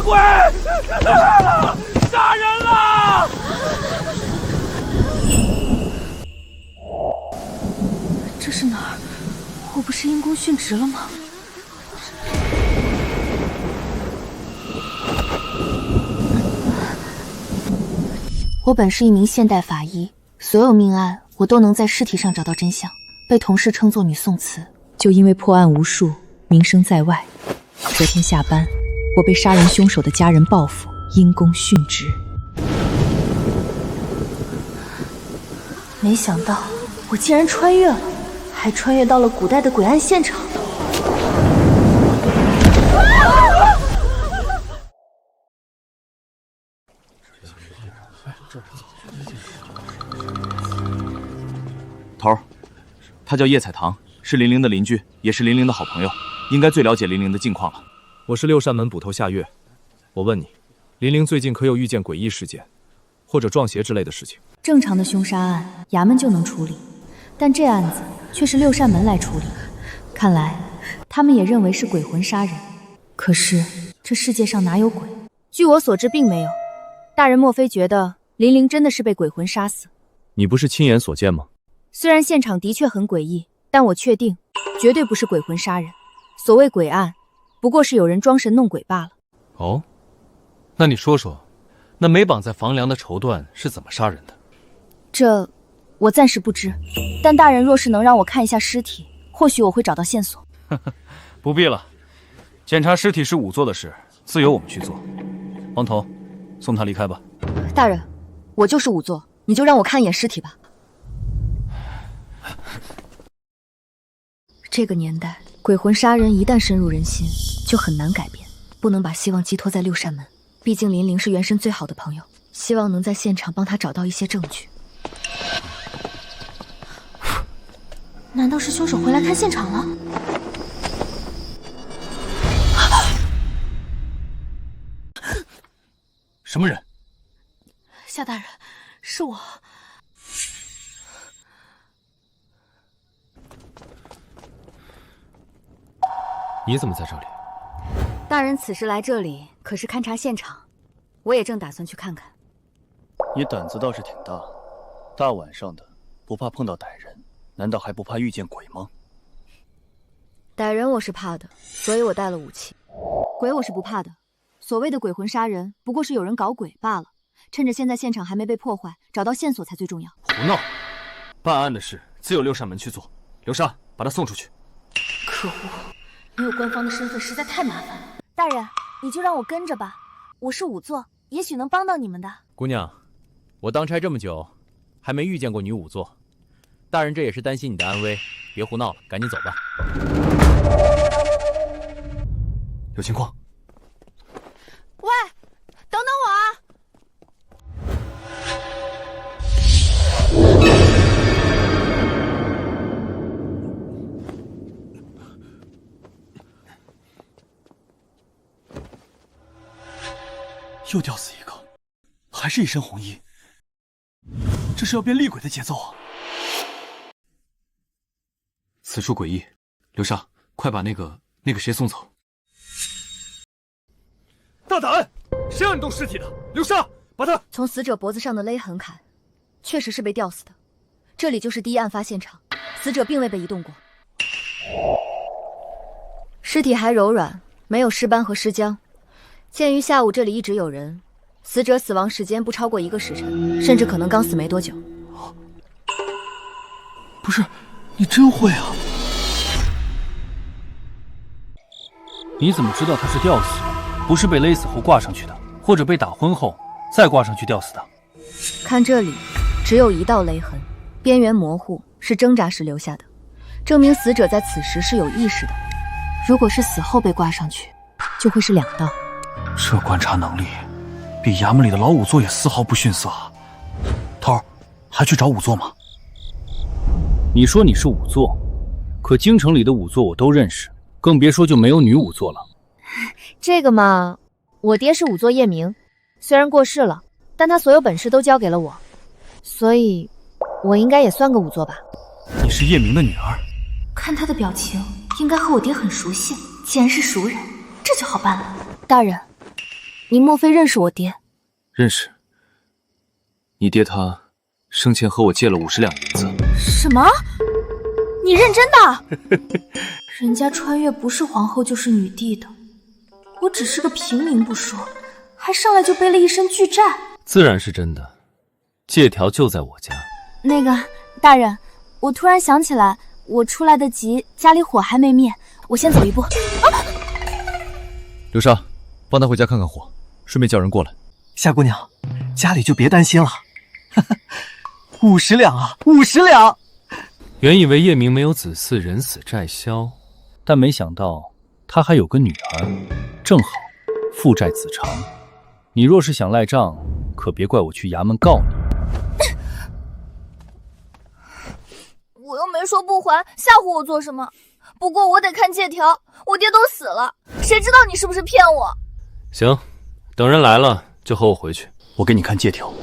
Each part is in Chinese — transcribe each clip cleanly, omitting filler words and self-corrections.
鬼！杀人了！这是哪儿？我不是因公殉职了吗？我本是一名现代法医，所有命案我都能在尸体上找到真相，被同事称作女宋慈。就因为破案无数，名声在外。昨天下班，我被杀人凶手的家人报复，因公殉职。没想到我竟然穿越了，还穿越到了古代的诡案现场。头儿，他叫叶彩棠，是玲玲的邻居，也是玲玲的好朋友，应该最了解玲玲的近况了。我是六扇门捕头夏月，我问你，玲玲最近可有遇见诡异事件，或者撞邪之类的事情？正常的凶杀案，衙门就能处理，但这案子却是六扇门来处理。看来他们也认为是鬼魂杀人。可是这世界上哪有鬼？据我所知，并没有。大人莫非觉得玲玲真的是被鬼魂杀死？你不是亲眼所见吗？虽然现场的确很诡异，但我确定，绝对不是鬼魂杀人。所谓鬼案，不过是有人装神弄鬼罢了。哦，那你说说，那没绑在房梁的绸缎是怎么杀人的？这我暂时不知，但大人若是能让我看一下尸体，或许我会找到线索。不必了，检查尸体是仵作的事，自由我们去做。王头，送他离开吧。大人，我就是仵作，你就让我看一眼尸体吧。这个年代，鬼魂杀人一旦深入人心，就很难改变。不能把希望寄托在六扇门，毕竟林玲是元神最好的朋友，希望能在现场帮他找到一些证据。难道是凶手回来看现场了？什么人？夏大人，是我。你怎么在这里？大人此时来这里，可是勘察现场，我也正打算去看看。你胆子倒是挺大，大晚上的不怕碰到歹人，难道还不怕遇见鬼吗？歹人我是怕的，所以我带了武器。鬼我是不怕的，所谓的鬼魂杀人，不过是有人搞鬼罢了。趁着现在现场还没被破坏，找到线索才最重要。胡闹！办案的事自有六扇门去做。流沙，把他送出去。可恶！没有官方的身份实在太麻烦。大人，你就让我跟着吧，我是仵作，也许能帮到你们的。姑娘，我当差这么久，还没遇见过女仵作。大人这也是担心你的安危，别胡闹了，赶紧走吧。有情况。喂，等等我啊！又吊死一个，还是一身红衣，这是要变厉鬼的节奏啊！此处诡异，流沙，快把那个谁送走。大胆！谁让你动尸体的？流沙，把他从死者脖子上的勒痕看，确实是被吊死的。这里就是第一案发现场，死者并未被移动过，尸体还柔软，没有尸斑和尸僵。鉴于下午这里一直有人，死者死亡时间不超过1个时辰，甚至可能刚死没多久。不是，你真会啊！你怎么知道他是吊死，不是被勒死后挂上去的，或者被打昏后再挂上去吊死的？看这里，只有1道勒痕，边缘模糊，是挣扎时留下的，证明死者在此时是有意识的。如果是死后被挂上去，就会是2道。这观察能力，比衙门里的老仵作也丝毫不逊色啊！头儿，还去找仵作吗？你说你是仵作，可京城里的仵作我都认识，更别说就没有女仵作了。这个嘛，我爹是仵作叶明，虽然过世了，但他所有本事都交给了我，所以我应该也算个仵作吧。你是叶明的女儿？看他的表情，应该和我爹很熟悉。既然是熟人，这就好办了。大人，您莫非认识我爹？认识。你爹他生前和我借了50两银子。什么？你认真的？人家穿越不是皇后就是女帝的，我只是个平民不说，还上来就背了一身巨债。自然是真的，借条就在我家。那个大人，我突然想起来，我出来得急，家里火还没灭，我先走一步。流沙，帮他回家看看火，顺便叫人过来。夏姑娘，家里就别担心了。50两啊，50两！原以为叶明没有子嗣，人死债消，但没想到他还有个女儿，正好父债子偿。你若是想赖账，可别怪我去衙门告你。我又没说不还，吓唬我做什么？不过我得看借条，我爹都死了，谁知道你是不是骗我？行，等人来了就和我回去，我给你看借条。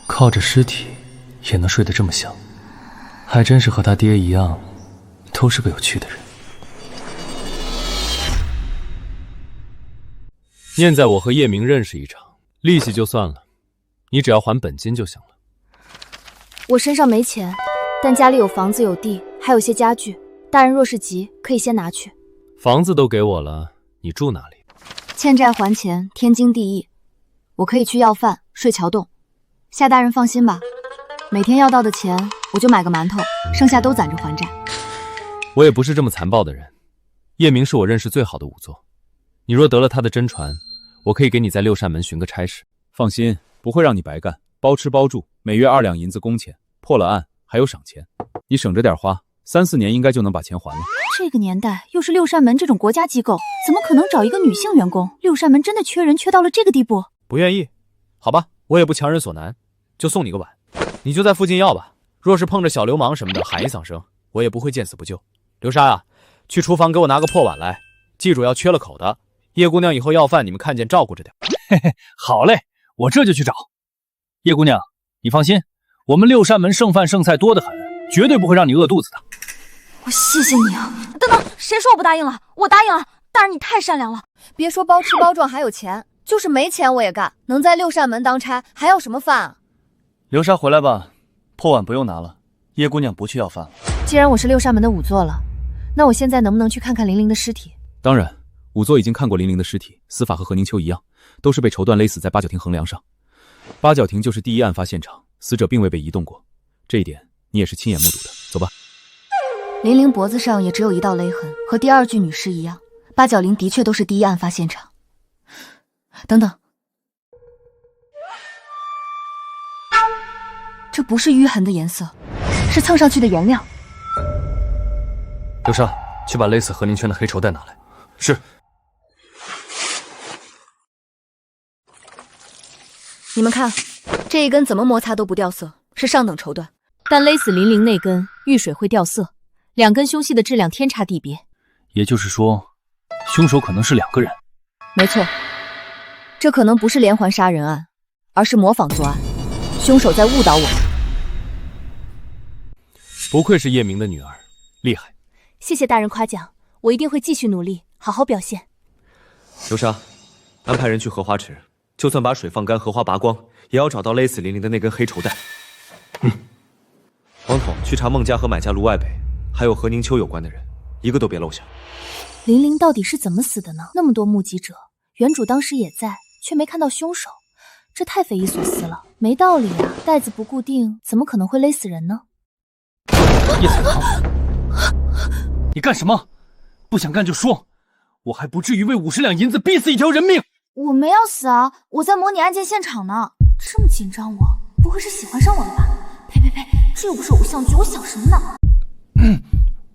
靠着尸体也能睡得这么香，还真是和他爹一样，都是个有趣的人。念在我和叶明认识一场，利息就算了，你只要还本金就行了。我身上没钱，但家里有房子有地，还有些家具。大人若是急，可以先拿去。房子都给我了，你住哪里？欠债还钱，天经地义。我可以去要饭，睡桥洞。夏大人放心吧，每天要到的钱，我就买个馒头，剩下都攒着还债。我也不是这么残暴的人。叶明是我认识最好的仵作，你若得了他的真传，我可以给你在六扇门寻个差事。放心，不会让你白干，包吃包住，每月2两银子工钱，破了案还有赏钱。你省着点花，3、4年应该就能把钱还了。这个年代，又是六扇门这种国家机构，怎么可能找一个女性员工？六扇门真的缺人，缺到了这个地步？不愿意？好吧，我也不强人所难，就送你个碗，你就在附近要吧。若是碰着小流氓什么的，喊一嗓声，我也不会见死不救。流沙啊，去厨房给我拿个破碗来，记住要缺了口的。叶姑娘以后要饭，你们看见照顾着点。嘿嘿，好嘞，我这就去找。叶姑娘，你放心，我们六扇门剩饭剩菜多得很，绝对不会让你饿肚子的。我谢谢你啊！等等，谁说我不答应了？我答应了。大人你太善良了，别说包吃包赚还有钱，就是没钱我也干。能在六扇门当差，还要什么饭啊？流沙回来吧，破碗不用拿了，叶姑娘不去要饭了。既然我是六扇门的仵作了，那我现在能不能去看看玲玲的尸体？当然，仵作已经看过玲玲的尸体，死法和何宁秋一样，都是被绸缎勒死在八角亭横梁上。八角亭就是第一案发现场，死者并未被移动过，这一点你也是亲眼目睹的。走吧。玲玲脖子上也只有一道勒痕，和第二具女尸一样。八角林的确都是第一案发现场。等等，这不是淤痕的颜色，是蹭上去的颜料。流沙，去把勒死何宁圈的黑绸带拿来。是。你们看，这一根怎么摩擦都不掉色，是上等绸缎。但勒死玲玲那根遇水会掉色，两根凶器的质量天差地别。也就是说，凶手可能是2个人。没错，这可能不是连环杀人案，而是模仿作案。凶手在误导我们。不愧是叶明的女儿，厉害。谢谢大人夸奖，我一定会继续努力，好好表现。流沙，安排人去荷花池，就算把水放干，荷花拔光，也要找到勒死玲玲的那根黑绸带。王统，去查孟家和买家卢外北，还有和宁秋有关的人，一个都别漏下。玲玲到底是怎么死的呢？那么多目击者，原主当时也在，却没看到凶手，这太匪夷所思了，没道理啊！带子不固定，怎么可能会勒死人呢？叶彩棠，你干什么？不想干就说，我还不至于为50两银子逼死一条人命。我没要死啊，我在模拟案件现场呢。这么紧张我，不会是喜欢上我了吧？呸呸呸，这又不是偶像剧，我想什么呢？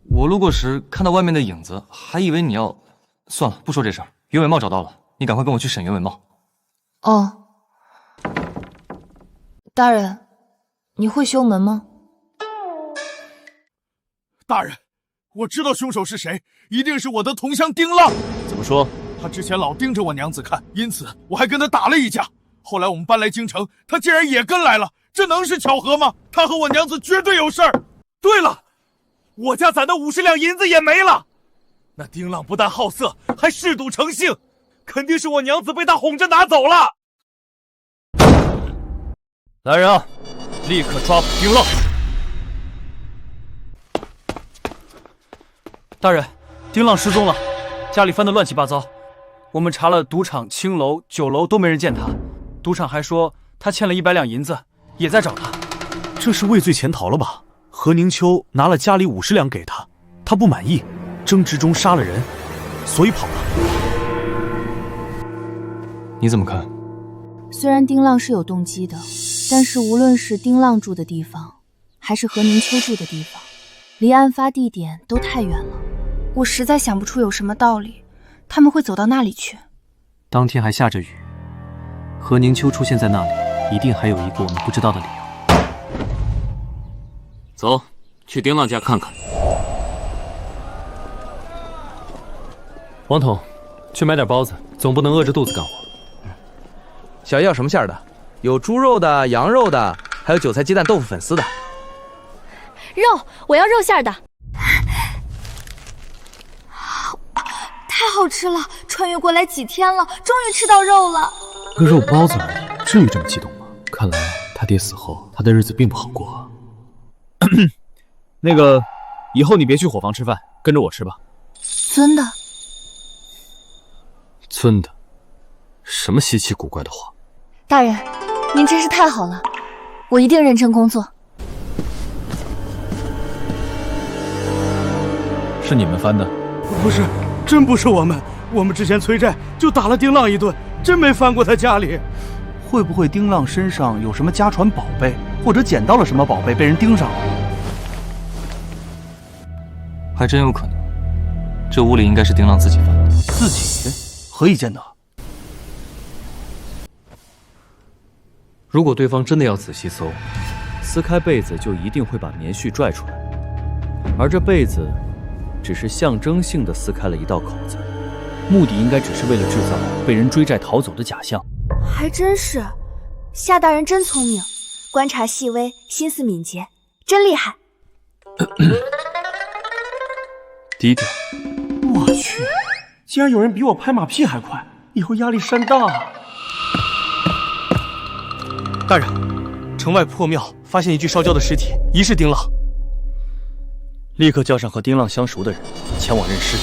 我路过时看到外面的影子，还以为你要……算了，不说这事儿。袁伟茂找到了，你赶快跟我去审袁伟茂。哦，大人，你会修门吗？大人，我知道凶手是谁，一定是我的同乡丁浪。怎么说？他之前老盯着我娘子看，因此我还跟他打了一架。后来我们搬来京城，他竟然也跟来了，这能是巧合吗？他和我娘子绝对有事儿。对了，我家攒的50两银子也没了。那丁浪不但好色，还嗜赌成性，肯定是我娘子被他哄着拿走了。来人啊，立刻抓捕丁浪！大人，丁浪失踪了，家里翻得乱七八糟。我们查了赌场、青楼、酒楼都没人见他。赌场还说他欠了100两银子，也在找他。这是畏罪潜逃了吧？何宁秋拿了家里50两给他，他不满意，争执中杀了人，所以跑了。你怎么看？虽然丁浪是有动机的，但是无论是丁浪住的地方，还是何宁秋住的地方，离案发地点都太远了。我实在想不出有什么道理，他们会走到那里去。当天还下着雨，何宁秋出现在那里，一定还有一个我们不知道的理由。走，去丁浪家看看。王统，去买点包子，总不能饿着肚子干活。小叶要什么馅的？有猪肉的、羊肉的，还有韭菜鸡蛋豆腐粉丝的。肉，我要肉馅的。太好吃了！穿越过来几天了，终于吃到肉了。个肉包子而已，至于这么激动吗？看来他爹死后，他的日子并不好过啊。那个，以后你别去伙房吃饭，跟着我吃吧。尊的，尊的，什么稀奇古怪的话？大人，您真是太好了，我一定认真工作。是你们翻的？不是，真不是我们。我们之前催债就打了丁浪一顿，真没翻过他家里。会不会丁浪身上有什么家传宝贝，或者捡到了什么宝贝被人盯上了？还真有可能。这屋里应该是丁浪自己翻的。自己？何以见得？如果对方真的要仔细搜，撕开被子就一定会把棉絮拽出来，而这被子只是象征性的撕开了一道口子，目的应该只是为了制造被人追债逃走的假象。还真是，夏大人真聪明，观察细微，心思敏捷，真厉害。低调。我去，竟然有人比我拍马屁还快，以后压力山大啊！大人，城外破庙发现一具烧焦的尸体，疑是丁浪。立刻叫上和丁浪相熟的人前往认尸。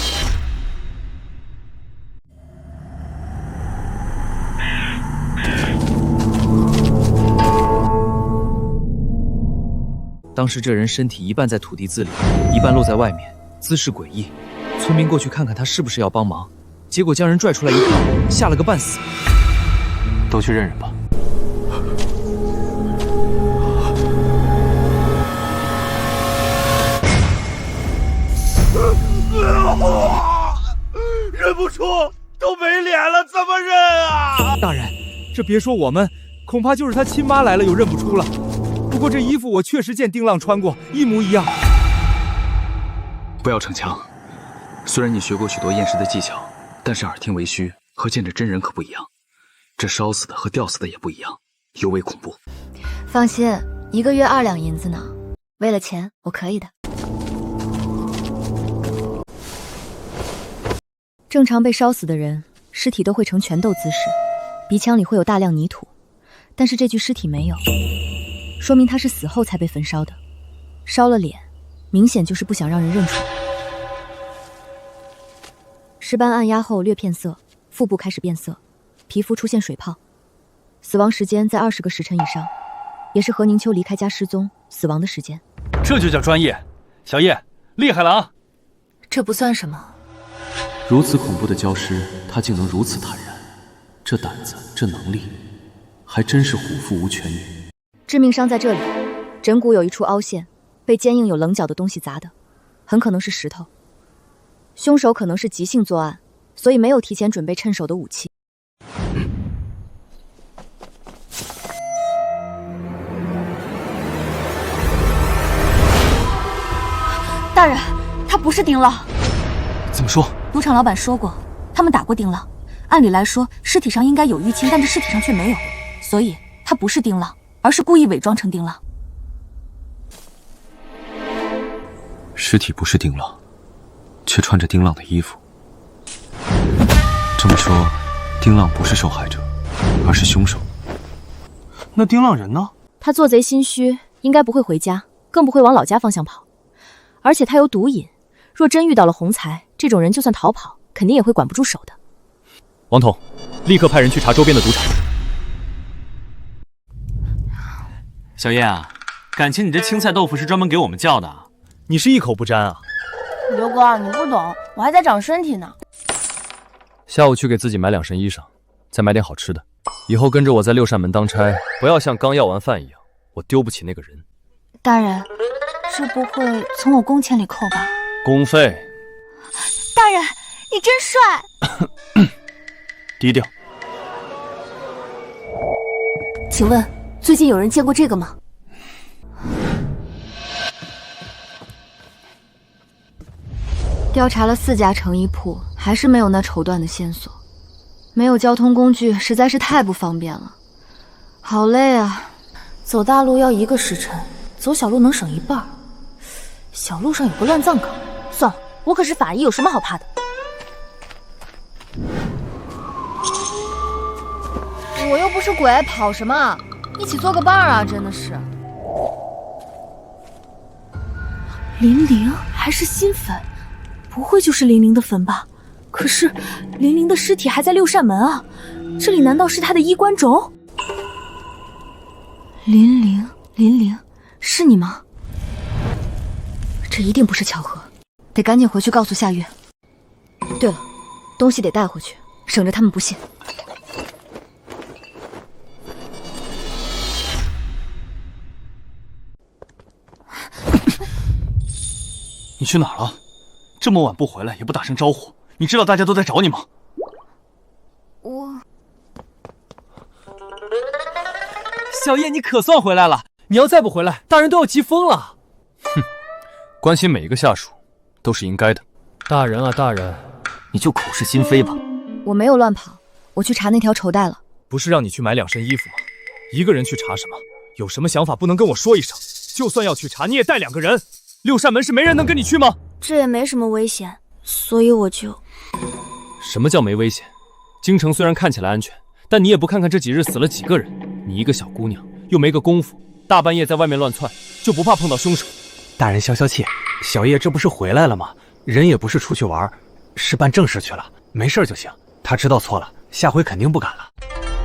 当时这人身体一半在土地字里，一半露在外面，姿势诡异。村民过去看看他是不是要帮忙，结果将人拽出来一看，吓了个半死。都去认人吧。认不出，都没脸了，怎么认啊？大人，这别说我们，恐怕就是他亲妈来了又认不出了。不过这衣服我确实见丁浪穿过，一模一样。不要逞强，虽然你学过许多验尸的技巧，但是耳听为虚和见着真人可不一样。这烧死的和吊死的也不一样，尤为恐怖。放心，1个月2两银子呢，为了钱我可以的。正常被烧死的人，尸体都会呈拳斗姿势，鼻腔里会有大量泥土，但是这具尸体没有，说明他是死后才被焚烧的。烧了脸，明显就是不想让人认出来。尸斑按压后略变色，腹部开始变色，皮肤出现水泡，死亡时间在20个时辰以上，也是何宁秋离开家失踪死亡的时间。这就叫专业，小叶厉害了啊！这不算什么。如此恐怖的焦尸，他竟能如此坦然，这胆子，这能力，还真是虎父无犬女。致命伤在这里，枕骨有一处凹陷，被坚硬有棱角的东西砸的，很可能是石头。凶手可能是即兴作案，所以没有提前准备趁手的武器。大人，他不是丁浪。怎么说？赌场老板说过，他们打过丁浪。按理来说，尸体上应该有淤青，但这尸体上却没有，所以他不是丁浪，而是故意伪装成丁浪。尸体不是丁浪，却穿着丁浪的衣服。这么说，丁浪不是受害者，而是凶手。那丁浪人呢？他做贼心虚，应该不会回家，更不会往老家方向跑。而且他有毒瘾，若真遇到了洪财，这种人就算逃跑，肯定也会管不住手的。王统，立刻派人去查周边的赌场。小叶啊，感情你这青菜豆腐是专门给我们叫的啊？你是一口不沾啊？刘哥，你不懂，我还在长身体呢。下午去给自己买2身衣裳，再买点好吃的。以后跟着我在六扇门当差，不要像刚要完饭一样，我丢不起那个人。大人，这不会从我工钱里扣吧？公费。大人，你真帅！低调。请问最近有人见过这个吗？调查了4家成衣铺，还是没有那绸缎的线索。没有交通工具，实在是太不方便了，好累啊！走大路要1个时辰，走小路能省1半。小路上有个乱葬岗，算了，我可是法医，有什么好怕的？我又不是鬼，跑什么？一起做个伴儿啊！真的是。林玲还是新坟，不会就是林玲的坟吧？可是林玲的尸体还在6扇门啊，这里难道是她的衣冠冢？林玲，是你吗？这一定不是巧合，得赶紧回去告诉夏月。对了，东西得带回去，省着他们不信。你去哪儿了？这么晚不回来，也不打声招呼，你知道大家都在找你吗？小叶，你可算回来了！你要再不回来，大人都要急疯了。哼，关心每一个下属都是应该的。大人啊，大人，你就口是心非吧。我没有乱跑，我去查那条绸带了。不是让你去买2身衣服吗？一个人去查什么？有什么想法不能跟我说一声？就算要去查，你也带2个人。6扇门是没人能跟你去吗？这也没什么危险，所以我就……什么叫没危险？京城虽然看起来安全，但你也不看看这几日死了几个人。你一个小姑娘，又没个功夫，大半夜在外面乱窜，就不怕碰到凶手？大人消消气，小叶这不是回来了吗？人也不是出去玩，是办正事去了，没事就行。他知道错了，下回肯定不敢了。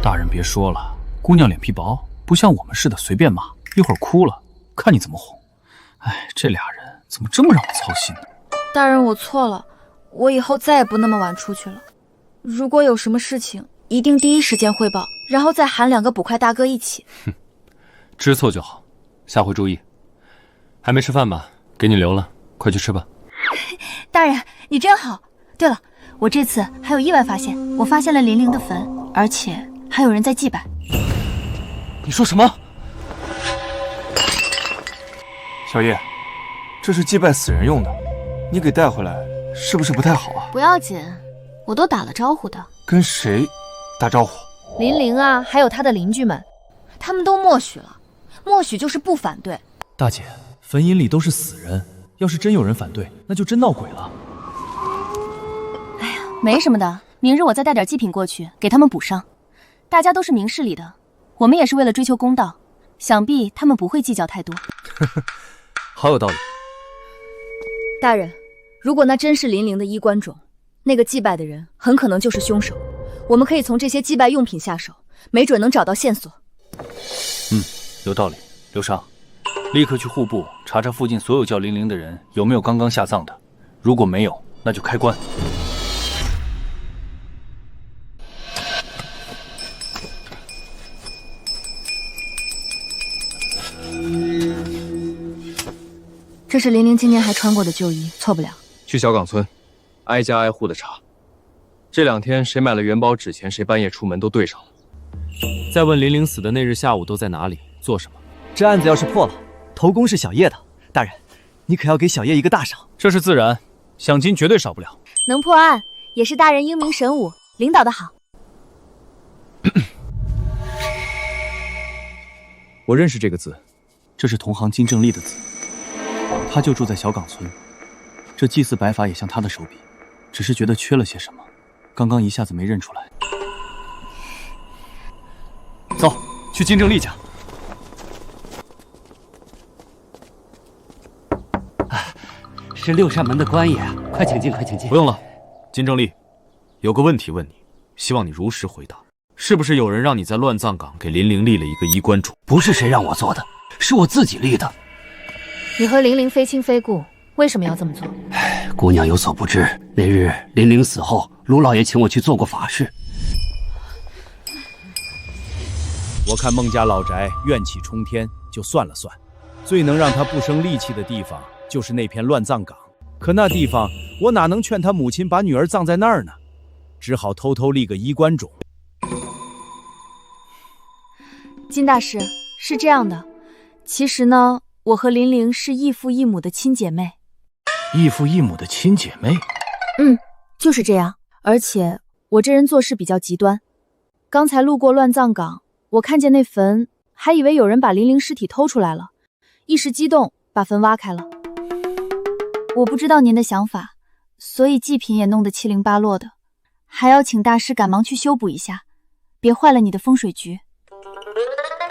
大人别说了，姑娘脸皮薄，不像我们似的随便骂，一会儿哭了，看你怎么哄。哎，这俩人怎么这么让我操心呢？大人，我错了，我以后再也不那么晚出去了。如果有什么事情，一定第一时间汇报，然后再喊2个捕快大哥一起。哼，知错就好，下回注意。还没吃饭吧？给你留了，快去吃吧。大人，你真好。对了，我这次还有意外发现，我发现了林玲的坟，而且还有人在祭拜。你说什么？小叶，这是祭拜死人用的，你给带回来是不是不太好啊？不要紧，我都打了招呼的。跟谁打招呼？林玲啊，还有他的邻居们，他们都默许了。默许就是不反对。大姐，坟茔里都是死人，要是真有人反对，那就真闹鬼了。哎呀，没什么的，明日我再带点祭品过去，给他们补上。大家都是明事理的，我们也是为了追求公道，想必他们不会计较太多。好有道理。大人，如果那真是林玲的衣冠冢，那个祭拜的人很可能就是凶手。我们可以从这些祭拜用品下手，没准能找到线索。有道理。刘尚，立刻去户部查查附近所有叫林玲的人有没有刚刚下葬的，如果没有，那就开棺。这是林玲今年还穿过的旧衣，错不了。去小岗村，挨家挨户的查。这2天谁买了元宝纸钱，谁半夜出门都对上了。再问林玲死的那日下午都在哪里，做什么？这案子要是破了，头功是小叶的。大人，你可要给小叶一个大赏。这是自然，奖金绝对少不了。能破案也是大人英明神武，领导的好。我认识这个字，这是同行金正丽的字，他就住在小岗村。这祭祀摆法也像他的手笔，只是觉得缺了些什么，刚刚一下子没认出来。走，去金正丽家。是六扇门的官爷，快请进，快请进。不用了，金正丽，有个问题问你，希望你如实回答。是不是有人让你在乱葬岗给林玲立了一个衣冠冢？不是谁让我做的，是我自己立的。你和玲玲非亲非故，为什么要这么做？姑娘有所不知，那日林玲死后，卢老爷请我去做过法事。我看孟家老宅怨气冲天，就算了算，最能让他不生戾气的地方就是那片乱葬岗。可那地方我哪能劝他母亲把女儿葬在那儿呢？只好偷偷立个衣冠冢。金大师，是这样的，其实呢，我和玲玲是异父异母的亲姐妹。异父异母的亲姐妹？就是这样。而且我这人做事比较极端，刚才路过乱葬岗，我看见那坟，还以为有人把玲玲尸体偷出来了，一时激动把坟挖开了。我不知道您的想法，所以祭品也弄得七零八落的，还要请大师赶忙去修补一下，别坏了你的风水局。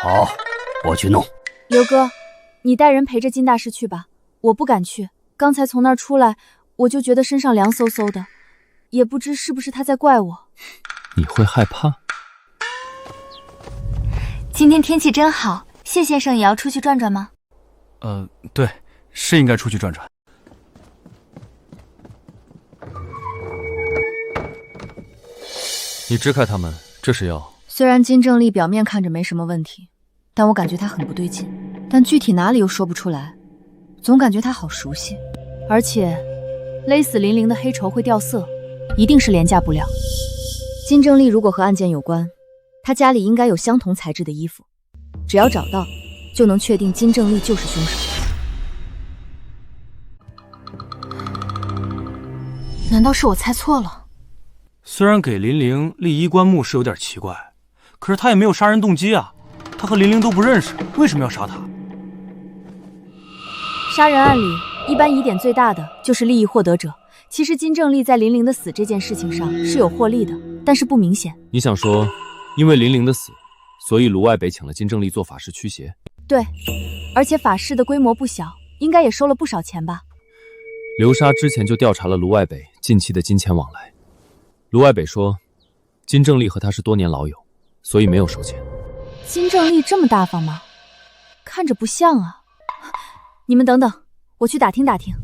好，我去弄。刘哥，你带人陪着金大师去吧，我不敢去。刚才从那儿出来，我就觉得身上凉飕飕的，也不知是不是他在怪我。你会害怕？今天天气真好，谢先生也要出去转转吗？对，是应该出去转转。你支开他们，这是要……虽然金正丽表面看着没什么问题，但我感觉他很不对劲，但具体哪里又说不出来，总感觉他好熟悉。而且勒死玲玲的黑绸会掉色，一定是廉价布料。金正丽如果和案件有关，他家里应该有相同材质的衣服，只要找到，就能确定金正丽就是凶手。难道是我猜错了？虽然给林玲立衣冠墓是有点奇怪，可是他也没有杀人动机啊。他和林玲都不认识，为什么要杀他？杀人案里，一般疑点最大的就是利益获得者。其实金正丽在林玲的死这件事情上是有获利的，但是不明显。你想说，因为林玲的死，所以卢外北请了金正丽做法事驱邪？对，而且法事的规模不小，应该也收了不少钱吧。流沙之前就调查了卢外北近期的金钱往来，卢外北说，金正丽和他是多年老友，所以没有收钱。金正丽这么大方吗？看着不像啊。你们等等，我去打听打听。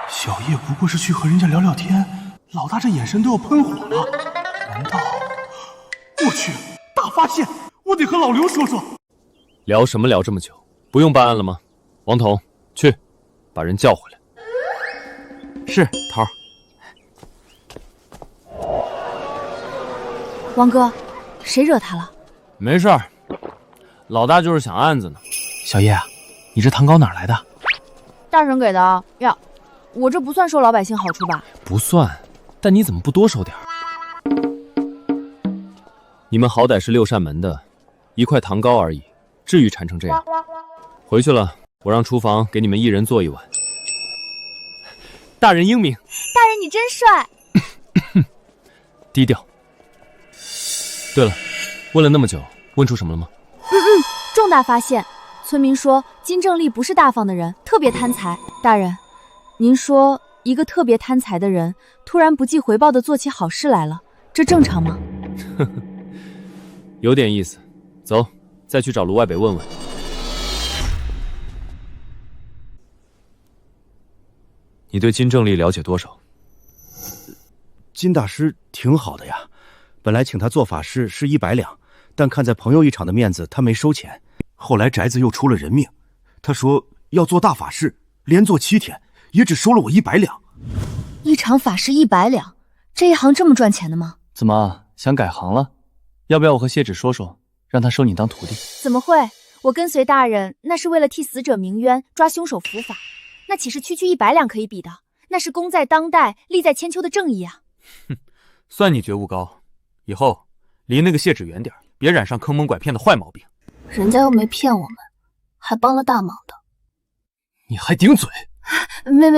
小叶不过是去和人家聊聊天，老大这眼神都要喷火了。难道……我去，大发现！我得和老刘说说。聊什么聊这么久？不用办案了吗？王彤，去，把人叫回来。是，头儿。王哥，谁惹他了？没事儿，老大就是想案子呢。小叶啊，你这糖糕哪来的？大人给的呀。我这不算收老百姓好处吧？不算，但你怎么不多收点？你们好歹是六扇门的，1块糖糕而已，至于馋成这样？回去了，我让厨房给你们一人做1碗。大人英明。大人你真帅。低调。对了，问了那么久，问出什么了吗？重大发现！村民说金正丽不是大方的人，特别贪财。大人，您说一个特别贪财的人，突然不计回报的做起好事来了，这正常吗？有点意思。走，再去找卢外北问问。你对金正丽了解多少？金大师挺好的呀，本来请他做法事是100两，但看在朋友一场的面子，他没收钱。后来宅子又出了人命，他说要做大法事，连做7天，也只收了我100两。一场法事100两，这一行这么赚钱的吗？怎么想改行了？要不要我和谢芷说说，让他收你当徒弟？怎么会？我跟随大人，那是为了替死者鸣冤，抓凶手伏法，那岂是区区100两可以比的？那是功在当代，利在千秋的正义啊！哼，算你觉悟高，以后离那个谢芷远点，别染上坑蒙拐骗的坏毛病。人家又没骗我们，还帮了大忙的。你还顶嘴？没，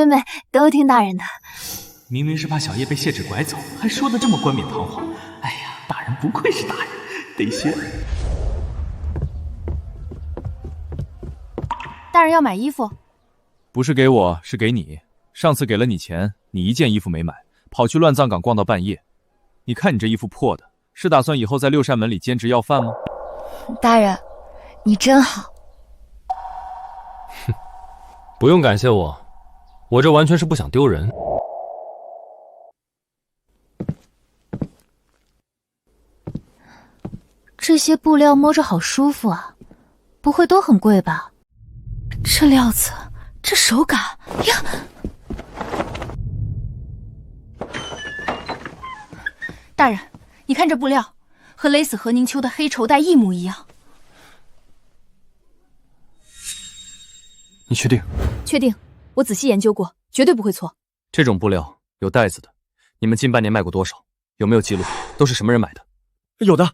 都听大人的。明明是怕小叶被谢芷拐走，还说得这么冠冕堂皇。哎呀，大人不愧是大人，得学。大人要买衣服？不是给我，是给你。上次给了你钱，你一件衣服没买，跑去乱葬岗逛到半夜。你看你这衣服破的，是打算以后在六扇门里兼职要饭吗？大人，你真好。哼，不用感谢我，我这完全是不想丢人。这些布料摸着好舒服啊，不会都很贵吧？这料子，这手感呀！大人，你看这布料，和勒死何宁秋的黑绸带一模一样。你确定？确定，我仔细研究过，绝对不会错。这种布料有袋子的，你们近半年卖过多少？有没有记录？都是什么人买的？有的。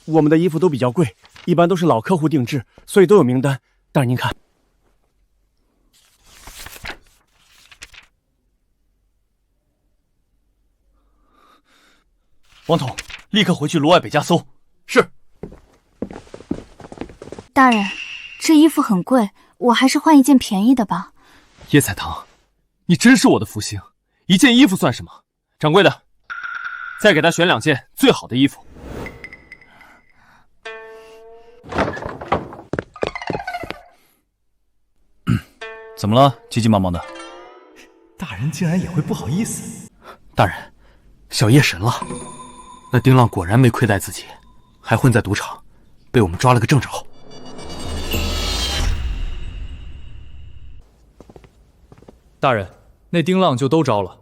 我们的衣服都比较贵，一般都是老客户定制，所以都有名单。但是您看，王统，立刻回去卢外北家搜。是。大人，这衣服很贵，我还是换一件便宜的吧。叶彩棠，你真是我的福星，一件衣服算什么？掌柜的，再给他选2件最好的衣服。怎么了？急急忙忙的。大人竟然也会不好意思。大人，小叶神了。那丁浪果然没亏待自己，还混在赌场，被我们抓了个正着。大人，那丁浪就都招了。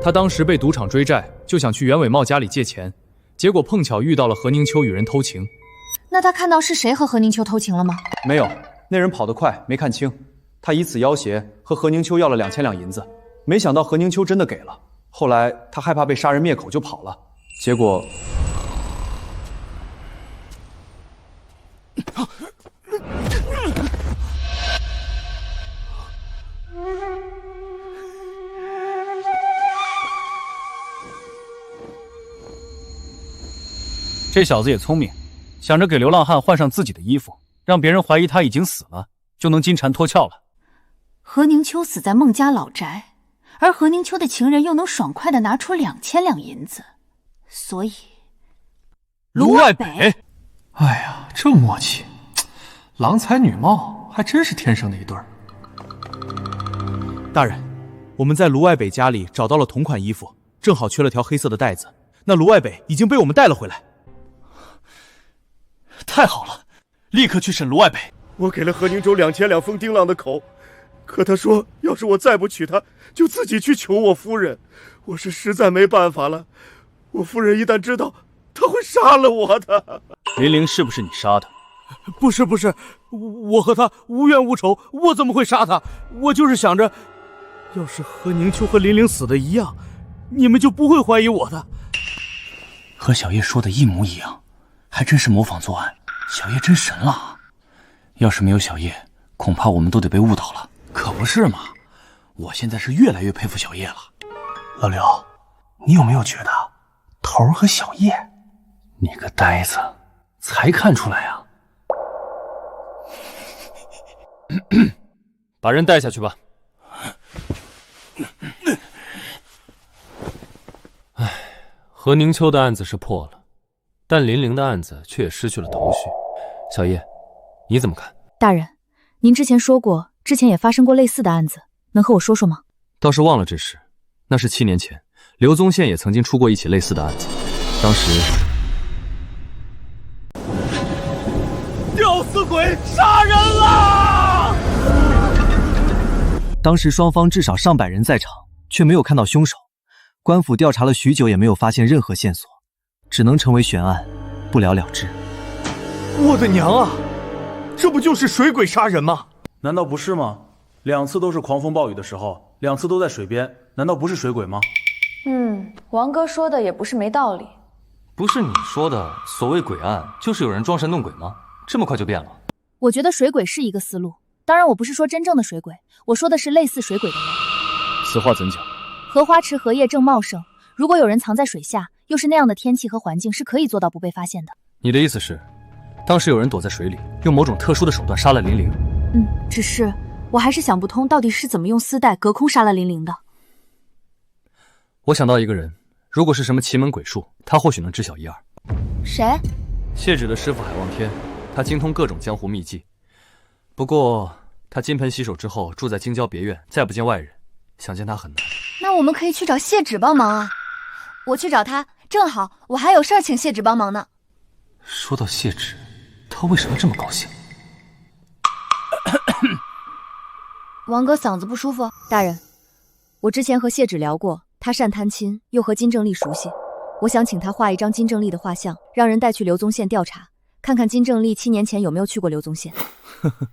他当时被赌场追债，就想去袁伟茂家里借钱，结果碰巧遇到了何宁秋与人偷情。那他看到是谁和何宁秋偷情了吗？没有，那人跑得快，没看清。他以此要挟和何宁秋要了2000两银子，没想到何宁秋真的给了。后来他害怕被杀人灭口就跑了，结果这小子也聪明，想着给流浪汉换上自己的衣服，让别人怀疑他已经死了，就能金蝉脱壳了。何宁秋死在孟家老宅，而何宁秋的情人又能爽快地拿出2000两银子，所以卢外北，哎呀，这默契，郎才女貌，还真是天生的一对儿。大人，我们在卢外北家里找到了同款衣服，正好缺了条黑色的带子，那卢外北已经被我们带了回来。太好了，立刻去审卢外北。我给了何宁州2000两封丁浪的口，可他说要是我再不娶她，就自己去求我夫人。我是实在没办法了，我夫人一旦知道，她会杀了我的。林玲是不是你杀的？不是，我和他无冤无仇，我怎么会杀他？我就是想着，要是何宁秋和林玲死的一样，你们就不会怀疑我的。和小叶说的一模一样，还真是模仿作案。小叶真神了。要是没有小叶，恐怕我们都得被误导了。可不是嘛，我现在是越来越佩服小叶了。老刘，你有没有觉得头儿和小叶？你个呆子，才看出来啊！把人带下去吧。唉，何宁秋的案子是破了，但林玲的案子却也失去了头绪。小叶，你怎么看？大人，您之前说过，之前也发生过类似的案子，能和我说说吗？倒是忘了这事，那是7年前，刘宗宪也曾经出过一起类似的案子，当时吊死鬼杀人了！当时双方至少上百人在场，却没有看到凶手。官府调查了许久，也没有发现任何线索，只能成为悬案，不了了之。我的娘啊！这不就是水鬼杀人吗？难道不是吗？2次都是狂风暴雨的时候，2次都在水边，难道不是水鬼吗？王哥说的也不是没道理。不是你说的所谓鬼案，就是有人装神弄鬼吗？这么快就变了？我觉得水鬼是一个思路，当然我不是说真正的水鬼，我说的是类似水鬼的人。此话怎讲？荷花池荷叶正茂盛，如果有人藏在水下，又是那样的天气和环境，是可以做到不被发现的。你的意思是，当时有人躲在水里，用某种特殊的手段杀了林玲？只是我还是想不通，到底是怎么用丝带隔空杀了林玲的。我想到一个人，如果是什么奇门鬼术，他或许能知晓一二。谁？谢芷的师傅海望天，他精通各种江湖秘技。不过他金盆洗手之后，住在京郊别院，再不见外人，想见他很难。那我们可以去找谢芷帮忙啊！我去找他，正好我还有事儿请谢芷帮忙呢。说到谢芷，他为什么这么高兴？王哥嗓子不舒服。大人，我之前和谢芷聊过，他善弹琴，又和金正丽熟悉，我想请他画一张金正丽的画像，让人带去刘宗县调查，看看金正丽7年前有没有去过刘宗县。呵呵，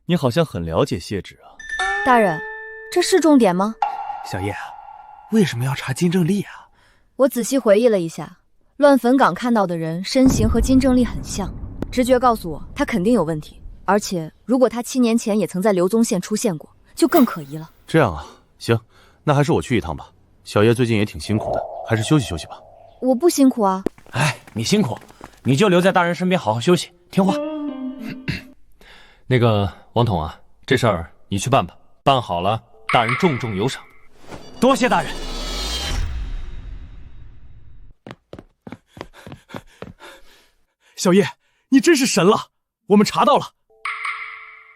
你好像很了解谢芷啊。大人，这是重点吗？小叶，为什么要查金正丽啊？我仔细回忆了一下，乱坟岗看到的人身形和金正丽很像，直觉告诉我他肯定有问题，而且如果他7年前也曾在刘宗县出现过，就更可疑了。这样啊，行，那还是我去一趟吧。小叶最近也挺辛苦的，还是休息休息吧。我不辛苦啊。哎，你辛苦，你就留在大人身边好好休息，听话。那个王统啊，这事儿你去办吧，办好了，大人重重有赏。多谢大人。小叶，你真是神了！我们查到了，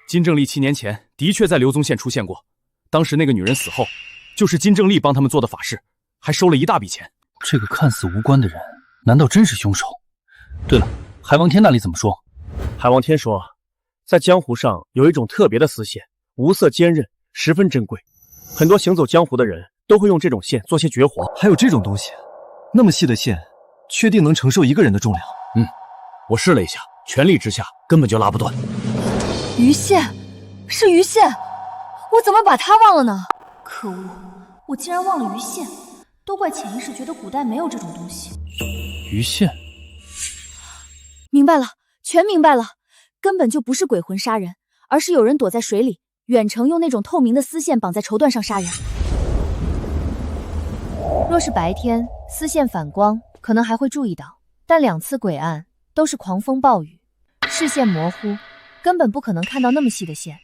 金正丽7年前的确在刘宗县出现过。当时那个女人死后，就是金正丽帮他们做的法事，还收了一大笔钱。这个看似无关的人，难道真是凶手？对了，海望天那里怎么说？海望天说，在江湖上有一种特别的丝线，无色坚韧，十分珍贵，很多行走江湖的人都会用这种线做些绝活。还有这种东西？那么细的线，确定能承受一个人的重量？我试了一下，全力之下根本就拉不断。鱼线，是鱼线，我怎么把它忘了呢？可恶，我竟然忘了鱼线，都怪潜意识觉得古代没有这种东西。鱼线？明白了，全明白了，根本就不是鬼魂杀人，而是有人躲在水里，远程用那种透明的丝线绑在绸缎上杀人。若是白天，丝线反光，可能还会注意到，但2次鬼案都是狂风暴雨，视线模糊，根本不可能看到那么细的线，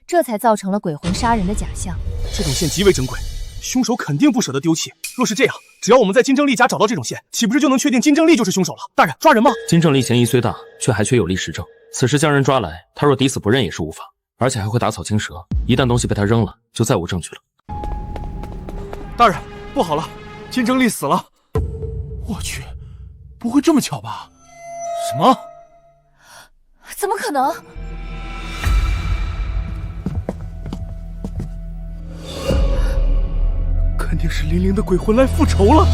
这才造成了鬼魂杀人的假象。这种线极为珍贵，凶手肯定不舍得丢弃。若是这样，只要我们在金正丽家找到这种线，岂不是就能确定金正丽就是凶手了？大人，抓人吗？金正丽嫌疑虽大，却还缺有力实证。此时将人抓来，他若抵死不认也是无法，而且还会打草惊蛇。一旦东西被他扔了，就再无证据了。大人，不好了，金正丽死了！我去，不会这么巧吧？什么？怎么可能？肯定是林玲的鬼魂来复仇了。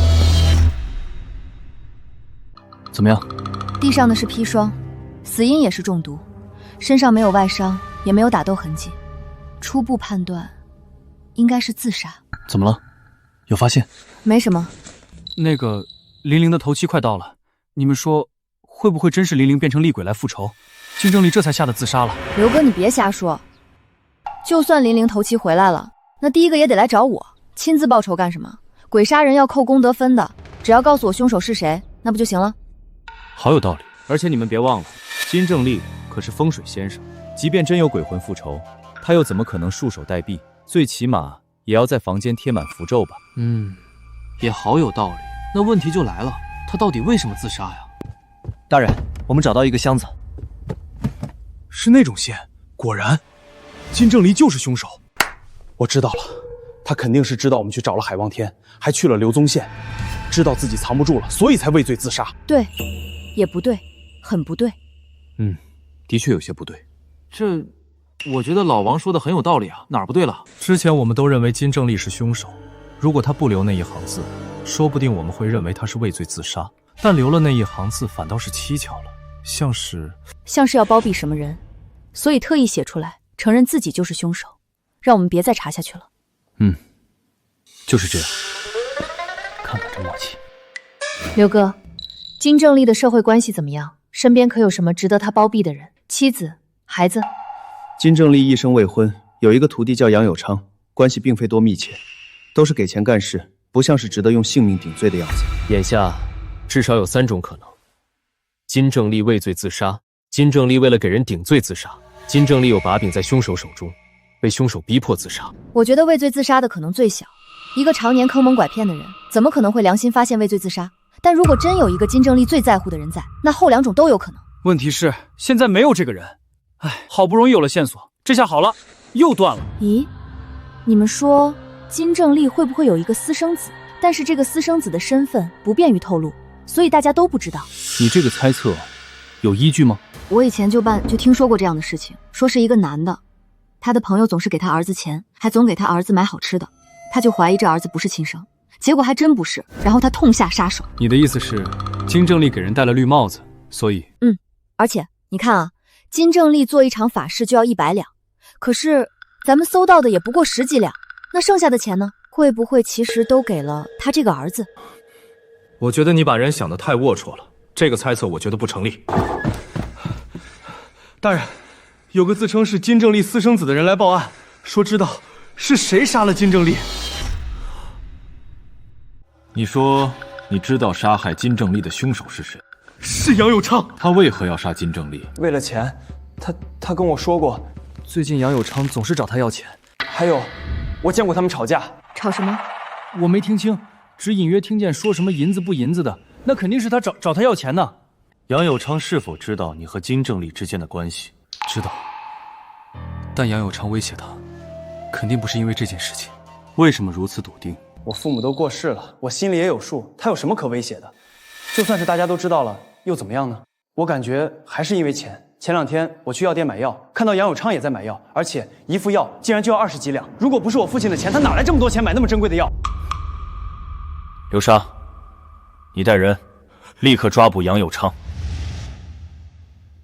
怎么样？地上的是砒霜，死因也是中毒，身上没有外伤，也没有打斗痕迹，初步判断应该是自杀。怎么了？有发现？没什么。那个林玲的头七快到了，你们说会不会真是林玲变成厉鬼来复仇？金正丽这才吓得自杀了。刘哥，你别瞎说，就算林玲头七回来了，那第一个也得来找我，亲自报仇干什么？鬼杀人要扣功德分的，只要告诉我凶手是谁，那不就行了？好有道理。而且你们别忘了，金正丽可是风水先生，即便真有鬼魂复仇，他又怎么可能束手待毙？最起码也要在房间贴满符咒吧。也好有道理。那问题就来了，他到底为什么自杀呀？大人，我们找到一个箱子，是那种线，果然，金正丽就是凶手。我知道了，他肯定是知道我们去找了海望天，还去了刘宗县，知道自己藏不住了，所以才畏罪自杀。对，也不对，很不对。的确有些不对。我觉得老王说的很有道理啊，哪儿不对了？之前我们都认为金正丽是凶手，如果他不留那一行字，说不定我们会认为他是畏罪自杀。但留了那一行字，反倒是蹊跷了，像是要包庇什么人，所以特意写出来，承认自己就是凶手，让我们别再查下去了。就是这样。看看这默契。刘哥，金正丽的社会关系怎么样？身边可有什么值得他包庇的人？妻子、孩子？金正丽一生未婚，有一个徒弟叫杨有昌，关系并非多密切，都是给钱干事，不像是值得用性命顶罪的样子。眼下至少有3种可能：金正丽畏罪自杀，金正丽为了给人顶罪自杀，金正丽有把柄在凶手手中，被凶手逼迫自杀。我觉得畏罪自杀的可能最小，一个常年坑蒙拐骗的人，怎么可能会良心发现畏罪自杀？但如果真有一个金正丽最在乎的人在，那后2种都有可能。问题是现在没有这个人，哎，好不容易有了线索，这下好了，又断了。咦，你们说金正丽会不会有一个私生子？但是这个私生子的身份不便于透露，所以大家都不知道。你这个猜测有依据吗？我以前就听说过这样的事情，说是一个男的，他的朋友总是给他儿子钱，还总给他儿子买好吃的，他就怀疑这儿子不是亲生，结果还真不是，然后他痛下杀手。你的意思是金正丽给人戴了绿帽子，所以……而且你看啊，金正丽做一场法事就要100两，可是咱们搜到的也不过10几两，那剩下的钱呢？会不会其实都给了他这个儿子？我觉得你把人想得太龌龊了，这个猜测我觉得不成立。大人，有个自称是金正丽私生子的人来报案，说知道是谁杀了金正丽。你说你知道杀害金正丽的凶手是谁？是杨有昌。他为何要杀金正丽？为了钱，他跟我说过，最近杨有昌总是找他要钱。还有，我见过他们吵架。吵什么？我没听清，只隐约听见说什么银子不银子的，那肯定是他找他要钱呢。杨有昌是否知道你和金正丽之间的关系？知道，但杨有昌威胁他，肯定不是因为这件事情。为什么如此笃定？我父母都过世了，我心里也有数，他有什么可威胁的？就算是大家都知道了，又怎么样呢？我感觉还是因为钱。前2天我去药店买药，看到杨有昌也在买药，而且一副药竟然就要20几两。如果不是我父亲的钱，他哪来这么多钱买那么珍贵的药？流沙，你带人立刻抓捕杨有昌。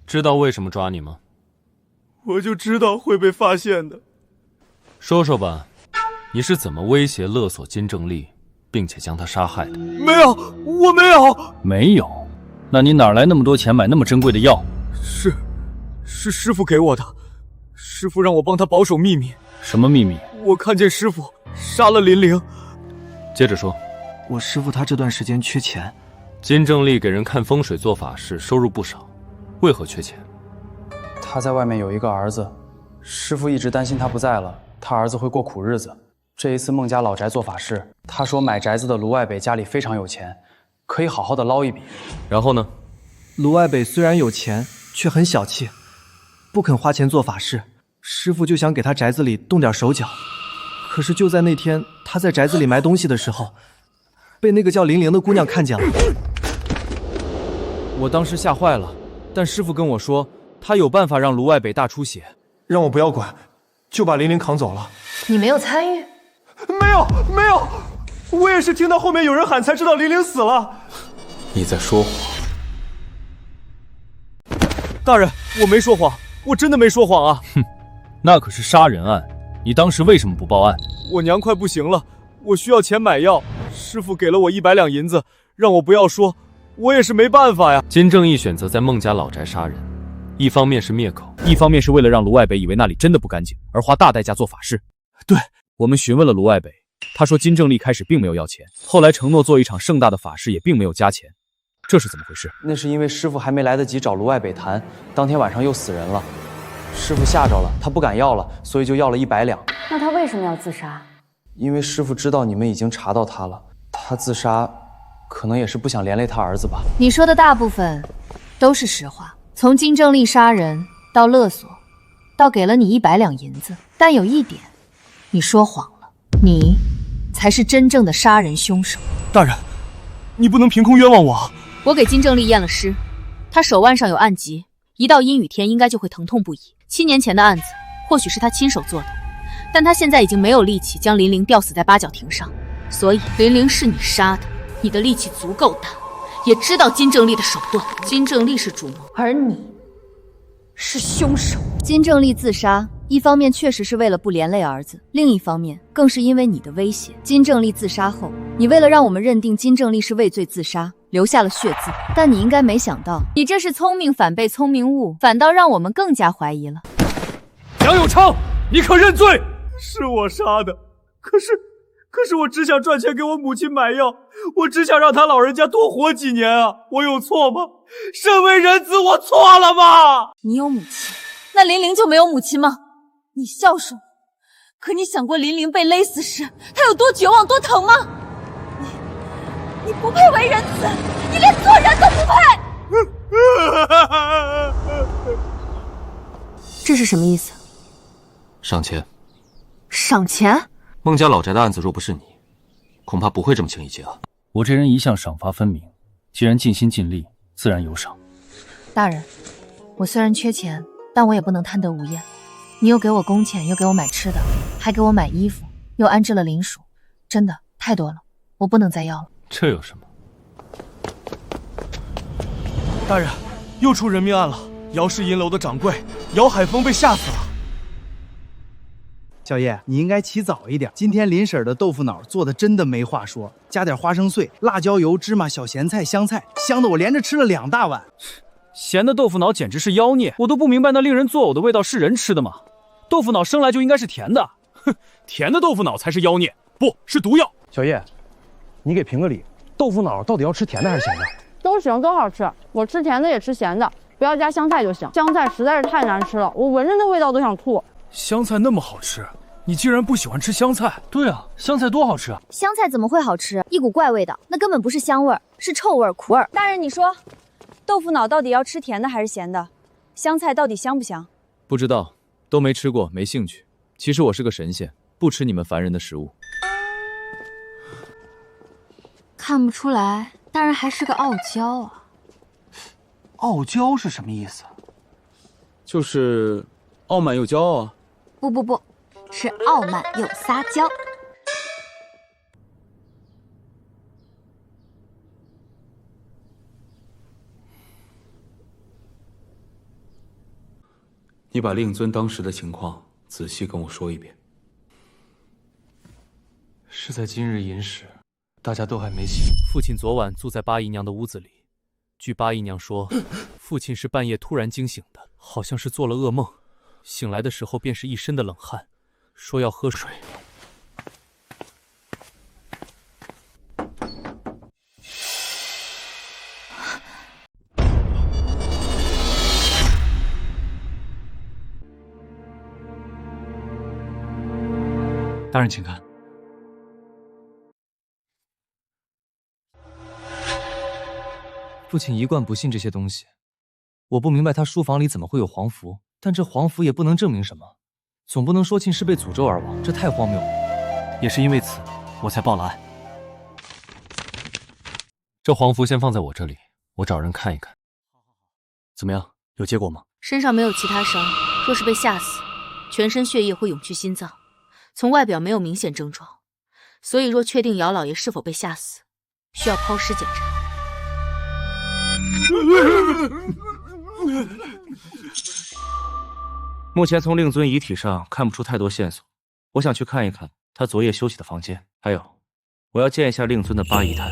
知道为什么抓你吗？我就知道会被发现的。说说吧，你是怎么威胁勒索金正丽，并且将她杀害的？没有，我没有。没有？那你哪来那么多钱买那么珍贵的药？是师傅给我的，师傅让我帮他保守秘密。什么秘密？我看见师傅杀了林玲。接着说。我师傅他这段时间缺钱。金正丽给人看风水做法事，收入不少，为何缺钱？他在外面有一个儿子，师傅一直担心他不在了，他儿子会过苦日子。这一次孟家老宅做法事，他说买宅子的卢外北家里非常有钱，可以好好的捞一笔。然后呢？卢外北虽然有钱，却很小气，不肯花钱做法事。师傅就想给他宅子里动点手脚，可是就在那天，他在宅子里埋东西的时候，被那个叫玲玲的姑娘看见了。我当时吓坏了，但师傅跟我说，他有办法让卢外北大出血，让我不要管，就把玲玲扛走了。你没有参与？没有，我也是听到后面有人喊才知道玲玲死了。你在说谎。大人，我没说谎，我真的没说谎啊！哼，那可是杀人案，你当时为什么不报案？我娘快不行了，我需要钱买药，师傅给了我100两银子，让我不要说，我也是没办法呀。金正义选择在孟家老宅杀人，一方面是灭口，一方面是为了让卢外北以为那里真的不干净，而花大代价做法事。对，我们询问了卢外北，他说金正丽开始并没有要钱，后来承诺做一场盛大的法事，也并没有加钱。这是怎么回事？那是因为师傅还没来得及找卢外北谈，当天晚上又死人了，师傅吓着了，他不敢要了，所以就要了100两。那他为什么要自杀？因为师傅知道你们已经查到他了，他自杀，可能也是不想连累他儿子吧。你说的大部分都是实话，从金正丽杀人到勒索，到给了你100两银子，但有一点，你说谎了，你才是真正的杀人凶手。大人，你不能凭空冤枉我。我给金正丽验了尸，他手腕上有暗疾，一到阴雨天应该就会疼痛不已。7年前的案子或许是他亲手做的，但他现在已经没有力气将林玲吊死在八角亭上，所以林玲是你杀的，你的力气足够大，也知道金正丽的手段。金正丽是主谋，而你是凶手。金正丽自杀，一方面确实是为了不连累儿子，另一方面更是因为你的威胁。金正丽自杀后，你为了让我们认定金正丽是畏罪自杀，留下了血渍。但你应该没想到，你这是聪明反被聪明误，反倒让我们更加怀疑了。杨永昌，你可认罪？是我杀的，可是我只想赚钱给我母亲买药，我只想让她老人家多活几年啊！我有错吗？身为人子，我错了吗？你有母亲，那林玲就没有母亲吗？你孝顺我，可你想过林玲被勒死时，她有多绝望、多疼吗？你不配为人子，你连做人都不配！这是什么意思？赏钱。赏钱？孟家老宅的案子若不是你，恐怕不会这么轻易结案。我这人一向赏罚分明，既然尽心尽力，自然有赏。大人，我虽然缺钱，但我也不能贪得无厌。你又给我工钱，又给我买吃的，还给我买衣服，又安置了林署，真的太多了，我不能再要了。这有什么？大人，又出人命案了！姚氏银楼的掌柜姚海峰被吓死了。小叶，你应该起早一点。今天林婶的豆腐脑做的真的没话说，加点花生碎、辣椒油、芝麻、小咸菜、香菜，香的我连着吃了2大碗。咸的豆腐脑简直是妖孽，我都不明白那令人作呕的味道是人吃的吗？豆腐脑生来就应该是甜的，哼，甜的豆腐脑才是妖孽，不是毒药。小叶，你给评个理，豆腐脑到底要吃甜的还是咸的？都行，都好吃。我吃甜的也吃咸的，不要加香菜就行。香菜实在是太难吃了，我闻着那味道都想吐。香菜那么好吃，你竟然不喜欢吃香菜？对啊，香菜多好吃啊！香菜怎么会好吃？一股怪味道，那根本不是香味儿，是臭味儿、苦味儿。大人，你说，豆腐脑到底要吃甜的还是咸的？香菜到底香不香？不知道，都没吃过，没兴趣。其实我是个神仙，不吃你们凡人的食物。看不出来，大人还是个傲娇啊。傲娇是什么意思？就是傲慢又骄傲啊。不，是傲慢又撒娇。你把令尊当时的情况仔细跟我说一遍。是在今日寅时，大家都还没醒。父亲昨晚住在八姨娘的屋子里，据八姨娘说，父亲是半夜突然惊醒的，好像是做了噩梦，醒来的时候便是一身的冷汗，说要喝水。大人请看。父亲一贯不信这些东西，我不明白他书房里怎么会有黄符，但这黄符也不能证明什么，总不能说庆是被诅咒而亡，这太荒谬了。也是因为此，我才报了案。这黄符先放在我这里，我找人看一看。怎么样，有结果吗？身上没有其他伤，若是被吓死，全身血液会涌去心脏，从外表没有明显症状，所以若确定姚老爷是否被吓死，需要抛尸检查。目前从令尊遗体上看不出太多线索，我想去看一看他昨夜休息的房间，还有，我要见一下令尊的八姨太。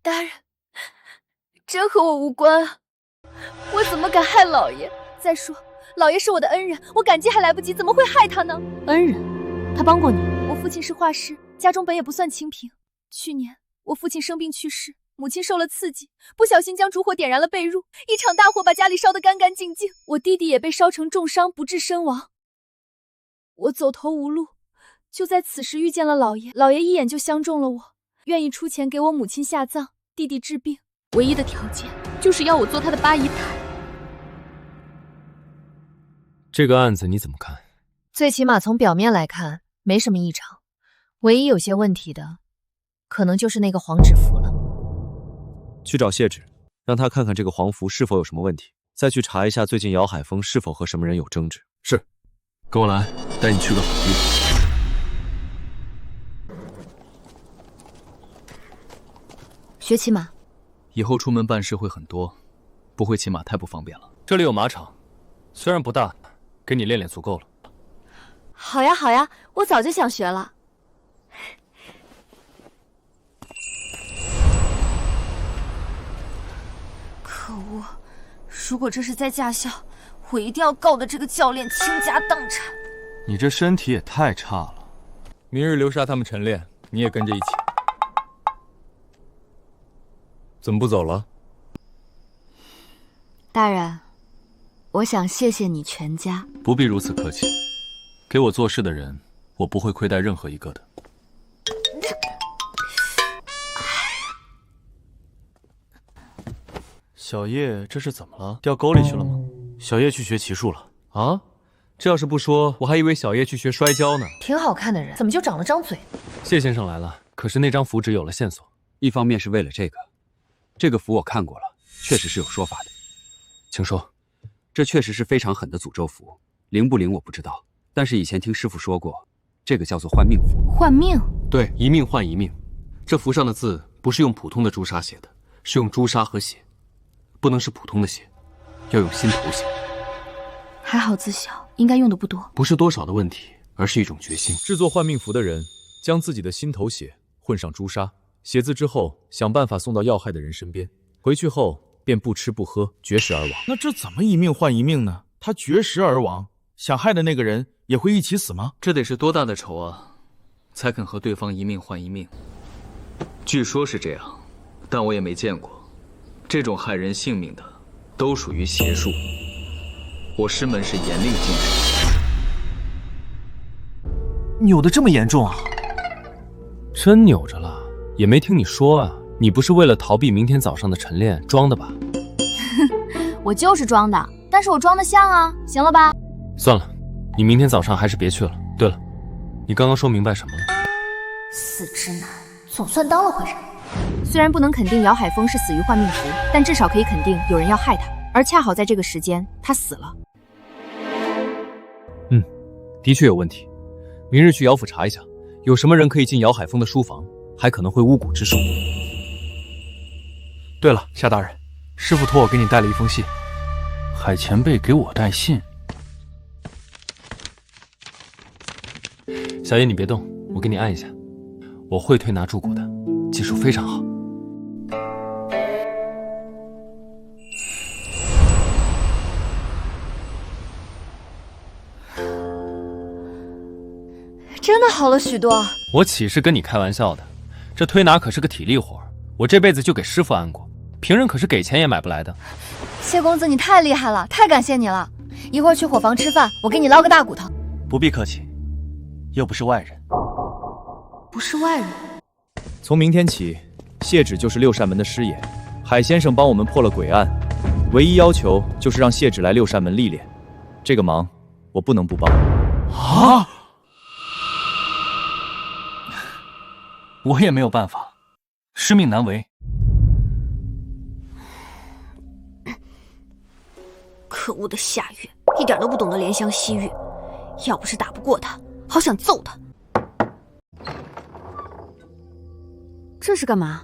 大人，真和我无关啊！我怎么敢害老爷？再说，老爷是我的恩人，我感激还来不及，怎么会害他呢？恩人，他帮过你。我父亲是画师，家中本也不算清贫。去年我父亲生病去世，母亲受了刺激，不小心将烛火点燃了被褥，一场大火把家里烧得干干净净。我弟弟也被烧成重伤，不治身亡。我走投无路，就在此时遇见了老爷，老爷一眼就相中了我，愿意出钱给我母亲下葬，弟弟治病，唯一的条件就是要我做他的八姨太。这个案子你怎么看？最起码从表面来看没什么异常，唯一有些问题的可能就是那个黄纸符了。去找谢芷，让他看看这个黄符是否有什么问题，再去查一下最近姚海峰是否和什么人有争执。是，跟我来，带你去个好地方。学骑马，以后出门办事会很多，不会骑马太不方便了。这里有马场，虽然不大，给你练练足够了。好呀好呀，我早就想学了。可恶！如果这是在驾校，我一定要告得这个教练倾家荡产。你这身体也太差了。明日流沙他们晨练，你也跟着一起。怎么不走了？大人，我想谢谢你全家。不必如此客气，给我做事的人，我不会亏待任何一个的。小叶这是怎么了？掉沟里去了吗？小叶去学骑术了啊？这要是不说，我还以为小叶去学摔跤呢。挺好看的人，怎么就长了张嘴？谢先生来了，可是那张符纸有了线索。一方面是为了这个符我看过了，确实是有说法的。请说。这确实是非常狠的诅咒符，灵不灵我不知道，但是以前听师傅说过，这个叫做换命符。换命？对，一命换一命。这符上的字不是用普通的朱砂写的，是用朱砂和血，不能是普通的血，要用心头血。还好自小，应该用的不多。不是多少的问题，而是一种决心。制作换命符的人，将自己的心头血混上朱砂，写字之后，想办法送到要害的人身边，回去后便不吃不喝，绝食而亡。那这怎么一命换一命呢？他绝食而亡，想害的那个人也会一起死吗？这得是多大的仇啊，才肯和对方一命换一命？据说是这样，但我也没见过。这种害人性命的，都属于邪术。我师门是严令禁止。扭得这么严重啊？真扭着了，也没听你说啊。你不是为了逃避明天早上的晨练装的吧？我就是装的，但是我装的像啊，行了吧？算了，你明天早上还是别去了。对了，你刚刚说明白什么了？死直男，总算当了回人。虽然不能肯定姚海峰是死于换命符，但至少可以肯定有人要害他，而恰好在这个时间他死了。的确有问题。明日去姚府查一下，有什么人可以进姚海峰的书房，还可能会巫蛊之术。对了，夏大人，师傅托我给你带了一封信。海前辈给我带信。小叶，你别动，我给你按一下。我会推拿柱骨的，技术非常好。真的好了许多。我岂是跟你开玩笑的？这推拿可是个体力活，我这辈子就给师傅按过，平人可是给钱也买不来的。谢公子，你太厉害了，太感谢你了。一会儿去伙房吃饭，我给你捞个大骨头。不必客气，又不是外人。不是外人。从明天起，谢芷就是六扇门的师爷。海先生帮我们破了鬼案，唯一要求就是让谢芷来六扇门历练。这个忙我不能不帮。啊！我也没有办法，师命难违。可恶的夏月，一点都不懂得怜香惜玉。要不是打不过他，好想揍他。这是干嘛？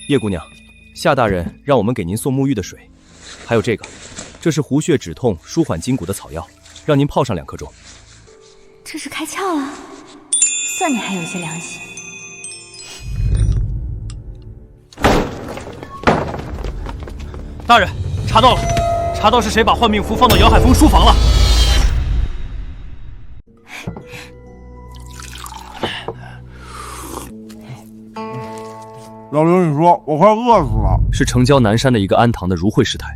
叶姑娘，夏大人让我们给您送沐浴的水，还有这个，这是胡穴止痛、舒缓筋骨的草药，让您泡上2颗钟。这是开窍了，算你还有些良心。大人，查到了，查到是谁把换命符放到姚海峰书房了。老刘，你说我快饿死了。是城郊南山的一个安堂的如慧师太。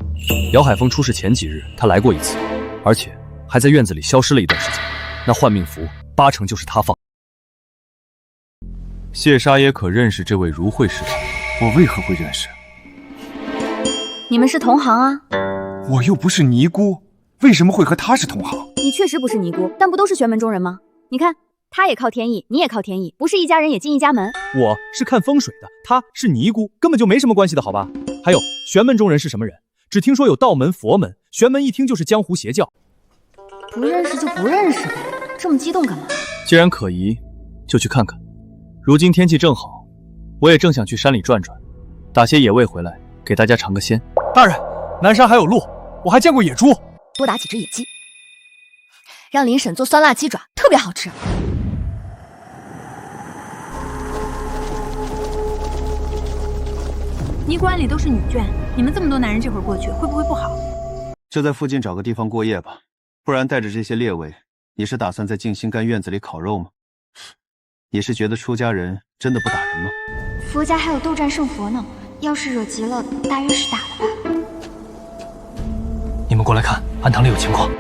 姚海峰出事前几日，他来过一次，而且还在院子里消失了一段时间。那换命符8成就是他放。谢沙耶可认识这位如慧师太？我为何会认识？你们是同行啊？我又不是尼姑，为什么会和他是同行？你确实不是尼姑，但不都是玄门中人吗？你看，他也靠天意，你也靠天意，不是一家人也进一家门。我是看风水的，他是尼姑，根本就没什么关系的，好吧？还有，玄门中人是什么人？只听说有道门、佛门，玄门一听就是江湖邪教。不认识就不认识呗，这么激动干嘛？既然可疑，就去看看。如今天气正好，我也正想去山里转转，打些野味回来，给大家尝个鲜。大人，南山还有鹿，我还见过野猪。多打几只野鸡。让林婶做酸辣鸡爪，特别好吃。尼姑庵里都是女眷，你们这么多男人，这会儿过去会不会不好？就在附近找个地方过夜吧，不然带着这些猎位，你是打算在静心庵院子里烤肉吗？你是觉得出家人真的不打人吗？佛家还有斗战胜佛呢，要是惹急了，大约是打了吧。你们过来看，庵堂里有情况。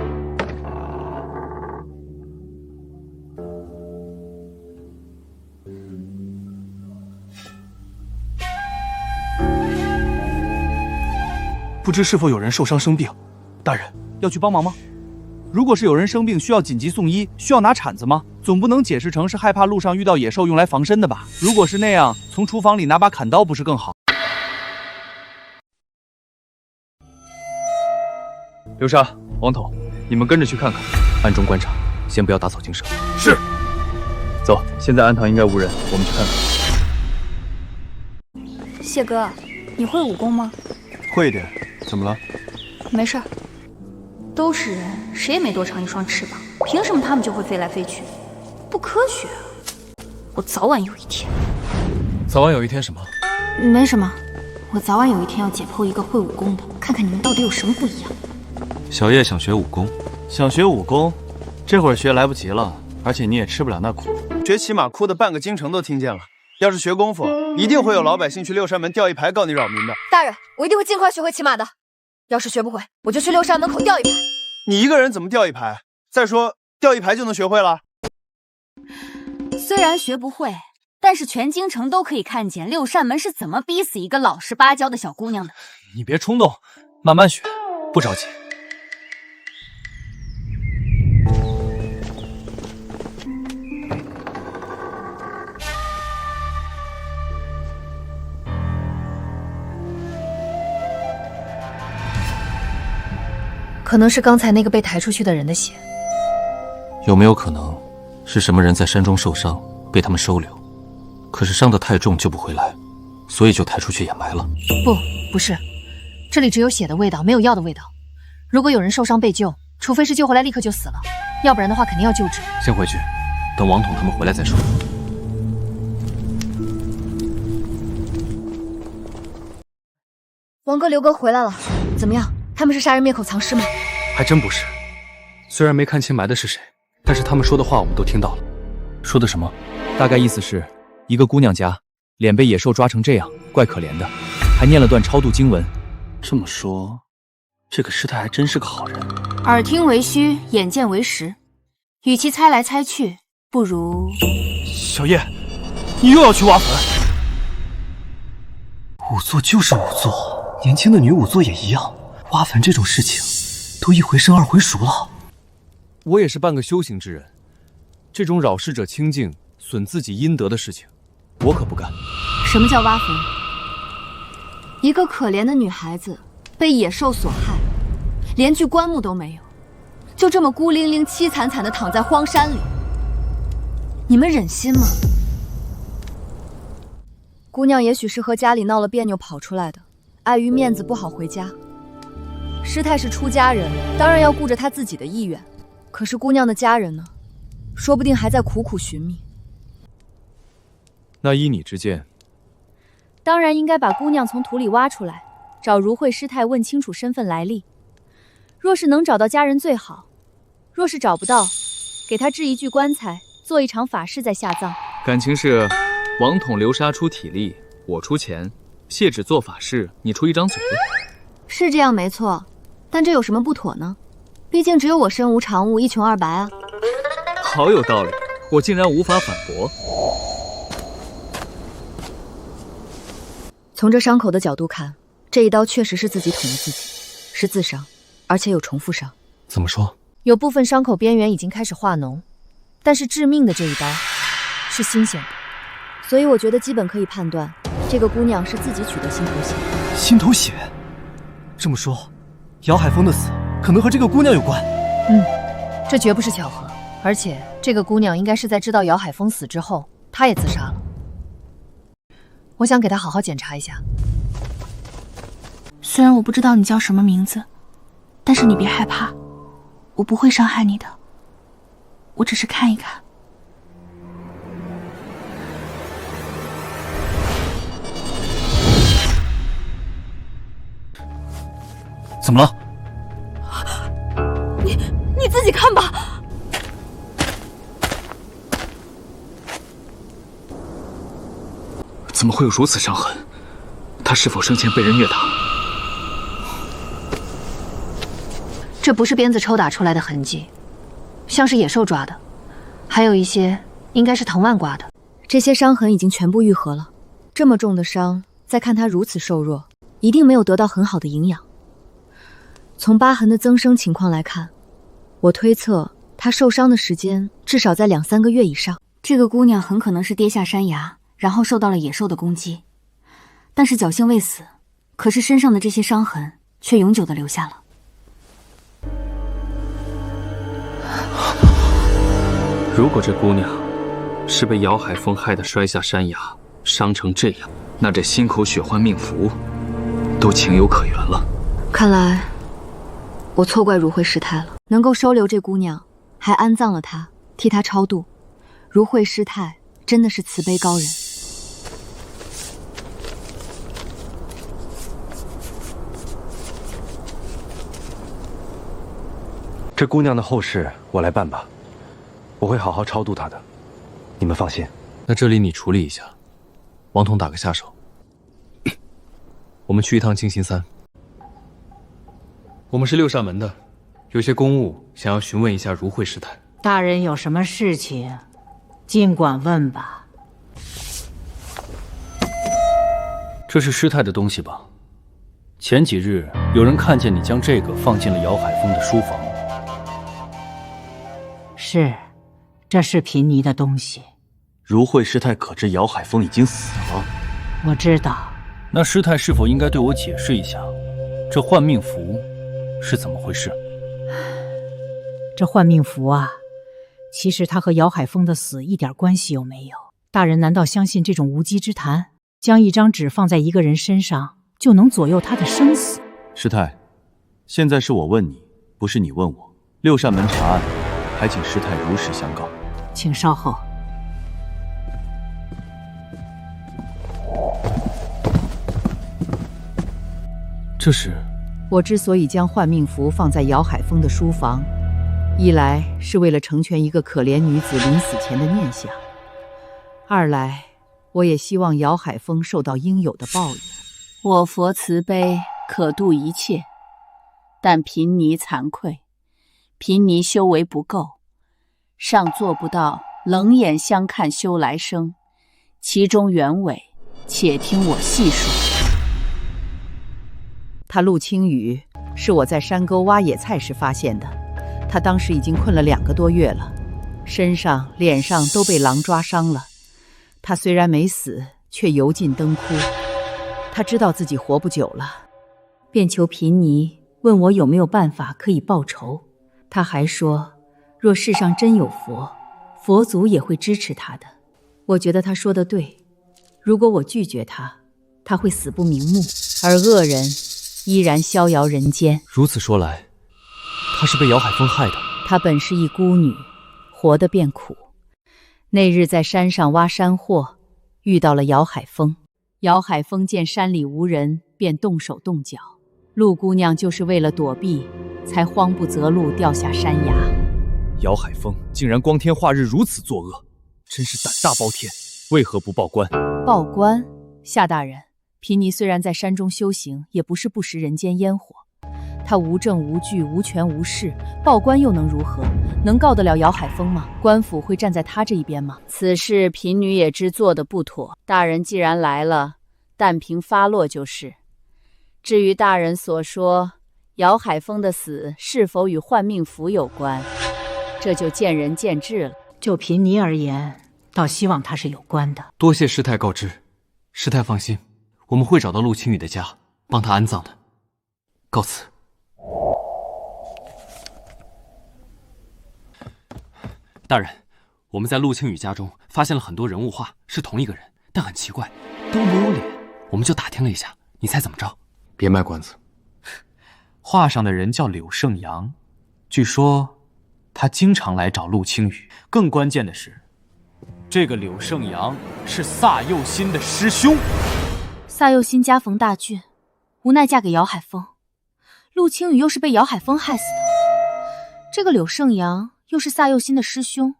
不知是否有人受伤生病？大人，要去帮忙吗？如果是有人生病需要紧急送医，需要拿铲子吗？总不能解释成是害怕路上遇到野兽用来防身的吧？如果是那样，从厨房里拿把砍刀不是更好？流沙、王统，你们跟着去看看，暗中观察，先不要打草惊蛇。是。走，现在庵堂应该无人，我们去看看。谢哥，你会武功吗？会一点，怎么了？没事儿。都是人，谁也没多长一双翅膀，凭什么他们就会飞来飞去？不科学啊！我早晚有一天。早晚有一天什么？没什么，我早晚有一天要解剖一个会武功的，看看你们到底有什么不一样。小叶想学武功，想学武功，这会儿学来不及了，而且你也吃不了那苦。学骑马哭的半个京城都听见了。要是学功夫，一定会有老百姓去六扇门吊一排告你扰民的。大人，我一定会尽快学会骑马的。要是学不会，我就去六扇门口吊一排。你一个人怎么吊一排？再说吊一排就能学会了？虽然学不会，但是全京城都可以看见六扇门是怎么逼死一个老实巴交的小姑娘的。你别冲动，慢慢学，不着急。可能是刚才那个被抬出去的人的血。有没有可能是什么人在山中受伤，被他们收留？可是伤得太重救不回来，所以就抬出去掩埋了。不是，这里只有血的味道，没有药的味道。如果有人受伤被救，除非是救回来立刻就死了，要不然的话肯定要救治。先回去，等王统他们回来再说。王哥、刘哥回来了，怎么样？他们是杀人灭口藏尸吗？还真不是，虽然没看清埋的是谁，但是他们说的话我们都听到了。说的什么？大概意思是，一个姑娘家，脸被野兽抓成这样，怪可怜的，还念了段超度经文。这么说，这个师太还真是个好人。耳听为虚，眼见为实，与其猜来猜去，不如……小叶，你又要去挖坟？仵作就是仵作，年轻的女仵作也一样。挖坟这种事情，都一回生二回熟了。我也是半个修行之人，这种扰世者清净、损自己阴德的事情，我可不干。什么叫挖坟？一个可怜的女孩子被野兽所害，连具棺木都没有，就这么孤零零、凄惨惨地躺在荒山里，你们忍心吗？姑娘也许是和家里闹了别扭跑出来的，碍于面子不好回家。师太是出家人，当然要顾着她自己的意愿。可是姑娘的家人呢？说不定还在苦苦寻觅。那依你之见，当然应该把姑娘从土里挖出来，找如慧师太问清楚身份来历。若是能找到家人最好，若是找不到，给她置一具棺材，做一场法事再下葬。感情是王统、流沙出体力，我出钱，谢芷做法事，你出一张嘴。是这样没错，但这有什么不妥呢？毕竟只有我身无长物，一穷二白啊。好有道理，我竟然无法反驳。从这伤口的角度看，这一刀确实是自己捅了自己，是自伤，而且有重复伤。怎么说？有部分伤口边缘已经开始化脓，但是致命的这一刀是新鲜的，所以我觉得基本可以判断，这个姑娘是自己取得心头血。心头血？这么说，姚海峰的死可能和这个姑娘有关。这绝不是巧合，而且这个姑娘应该是在知道姚海峰死之后，她也自杀了。我想给她好好检查一下。虽然我不知道你叫什么名字，但是你别害怕，我不会伤害你的。我只是看一看。怎么了？你自己看吧。怎么会有如此伤痕？他是否生前被人虐打？这不是鞭子抽打出来的痕迹，像是野兽抓的，还有一些应该是藤蔓刮的。这些伤痕已经全部愈合了。这么重的伤，再看他如此瘦弱，一定没有得到很好的营养。从疤痕的增生情况来看，我推测他受伤的时间至少在2、3个月以上。这个姑娘很可能是跌下山崖，然后受到了野兽的攻击，但是侥幸未死，可是身上的这些伤痕却永久的留下了。如果这姑娘是被姚海峰害得摔下山崖，伤成这样，那这心口血换命符都情有可原了。看来我错怪如慧师太了，能够收留这姑娘，还安葬了她，替她超度。如慧师太真的是慈悲高人。这姑娘的后事我来办吧，我会好好超度她的，你们放心。那这里你处理一下，王彤打个下手。我们去一趟静心山。我们是六扇门的，有些公务想要询问一下如慧师太。大人有什么事情，尽管问吧。这是师太的东西吧？前几日有人看见你将这个放进了姚海峰的书房。是，这是贫尼的东西。如慧师太可知姚海峰已经死了？我知道。那师太是否应该对我解释一下，这换命符是怎么回事？这换命符啊，其实他和姚海峰的死一点关系都没有。大人难道相信这种无稽之谈？将一张纸放在一个人身上，就能左右他的生死？师太，现在是我问你，不是你问我。六扇门查案，还请师太如实相告。请稍后。这是我之所以将换命符放在姚海峰的书房，一来是为了成全一个可怜女子临死前的念想，二来我也希望姚海峰受到应有的报应。我佛慈悲，可度一切，但贫尼惭愧，贫尼修为不够，尚做不到冷眼相看修来生，其中原委，且听我细说。他陆青雨是我在山沟挖野菜时发现的，他当时已经困了2个多月了，身上、脸上都被狼抓伤了。他虽然没死，却油尽灯枯。他知道自己活不久了，便求贫尼问我有没有办法可以报仇。他还说，若世上真有佛，佛祖也会支持他的。我觉得他说的对，如果我拒绝他，他会死不瞑目，而恶人依然逍遥人间。如此说来，她是被姚海峰害的。她本是一孤女，活得便苦。那日在山上挖山货，遇到了姚海峰。姚海峰见山里无人，便动手动脚。陆姑娘就是为了躲避，才慌不择路掉下山崖。姚海峰竟然光天化日如此作恶，真是胆大包天！为何不报官？报官？夏大人，贫尼虽然在山中修行，也不是不食人间烟火。他无证无据，无权无势，报官又能如何？能告得了姚海峰吗？官府会站在他这一边吗？此事贫女也知做得不妥，大人既然来了，但凭发落就是。至于大人所说姚海峰的死是否与换命符有关，这就见仁见智了。就贫尼而言，倒希望他是有关的。多谢师太告知，师太放心，我们会找到陆青雨的家，帮他安葬的。告辞。大人，我们在陆青雨家中发现了很多人物画，是同一个人，但很奇怪，都没有脸。我们就打听了一下，你猜怎么着？别卖关子。画上的人叫柳胜阳，据说他经常来找陆青雨。更关键的是，这个柳胜阳是萨佑新的师兄。萨佑新家逢大郡，无奈嫁给姚海峰，陆青雨又是被姚海峰害死的。这个柳胜阳又是萨佑新的师兄，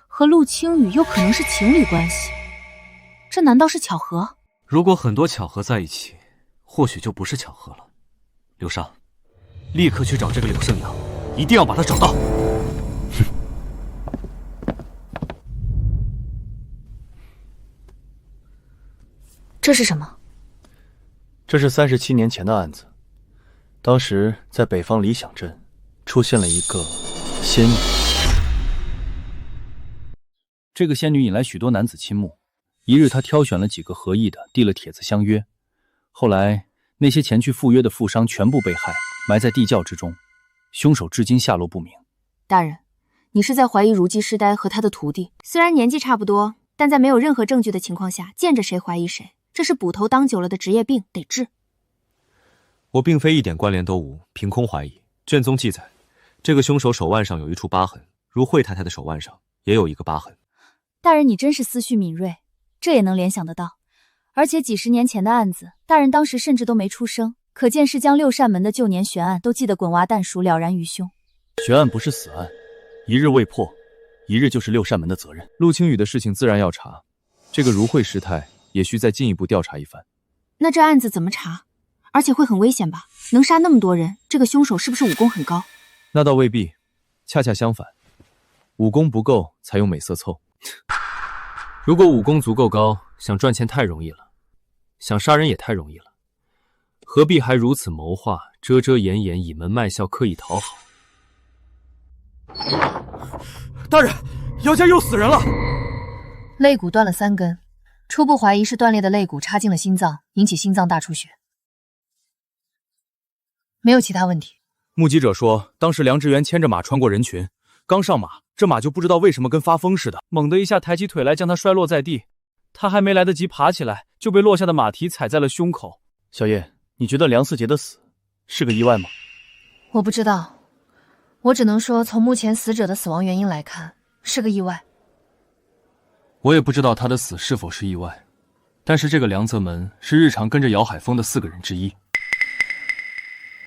和陆青雨又可能是情侣关系，这难道是巧合？如果很多巧合在一起，或许就不是巧合了。刘莎，立刻去找这个柳胜阳，一定要把他找到。这是什么？这是37年前的案子，当时在北方理想镇出现了一个仙女。这个仙女引来许多男子倾慕，一日她挑选了几个合意的，递了帖子相约。后来那些前去赴约的富商全部被害，埋在地窖之中，凶手至今下落不明。大人，你是在怀疑如姬师呆和他的徒弟？虽然年纪差不多，但在没有任何证据的情况下，见着谁怀疑谁，这是捕头当久了的职业病，得治。我并非一点关联都无，凭空怀疑。卷宗记载，这个凶手手腕上有一处疤痕，如惠太太的手腕上也有一个疤痕。大人，你真是思绪敏锐，这也能联想得到。而且几十年前的案子，大人当时甚至都没出生，可见是将六扇门的旧年悬案都记得滚瓜蛋熟，了然于胸。悬案不是死案，一日未破，一日就是六扇门的责任。陆青雨的事情自然要查，这个如惠师太也需再进一步调查一番。那这案子怎么查？而且会很危险吧？能杀那么多人，这个凶手是不是武功很高？那倒未必，恰恰相反，武功不够才用美色凑。如果武功足够高，想赚钱太容易了，想杀人也太容易了，何必还如此谋划，遮遮掩掩，隐瞒卖笑，刻意讨好？大人，姚家又死人了！肋骨断了3根，初步怀疑是断裂的肋骨插进了心脏，引起心脏大出血，没有其他问题。目击者说，当时梁志源牵着马穿过人群，刚上马，这马就不知道为什么跟发疯似的，猛地一下抬起腿来，将他摔落在地。他还没来得及爬起来，就被落下的马蹄踩在了胸口。小叶，你觉得梁四杰的死是个意外吗？我不知道，我只能说从目前死者的死亡原因来看，是个意外。我也不知道他的死是否是意外，但是这个梁泽门是日常跟着姚海峰的4个人之一。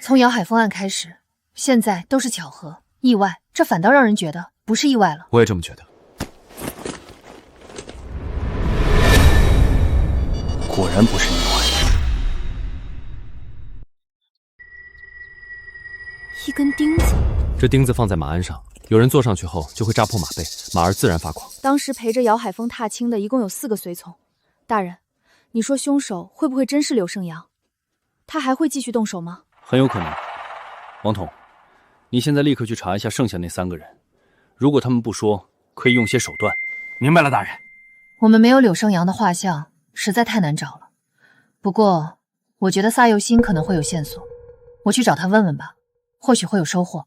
从姚海峰案开始，现在都是巧合，意外，这反倒让人觉得不是意外了。我也这么觉得。果然不是意外。一根钉子，这钉子放在马鞍上，有人坐上去后就会扎破马背，马儿自然发狂。当时陪着姚海峰踏青的一共有4个随从。大人，你说凶手会不会真是柳胜阳？他还会继续动手吗？很有可能。王统，你现在立刻去查一下剩下那3个人，如果他们不说，可以用些手段。明白了，大人。我们没有柳胜阳的画像，实在太难找了。不过，我觉得萨佑新可能会有线索，我去找他问问吧，或许会有收获。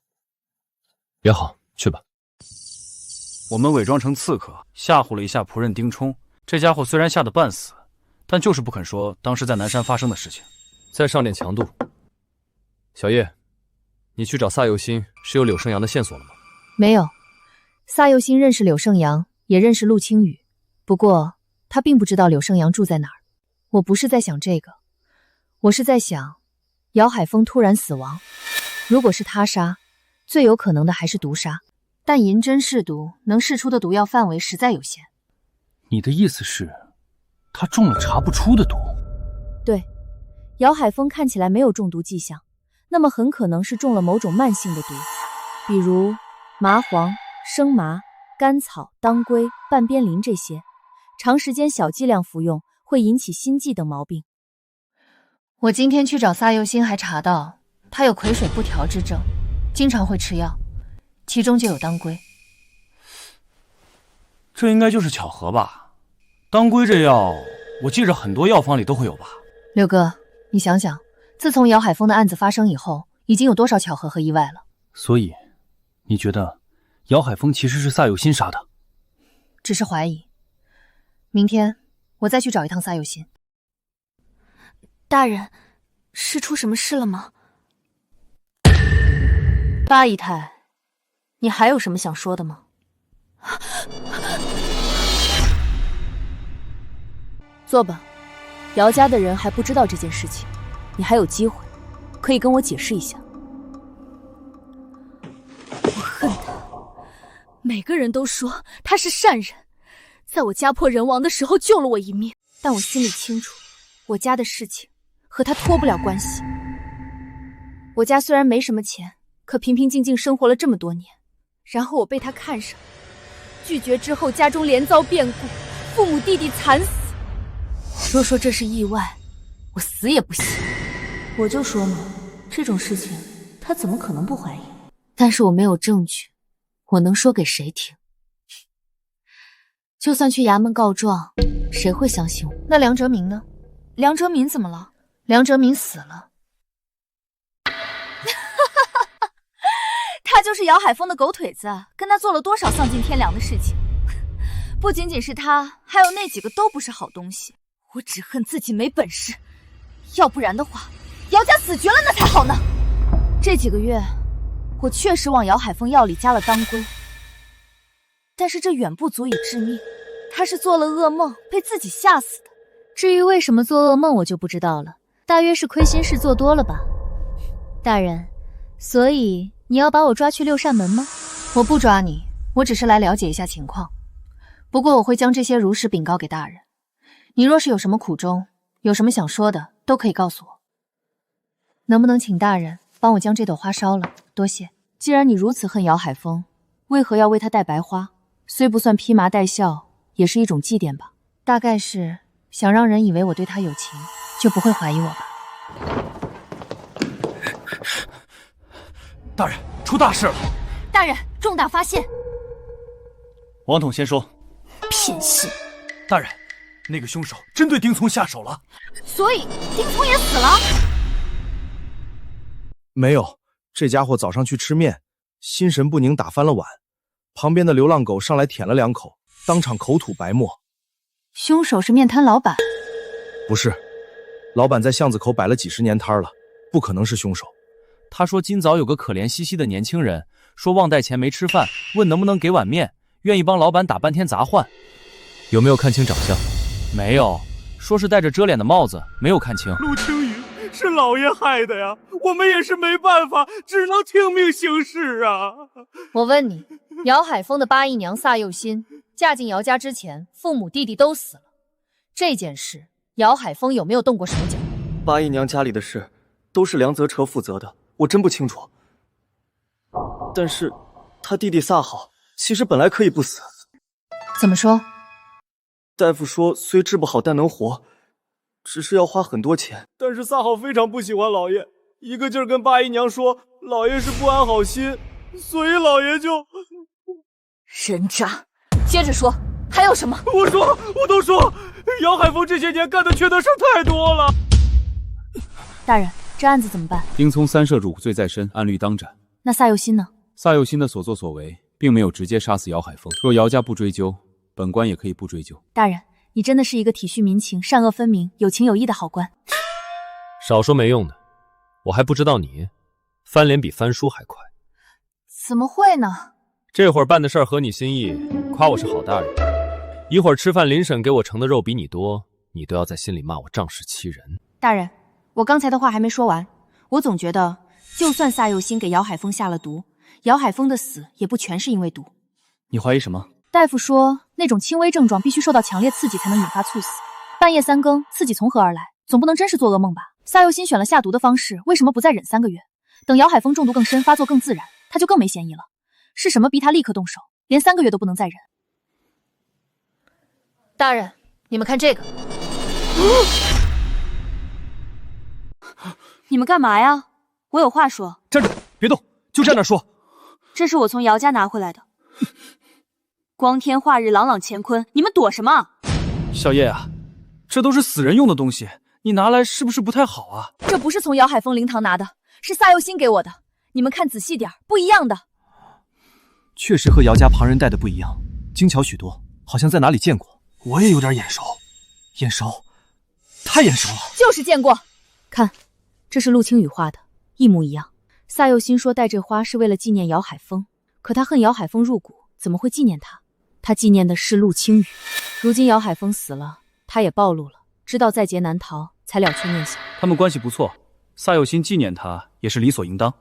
也好，去吧。我们伪装成刺客，吓唬了一下仆人丁冲。这家伙虽然吓得半死，但就是不肯说当时在南山发生的事情。再上点强度。小叶，你去找萨佑新是有柳胜阳的线索了吗？没有。萨佑新认识柳胜阳，也认识陆青雨，不过他并不知道柳胜阳住在哪儿。我不是在想这个，我是在想姚海峰突然死亡，如果是他杀，最有可能的还是毒杀，但银针试毒能试出的毒药范围实在有限。你的意思是他中了查不出的毒？对，姚海峰看起来没有中毒迹象，那么很可能是中了某种慢性的毒，比如麻黄、生麻、甘草、当归、半边灵这些，长时间小剂量服用会引起心悸等毛病。我今天去找萨佑新，还查到他有癸水不调之症，经常会吃药，其中就有当归。这应该就是巧合吧？当归这药，我记着很多药方里都会有吧？六哥，你想想，自从姚海峰的案子发生以后，已经有多少巧合和意外了？所以，你觉得姚海峰其实是萨佑新杀的？只是怀疑。明天我再去找一趟萨佑新。大人，是出什么事了吗？八姨太，你还有什么想说的吗？坐吧，姚家的人还不知道这件事情，你还有机会，可以跟我解释一下。我恨他，每个人都说他是善人，在我家破人亡的时候救了我一命，但我心里清楚，我家的事情和他脱不了关系。我家虽然没什么钱，可平平静静生活了这么多年，然后我被他看上，拒绝之后家中连遭变故，父母弟弟惨死。说这是意外，我死也不信。我就说嘛，这种事情他怎么可能不怀疑？但是我没有证据，我能说给谁听？就算去衙门告状，谁会相信我？那梁哲明呢？梁哲明怎么了？梁哲明死了。他就是姚海峰的狗腿子，跟他做了多少丧尽天良的事情。不仅仅是他，还有那几个都不是好东西。我只恨自己没本事，要不然的话，姚家死绝了那才好呢。这几个月，我确实往姚海峰药里加了当归，但是这远不足以致命。他是做了噩梦，被自己吓死的。至于为什么做噩梦，我就不知道了，大约是亏心事做多了吧。大人，所以你要把我抓去六扇门吗？我不抓你，我只是来了解一下情况。不过我会将这些如实禀告给大人。你若是有什么苦衷，有什么想说的，都可以告诉我。能不能请大人帮我将这朵花烧了？多谢。既然你如此恨姚海峰，为何要为他戴白花？虽不算披麻戴孝，也是一种祭奠吧。大概是想让人以为我对他有情，就不会怀疑我吧。大人，出大事了！大人，重大发现！王统先说。偏心！大人，那个凶手真对丁聪下手了。所以丁聪也死了？没有，这家伙早上去吃面，心神不宁打翻了碗，旁边的流浪狗上来舔了2口，当场口吐白沫。凶手是面摊老板？不是，老板在巷子口摆了几10年摊了，不可能是凶手。他说今早有个可怜兮兮的年轻人，说忘带钱没吃饭，问能不能给碗面，愿意帮老板打半天杂换。有没有看清长相？没有，说是戴着遮脸的帽子，没有看清。陆青雨，是老爷害的呀，我们也是没办法，只能听命行事啊。我问你，姚海峰的八姨娘萨幼欣嫁进姚家之前，父母弟弟都死了，这件事姚海峰有没有动过手脚？八姨娘家里的事都是梁泽彻负责的，我真不清楚。但是他弟弟萨好其实本来可以不死。怎么说？大夫说虽治不好但能活，只是要花很多钱。但是萨好非常不喜欢老爷，一个劲儿跟八姨娘说老爷是不安好心，所以老爷就……人渣！接着说，还有什么？我都说，姚海峰这些年干的缺德事太多了。大人，这案子怎么办？丁聪3涉辱罪在身，按律当斩。那萨幼欣呢？萨幼欣的所作所为，并没有直接杀死姚海峰。若姚家不追究，本官也可以不追究。大人，你真的是一个体恤民情、善恶分明、有情有义的好官。少说没用的，我还不知道你翻脸比翻书还快。怎么会呢？这会儿办的事儿合你心意，夸我是好大人。一会儿吃饭，林婶给我盛的肉比你多，你都要在心里骂我仗势欺人。大人，我刚才的话还没说完，我总觉得，就算萨幼欣给姚海峰下了毒，姚海峰的死也不全是因为毒。你怀疑什么？大夫说，那种轻微症状必须受到强烈刺激才能引发猝死。半夜3更，刺激从何而来？总不能真是做噩梦吧？萨幼欣选了下毒的方式，为什么不再忍3个月？等姚海峰中毒更深，发作更自然，他就更没嫌疑了。是什么逼他立刻动手？连3个月都不能再忍？大人，你们看这个。你们干嘛呀？我有话说。站住，别动，就站那说。这是我从姚家拿回来的。光天化日，朗朗乾坤，你们躲什么？小叶啊，这都是死人用的东西，你拿来是不是不太好啊？这不是从姚海峰灵堂拿的，是萨幼欣给我的。你们看仔细点，不一样的。确实和姚家旁人戴的不一样，精巧许多，好像在哪里见过。我也有点眼熟，眼熟，太眼熟了。就是见过。看，这是陆青雨画的，一模一样。萨幼欣说戴这花是为了纪念姚海峰，可他恨姚海峰入骨，怎么会纪念他？他纪念的是陆青羽。如今姚海峰死了，他也暴露了，知道在劫难逃，才了却念想。他们关系不错，萨佑新纪念他也是理所应当。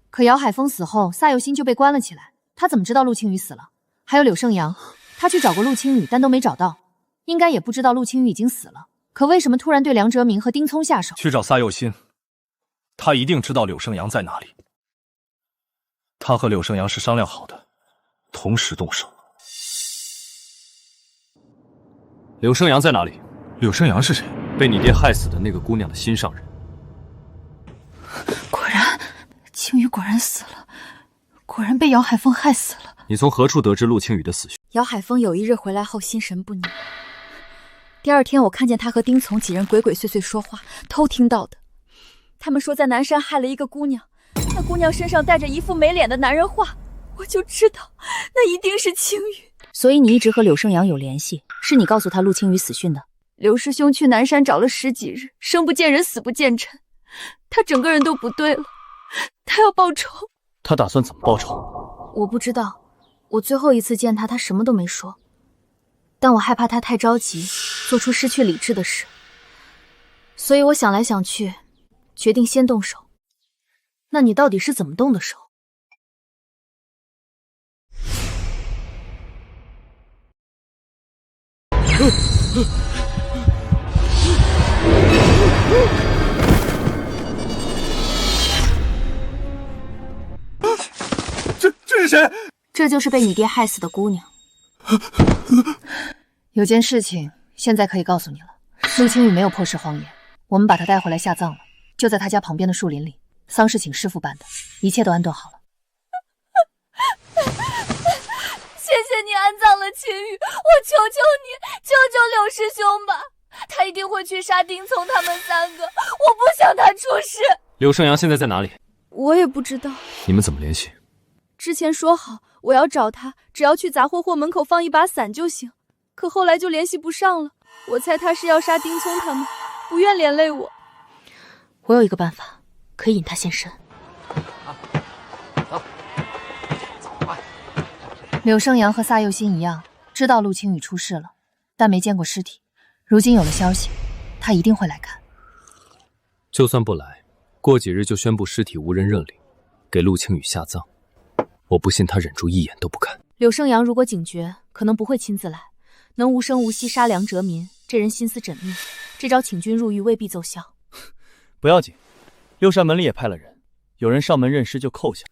可姚海峰死后，萨佑新就被关了起来，他怎么知道陆青羽死了？还有柳胜阳，他去找过陆青羽，但都没找到，应该也不知道陆青羽已经死了。可为什么突然对梁哲明和丁聪下手？去找萨佑新，他一定知道柳胜阳在哪里。他和柳胜阳是商量好的，同时动手。柳胜阳在哪里？柳胜阳是谁？被你爹害死的那个姑娘的心上人。果然，青羽果然死了，果然被姚海峰害死了。你从何处得知陆青羽的死讯？姚海峰有一日回来后心神不宁，第二天我看见他和丁从几人鬼鬼祟祟说话，偷听到的。他们说在南山害了一个姑娘，那姑娘身上带着一副没脸的男人画，我就知道那一定是青羽。所以你一直和柳胜阳有联系，是你告诉他陆青羽死讯的。刘师兄去南山找了10几日，生不见人死不见尘，他整个人都不对了，他要报仇。他打算怎么报仇？我不知道，我最后一次见他，他什么都没说，但我害怕他太着急，做出失去理智的事，所以我想来想去，决定先动手。那你到底是怎么动的手？这是谁？这就是被你爹害死的姑娘。有件事情现在可以告诉你了，陆青羽没有破尸荒野，我们把他带回来下葬了，就在他家旁边的树林里，丧事请师傅办的，一切都安顿好了。谢谢你安葬了青羽，我求求你，救救柳师兄吧，他一定会去杀丁聪他们3个，我不想他出事。柳胜阳现在在哪里？我也不知道。你们怎么联系？之前说好我要找他，只要去杂货货门口放一把伞就行，可后来就联系不上了。我猜他是要杀丁聪他们，不愿连累我。我有一个办法，可以引他现身。柳胜阳和萨佑新一样，知道陆青羽出事了，但没见过尸体。如今有了消息，他一定会来看。就算不来，过几日就宣布尸体无人认领，给陆青羽下葬。我不信他忍住一眼都不看。柳胜阳如果警觉，可能不会亲自来，能无声无息杀梁哲民，这人心思缜密，这招请君入狱未必奏效。不要紧，六扇门里也派了人，有人上门认尸就扣下。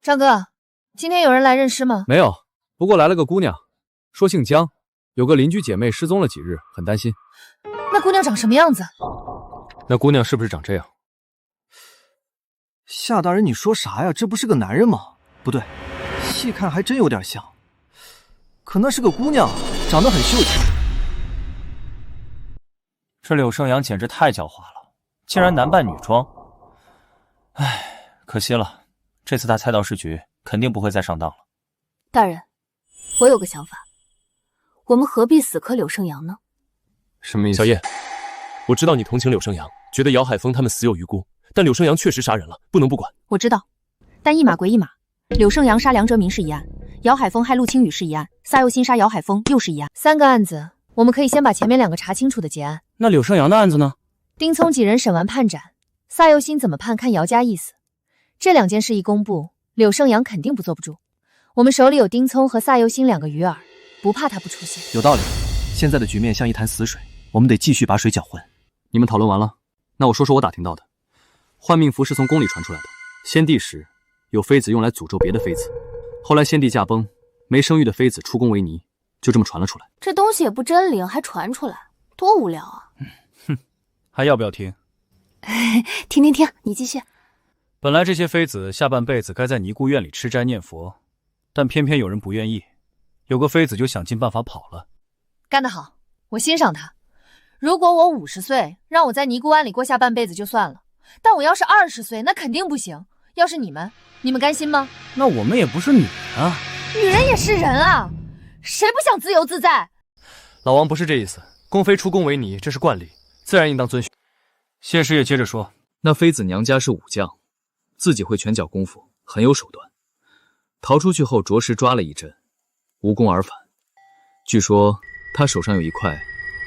张哥，今天有人来认尸吗？没有，不过来了个姑娘，说姓江，有个邻居姐妹失踪了几日，很担心。那姑娘长什么样子？那姑娘是不是长这样？夏大人，你说啥呀？这不是个男人吗？不对，细看还真有点像。可那是个姑娘，长得很秀气。这柳胜阳简直太狡猾了，竟然男扮女装。唉，可惜了，这次他猜到尸局，肯定不会再上当了。大人，我有个想法，我们何必死磕柳胜阳呢？什么意思？小叶，我知道你同情柳胜阳，觉得姚海峰他们死有余辜，但柳胜阳确实杀人了，不能不管。我知道，但一码归一码，柳胜阳杀梁哲民是一案，姚海峰害陆青羽是一案，萨佑新杀姚海峰又是一案，3个案子，我们可以先把前面2个查清楚的结案。那柳胜阳的案子呢？丁聪几人审完判斩，萨佑新怎么判看姚家意思。这2件事一公布，柳胜阳肯定不坐不住。我们手里有丁聪和萨佑新2个鱼饵，不怕他不出现。有道理，现在的局面像一潭死水，我们得继续把水搅浑。你们讨论完了？那我说说我打听到的。幻命符是从宫里传出来的，先帝时有妃子用来诅咒别的妃子，后来先帝驾崩，没生育的妃子出宫为尼，就这么传了出来。这东西也不真灵，还传出来，多无聊啊！还要不要听？听，你继续。本来这些妃子下半辈子该在尼姑院里吃斋念佛，但偏偏有人不愿意，有个妃子就想尽办法跑了。干得好，我欣赏他。如果我50岁，让我在尼姑庵里过下半辈子就算了，但我要是20岁，那肯定不行。要是你们甘心吗？那我们也不是女人啊。女人也是人啊，谁不想自由自在？老王不是这意思，宫妃出宫为尼，这是惯例，自然应当遵循。谢师爷接着说。那妃子娘家是武将，自己会拳脚功夫，很有手段。逃出去后着实抓了一阵，无功而返。据说她手上有一块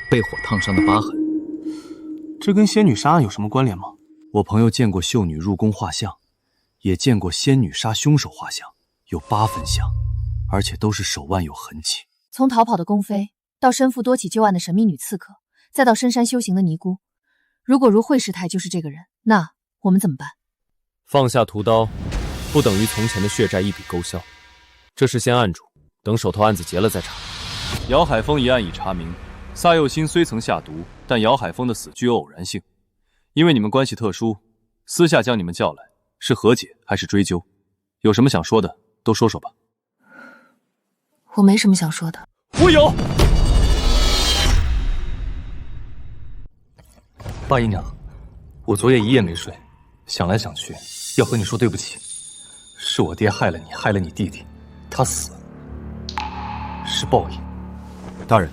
被火烫伤的疤痕。这跟仙女杀案有什么关联吗？我朋友见过秀女入宫画像，也见过仙女杀凶手画像，有8分像，而且都是手腕有痕迹。从逃跑的宫妃，到身负多起旧案的神秘女刺客，再到深山修行的尼姑，如果如惠师太就是这个人，那我们怎么办？放下屠刀，不等于从前的血债一笔勾销。这事先按住，等手头案子结了再查。姚海峰一案已查明，萨佑新虽曾下毒，但姚海峰的死具有偶然性。因为你们关系特殊，私下将你们叫来，是和解还是追究？有什么想说的，都说说吧。我没什么想说的。我有。八姨娘，我昨夜一夜没睡，想来想去，要和你说对不起。是我爹害了你，害了你弟弟，他死是报应。大人，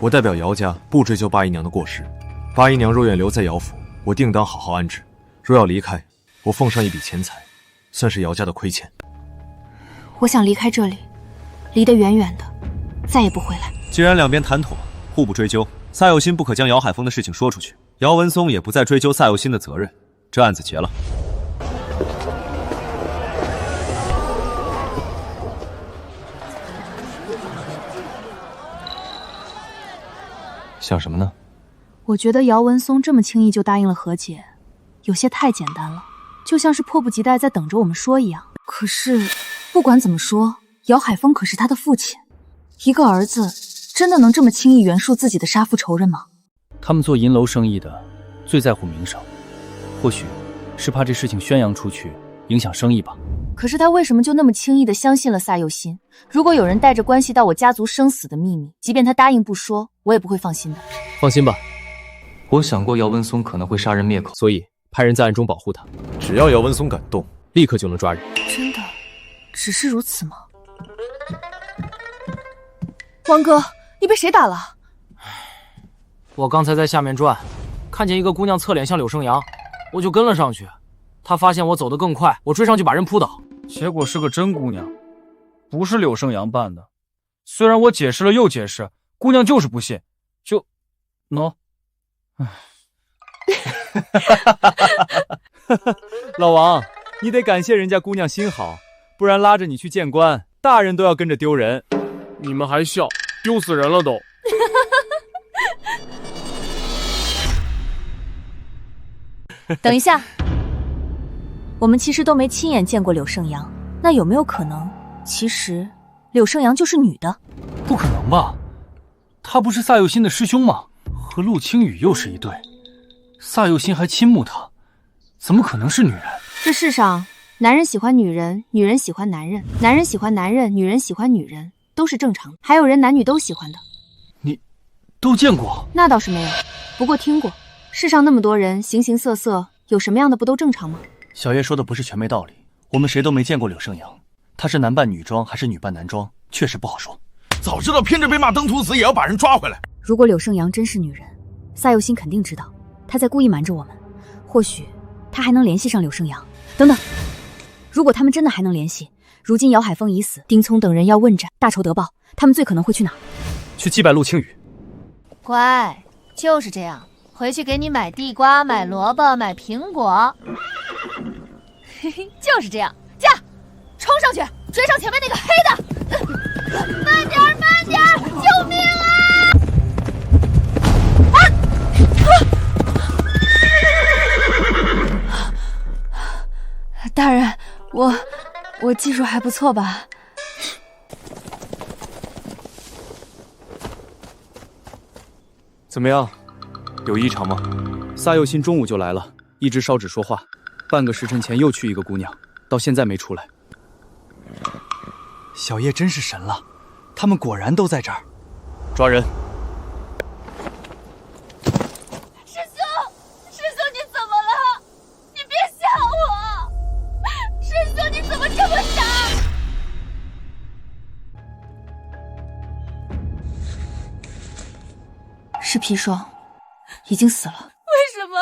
我代表姚家不追究八姨娘的过失。八姨娘若愿留在姚府，我定当好好安置；若要离开，我奉上一笔钱财，算是姚家的亏欠。我想离开这里，离得远远的，再也不回来。既然两边谈妥，互不追究，萨佑新不可将姚海峰的事情说出去，姚文松也不再追究萨佑新的责任，这案子结了。想什么呢？我觉得姚文松这么轻易就答应了和解，有些太简单了，就像是迫不及待在等着我们说一样。可是不管怎么说，姚海峰可是他的父亲，一个儿子真的能这么轻易原谅自己的杀父仇人吗？他们做银楼生意的最在乎名声，或许是怕这事情宣扬出去影响生意吧。可是他为什么就那么轻易地相信了萨佑新？如果有人带着关系到我家族生死的秘密，即便他答应不说，我也不会放心的。放心吧，我想过姚文松可能会杀人灭口，所以派人在暗中保护他。只要姚文松敢动，立刻就能抓人。真的只是如此吗？王哥，你被谁打了？我刚才在下面转，看见一个姑娘侧脸向柳生阳，我就跟了上去。她发现我走得更快，我追上去把人扑倒，结果是个真姑娘，不是柳生阳扮的。虽然我解释了又解释，姑娘就是不信，就喏。老王，你得感谢人家姑娘心好，不然拉着你去见官，大人都要跟着丢人。你们还笑，丢死人了都。等一下，我们其实都没亲眼见过柳生阳，那有没有可能，其实柳生阳就是女的？不可能吧？他不是萨佑新的师兄吗？和陆青雨又是一对，萨佑新还倾慕他，怎么可能是女人？这世上，男人喜欢女人，女人喜欢男人，男人喜欢男人，女人喜欢女人，都是正常的。还有人男女都喜欢的。你都见过？那倒是没有，不过听过。世上那么多人，形形色色，有什么样的不都正常吗？小叶说的不是全没道理，我们谁都没见过柳生阳，他是男扮女装还是女扮男装，确实不好说。早知道偏着被骂登徒子，也要把人抓回来。如果柳生阳真是女人，萨佑新肯定知道，他在故意瞒着我们。或许他还能联系上柳生阳。等等，如果他们真的还能联系，如今姚海峰已死，丁聪等人要问斩，大仇得报，他们最可能会去哪儿？去祭拜陆青雨。乖，就是这样。回去给你买地瓜、买萝卜、买苹果。嘿嘿，就是这样。驾，冲上去，追上前面那个黑的。慢点，慢点，救命啊！大人，我技术还不错吧？怎么样？有异常吗？萨佑新中午就来了，一直烧纸说话，半个时辰前又去一个姑娘，到现在没出来。小叶真是神了，他们果然都在这儿。抓人！师兄你怎么了？你别吓我！师兄你怎么这么傻？是砒霜，已经死了。为什么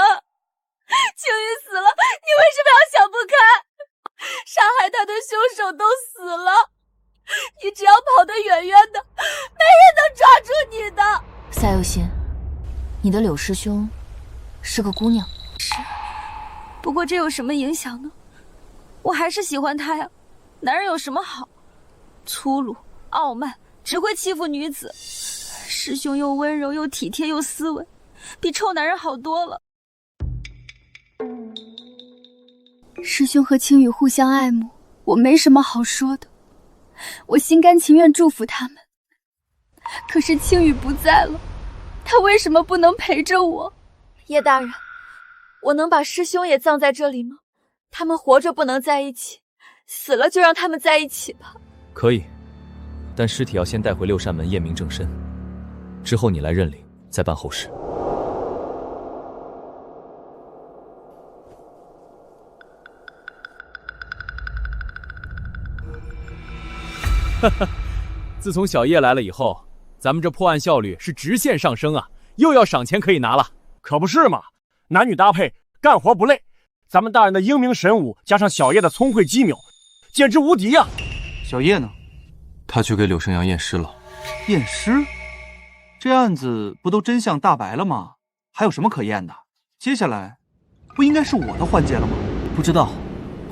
青雨死友都死了，你只要跑得远远的，没人能抓住你的。赛佑心，你的柳师兄是个姑娘。是，不过这有什么影响呢？我还是喜欢他呀。男人有什么好？粗鲁、傲慢，只会欺负女子。师兄又温柔又体贴又斯文，比臭男人好多了。师兄和青羽互相爱慕，我没什么好说的，我心甘情愿祝福他们。可是青羽不在了，他为什么不能陪着我？叶大人，我能把师兄也葬在这里吗？他们活着不能在一起，死了就让他们在一起吧。可以，但尸体要先带回六扇门验明正身，之后你来认领，再办后事。哈哈，自从小叶来了以后，咱们这破案效率是直线上升啊！又要赏钱可以拿了。可不是嘛，男女搭配，干活不累。咱们大人的英明神武，加上小叶的聪慧机敏，简直无敌呀！小叶呢？他去给柳生阳验尸了。验尸？这案子不都真相大白了吗？还有什么可验的？接下来，不应该是我的环节了吗？不知道，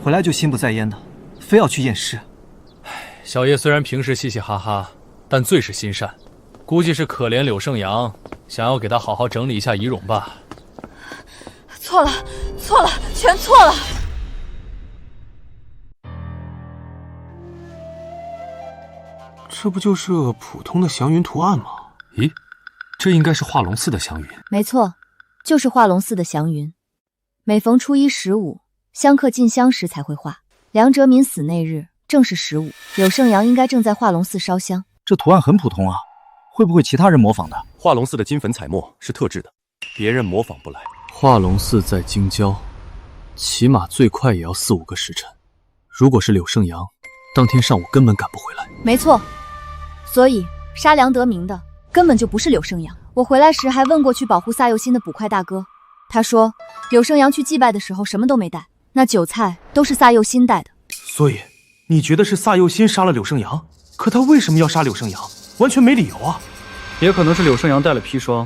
回来就心不在焉的，非要去验尸。小叶虽然平时嘻嘻哈哈，但最是心善，估计是可怜柳胜阳，想要给他好好整理一下仪容吧。错了，错了，全错了！这不就是个普通的祥云图案吗？咦，这应该是化龙寺的祥云。没错，就是化龙寺的祥云。每逢初一、15，香客进香时才会画。梁哲民死那日正是15，柳胜阳应该正在化龙寺烧香。这图案很普通啊，会不会其他人模仿的？化龙寺的金粉彩墨是特制的，别人模仿不来。化龙寺在京郊，起码最快也要4、5个时辰。如果是柳胜阳，当天上午根本赶不回来。没错，所以杀梁德明的根本就不是柳胜阳。我回来时还问过去保护萨佑心的捕快大哥，他说柳胜阳去祭拜的时候什么都没带，那酒菜都是萨佑心带的。所以你觉得是萨佑心杀了柳胜阳？可他为什么要杀柳胜阳？完全没理由啊！也可能是柳胜阳带了砒霜，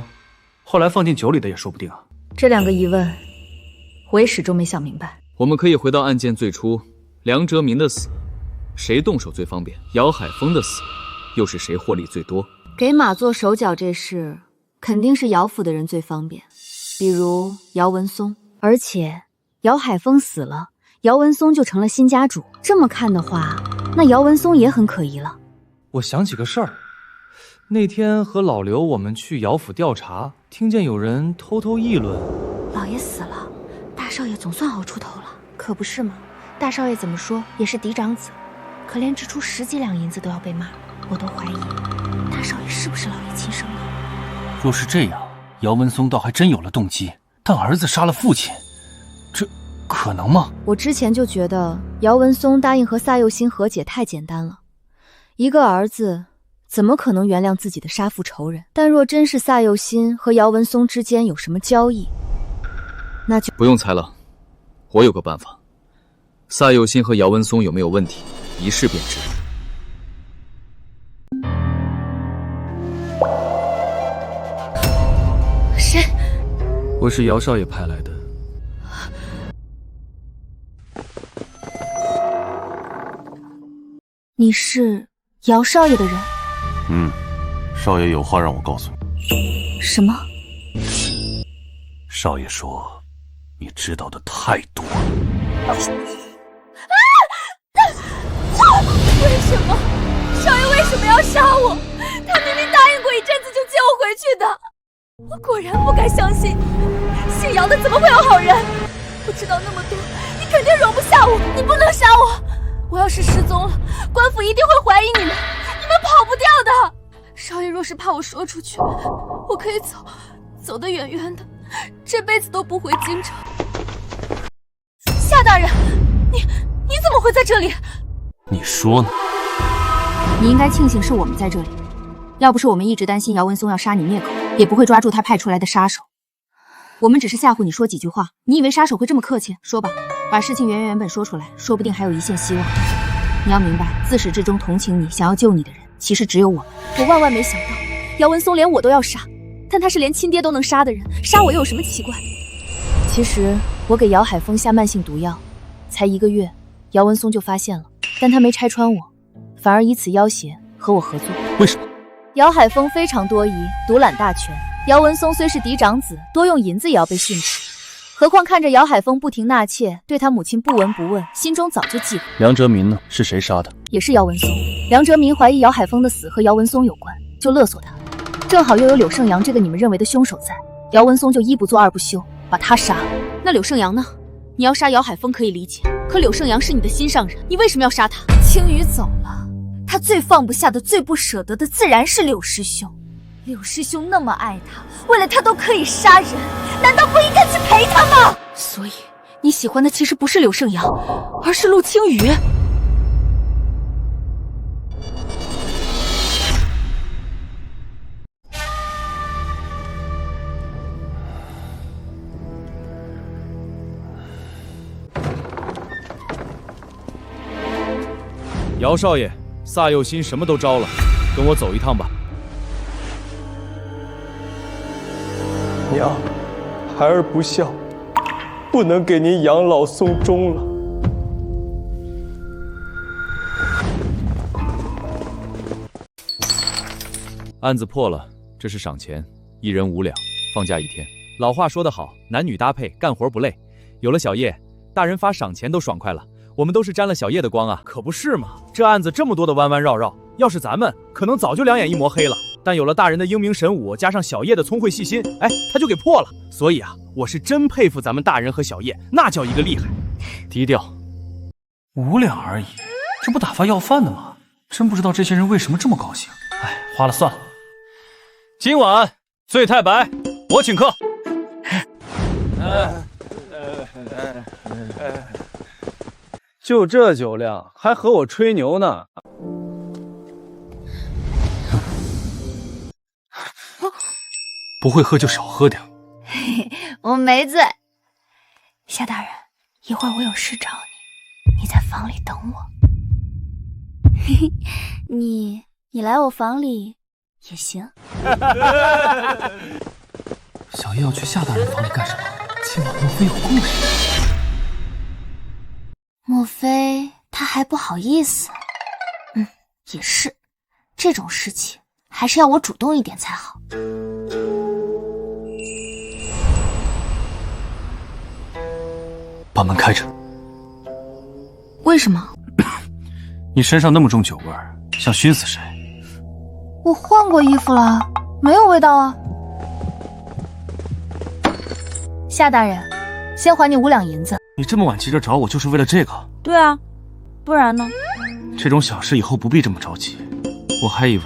后来放进酒里的也说不定啊。这2个疑问，我也始终没想明白。我们可以回到案件最初，梁哲民的死，谁动手最方便？姚海峰的死，又是谁获利最多？给马做手脚这事，肯定是姚府的人最方便，比如姚文松。而且姚海峰死了，姚文松就成了新家主。这么看的话，那姚文松也很可疑了。我想起个事儿，那天和老刘我们去姚府调查，听见有人偷偷议论，老爷死了，大少爷总算熬出头了。可不是吗？大少爷怎么说也是嫡长子，可怜支出10几两银子都要被骂，我都怀疑大少爷是不是老爷亲生的。若是这样，姚文松倒还真有了动机，但儿子杀了父亲，这可能吗？我之前就觉得姚文松答应和萨佑心和解太简单了，一个儿子怎么可能原谅自己的杀父仇人？但若真是萨佑心和姚文松之间有什么交易，那就不用猜了，我有个办法。萨佑心和姚文松有没有问题，一试便知。谁？我是姚少爷派来的。你是姚少爷的人？少爷有话让我告诉你。什么？少爷说，你知道的太多了。为什么？少爷为什么要杀我？他明明答应过一阵子就接我回去的。我果然不该相信，姓姚的怎么会有好人？我知道那么多，你肯定容不下我，你不能杀我。我要是失踪了，官府一定会怀疑你们，你们跑不掉的。少爷若是怕我说出去，我可以走得远远的，这辈子都不回京城。夏大人，你怎么会在这里？你说呢？你应该庆幸是我们在这里，要不是我们一直担心姚文松要杀你灭口，也不会抓住他派出来的杀手。我们只是吓唬你说几句话，你以为杀手会这么客气？说吧，把事情原本说出来，说不定还有一线希望。你要明白，自始至终同情你、想要救你的人，其实只有我。我万万没想到，姚文松连我都要杀，但他是连亲爹都能杀的人，杀我又有什么奇怪？其实我给姚海峰下慢性毒药，才1个月，姚文松就发现了，但他没拆穿我，反而以此要挟和我合作。为什么？姚海峰非常多疑，独揽大权。姚文松虽是嫡长子，多用银子也要被训斥。何况看着姚海峰不停纳妾，对他母亲不闻不问，心中早就忌讳。梁哲民呢？是谁杀的？也是姚文松。梁哲民怀疑姚海峰的死和姚文松有关，就勒索他。正好又有柳胜阳这个你们认为的凶手在，姚文松就一不做二不休，把他杀了。那柳胜阳呢？你要杀姚海峰可以理解，可柳胜阳是你的心上人，你为什么要杀他？青羽走了，他最放不下的、最不舍得的，自然是柳师兄。柳师兄那么爱他，为了他都可以杀人，难道不应该去陪他吗？所以你喜欢的其实不是柳胜阳，而是陆青羽。姚少爷，萨佑新什么都招了，跟我走一趟吧。娘，孩儿不孝，不能给您养老送终了。案子破了，这是赏钱，1人5两，放假1天。老话说得好，男女搭配，干活不累。有了小叶，大人发赏钱都爽快了。我们都是沾了小叶的光啊，可不是嘛？这案子这么多的弯弯绕绕，要是咱们，可能早就2眼一抹黑了。但有了大人的英明神武，加上小叶的聪慧细心，哎，他就给破了。所以啊，我是真佩服咱们大人和小叶，那叫一个厉害。低调，5两而已，这不打发要饭的吗？真不知道这些人为什么这么高兴。哎，花了算了。今晚醉太白，我请客。就这酒量，还和我吹牛呢？不会喝就少喝点。嘿，我没醉。夏大人，一会儿我有事找你，你在房里等我。嘿嘿，你来我房里也行。小叶要去夏大人房里干什么？今晚莫非有故事？莫非他还不好意思？也是，这种事情还是要我主动一点才好。把门开着。为什么？你身上那么重酒味儿，想熏死谁？我换过衣服了，没有味道啊。夏大人，先还你5两银子。你这么晚急着找我，就是为了这个？对啊，不然呢？这种小事以后不必这么着急。我还以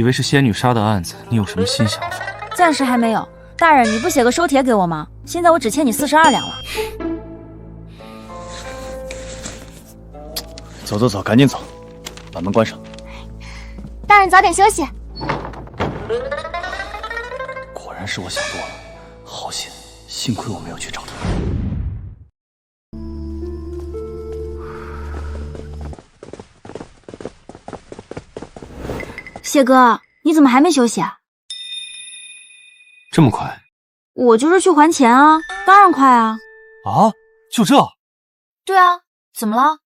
为是仙女杀的案子，你有什么新想法？暂时还没有。大人，你不写个收帖给我吗？现在我只欠你42两了。走，赶紧走，把门关上。大人早点休息。果然是我想多了，好险，幸亏我没有去找他。谢哥，你怎么还没休息啊？这么快？我就是去还钱啊，当然快啊。啊，就这？对啊，怎么了？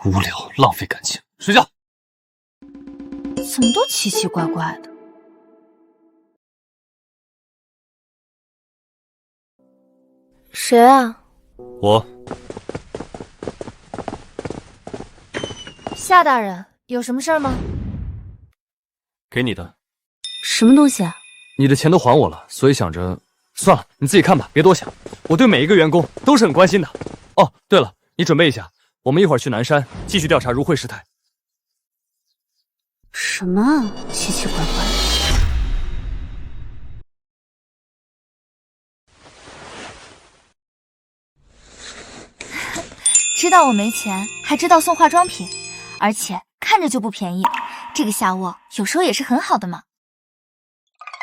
无聊，浪费感情，睡觉。怎么都奇奇怪怪的？谁啊？我。夏大人，有什么事儿吗？给你的。什么东西啊？你的钱都还我了，所以想着，算了，你自己看吧，别多想。我对每一个员工都是很关心的。哦，对了，你准备一下，我们一会儿去南山继续调查如慧师太。什么啊？奇奇怪怪的。知道我没钱，还知道送化妆品，而且看着就不便宜。这个下卧有时候也是很好的嘛。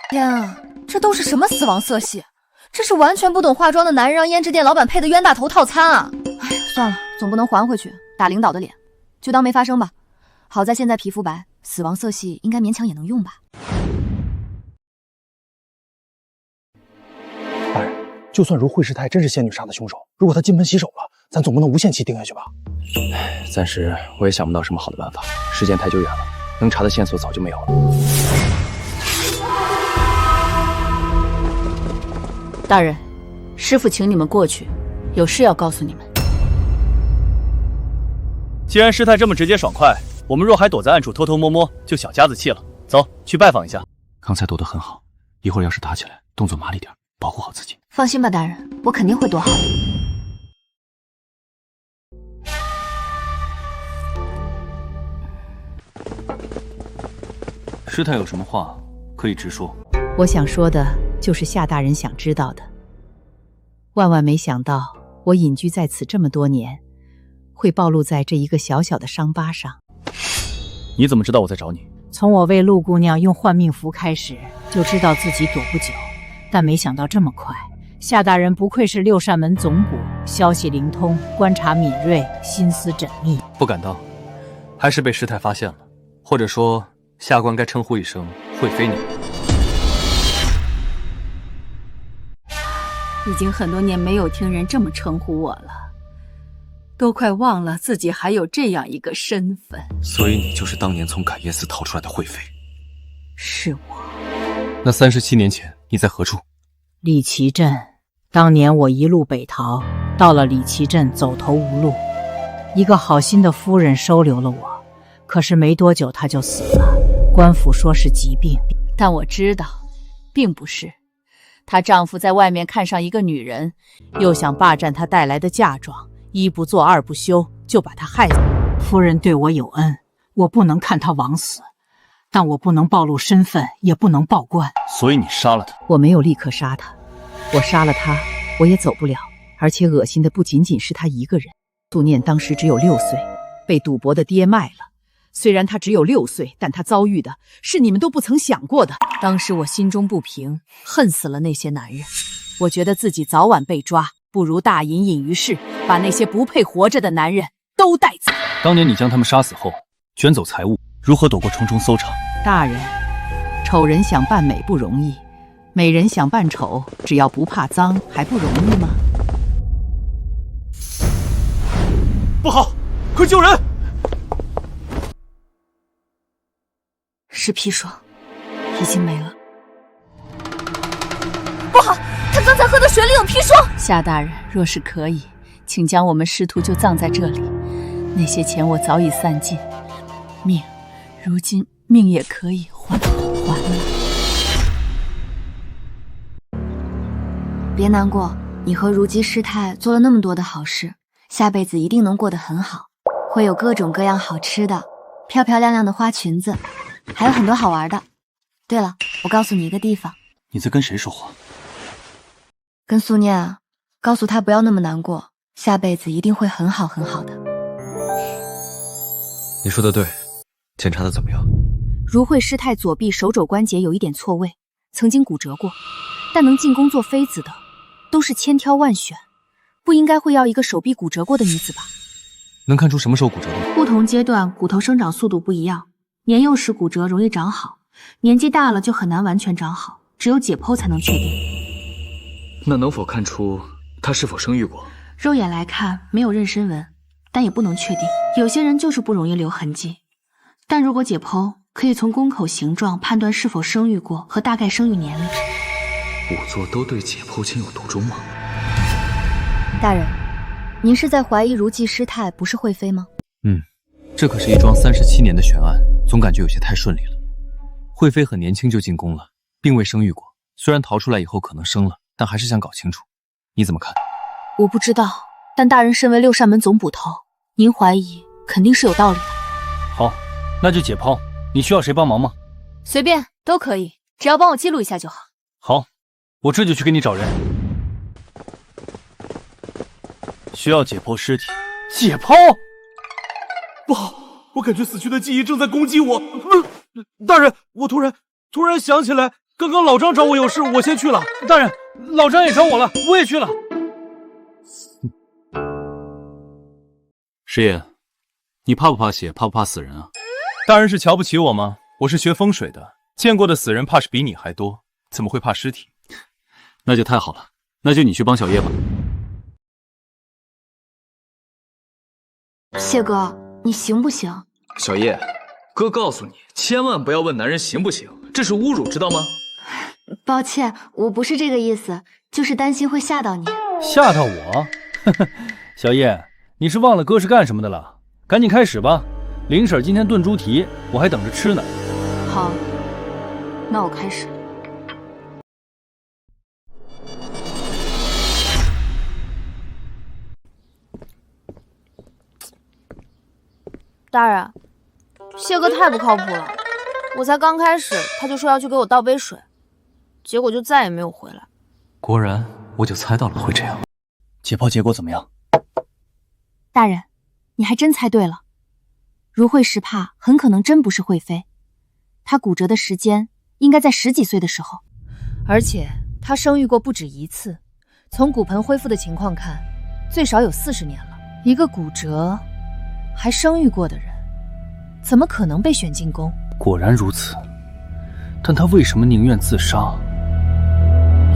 天啊，这都是什么死亡色系？这是完全不懂化妆的男人让胭脂店老板配的冤大头套餐啊！哎，算了，总不能还回去打领导的脸，就当没发生吧。好在现在皮肤白，死亡色系应该勉强也能用吧。大人，就算如惠师太真是仙女杀的凶手，如果她金盆洗手了，咱总不能无限期盯下去吧？暂时我也想不到什么好的办法，时间太久远了，能查的线索早就没有了。大人，师父请你们过去，有事要告诉你们。既然师太这么直接爽快，我们若还躲在暗处偷偷摸摸，就小家子气了。走，去拜访一下。刚才躲得很好，一会儿要是打起来，动作麻利点，保护好自己。放心吧，大人，我肯定会躲好的。师太有什么话可以直说。我想说的就是夏大人想知道的。万万没想到，我隐居在此这么多年，会暴露在这一个小小的伤疤上。你怎么知道我在找你？从我为陆姑娘用换命符开始，就知道自己躲不久，但没想到这么快。夏大人不愧是六扇门总捕，消息灵通，观察敏锐，心思缜密。不敢当，还是被师太发现了，或者说下官该称呼一声惠妃娘。已经很多年没有听人这么称呼我了，都快忘了自己还有这样一个身份。所以你就是当年从感业寺逃出来的惠妃？是我。那37年前你在何处？李奇镇。当年我一路北逃，到了李奇镇走投无路，一个好心的夫人收留了我，可是没多久她就死了。官府说是疾病，但我知道并不是。她丈夫在外面看上一个女人，又想霸占她带来的嫁妆，一不做二不休，就把她害死。夫人对我有恩，我不能看她枉死，但我不能暴露身份，也不能报官。所以你杀了她？我没有立刻杀她，我杀了她，我也走不了。而且恶心的不仅仅是她一个人。素念当时只有6岁，被赌博的爹卖了。虽然她只有6岁，但她遭遇的是你们都不曾想过的。当时我心中不平，恨死了那些男人。我觉得自己早晚被抓，不如大隐隐于市，把那些不配活着的男人都带走。当年你将他们杀死后，卷走财物，如何躲过重重搜查？大人，丑人想扮美不容易，美人想扮丑，只要不怕脏，还不容易吗？不好，快救人！是砒霜，已经没了。不好，他刚才喝的水里有砒霜。夏大人，若是可以，请将我们师徒就葬在这里。那些钱我早已散尽，命，如今命也可以还了。别难过，你和如姬师太做了那么多的好事，下辈子一定能过得很好，会有各种各样好吃的，漂漂亮亮的花裙子，还有很多好玩的。对了，我告诉你一个地方。你在跟谁说话？跟素念啊，告诉她不要那么难过，下辈子一定会很好很好的。你说的对，检查的怎么样？如慧师太左臂手肘关节有一点错位，曾经骨折过，但能进宫做妃子的都是千挑万选，不应该会要一个手臂骨折过的女子吧？能看出什么时候骨折的吗？不同阶段骨头生长速度不一样，年幼时骨折容易长好，年纪大了就很难完全长好，只有解剖才能确定。那能否看出她是否生育过？肉眼来看没有妊娠纹，但也不能确定。有些人就是不容易留痕迹，但如果解剖，可以从宫口形状判断是否生育过和大概生育年龄。仵作都对解剖情有独钟吗？大人，您是在怀疑如姬师太不是惠妃吗？这可是一桩37年的悬案，总感觉有些太顺利了。惠妃很年轻就进宫了，并未生育过，虽然逃出来以后可能生了，但还是想搞清楚。你怎么看？我不知道，但大人身为六扇门总捕头，您怀疑肯定是有道理的。好，那就解剖。你需要谁帮忙吗？随便都可以，只要帮我记录一下就好。好，我这就去给你找人。需要解剖尸体。解剖？不好，我感觉死去的记忆正在攻击我。大人，我突然想起来，刚刚老张找我有事，我先去了。大人，老张也找我了，我也去了。师爷，你怕不怕血？怕不怕死人啊？大人是瞧不起我吗？我是学风水的，见过的死人怕是比你还多，怎么会怕尸体？那就太好了，那就你去帮小叶吧。谢哥，你行不行？小叶，哥告诉你，千万不要问男人行不行，这是侮辱，知道吗？抱歉，我不是这个意思，就是担心会吓到你。吓到我？小叶，你是忘了哥是干什么的了？赶紧开始吧，林婶今天炖猪蹄，我还等着吃呢。好，那我开始。大人，谢哥太不靠谱了，我才刚开始，他就说要去给我倒杯水，结果就再也没有回来。果然，我就猜到了会这样。解剖结果怎么样？大人，你还真猜对了，如慧石怕很可能真不是惠妃，她骨折的时间应该在10几岁的时候，而且她生育过不止1次，从骨盆恢复的情况看，最少有40年了。一个骨折还生育过的人，怎么可能被选进宫？果然如此，但他为什么宁愿自杀，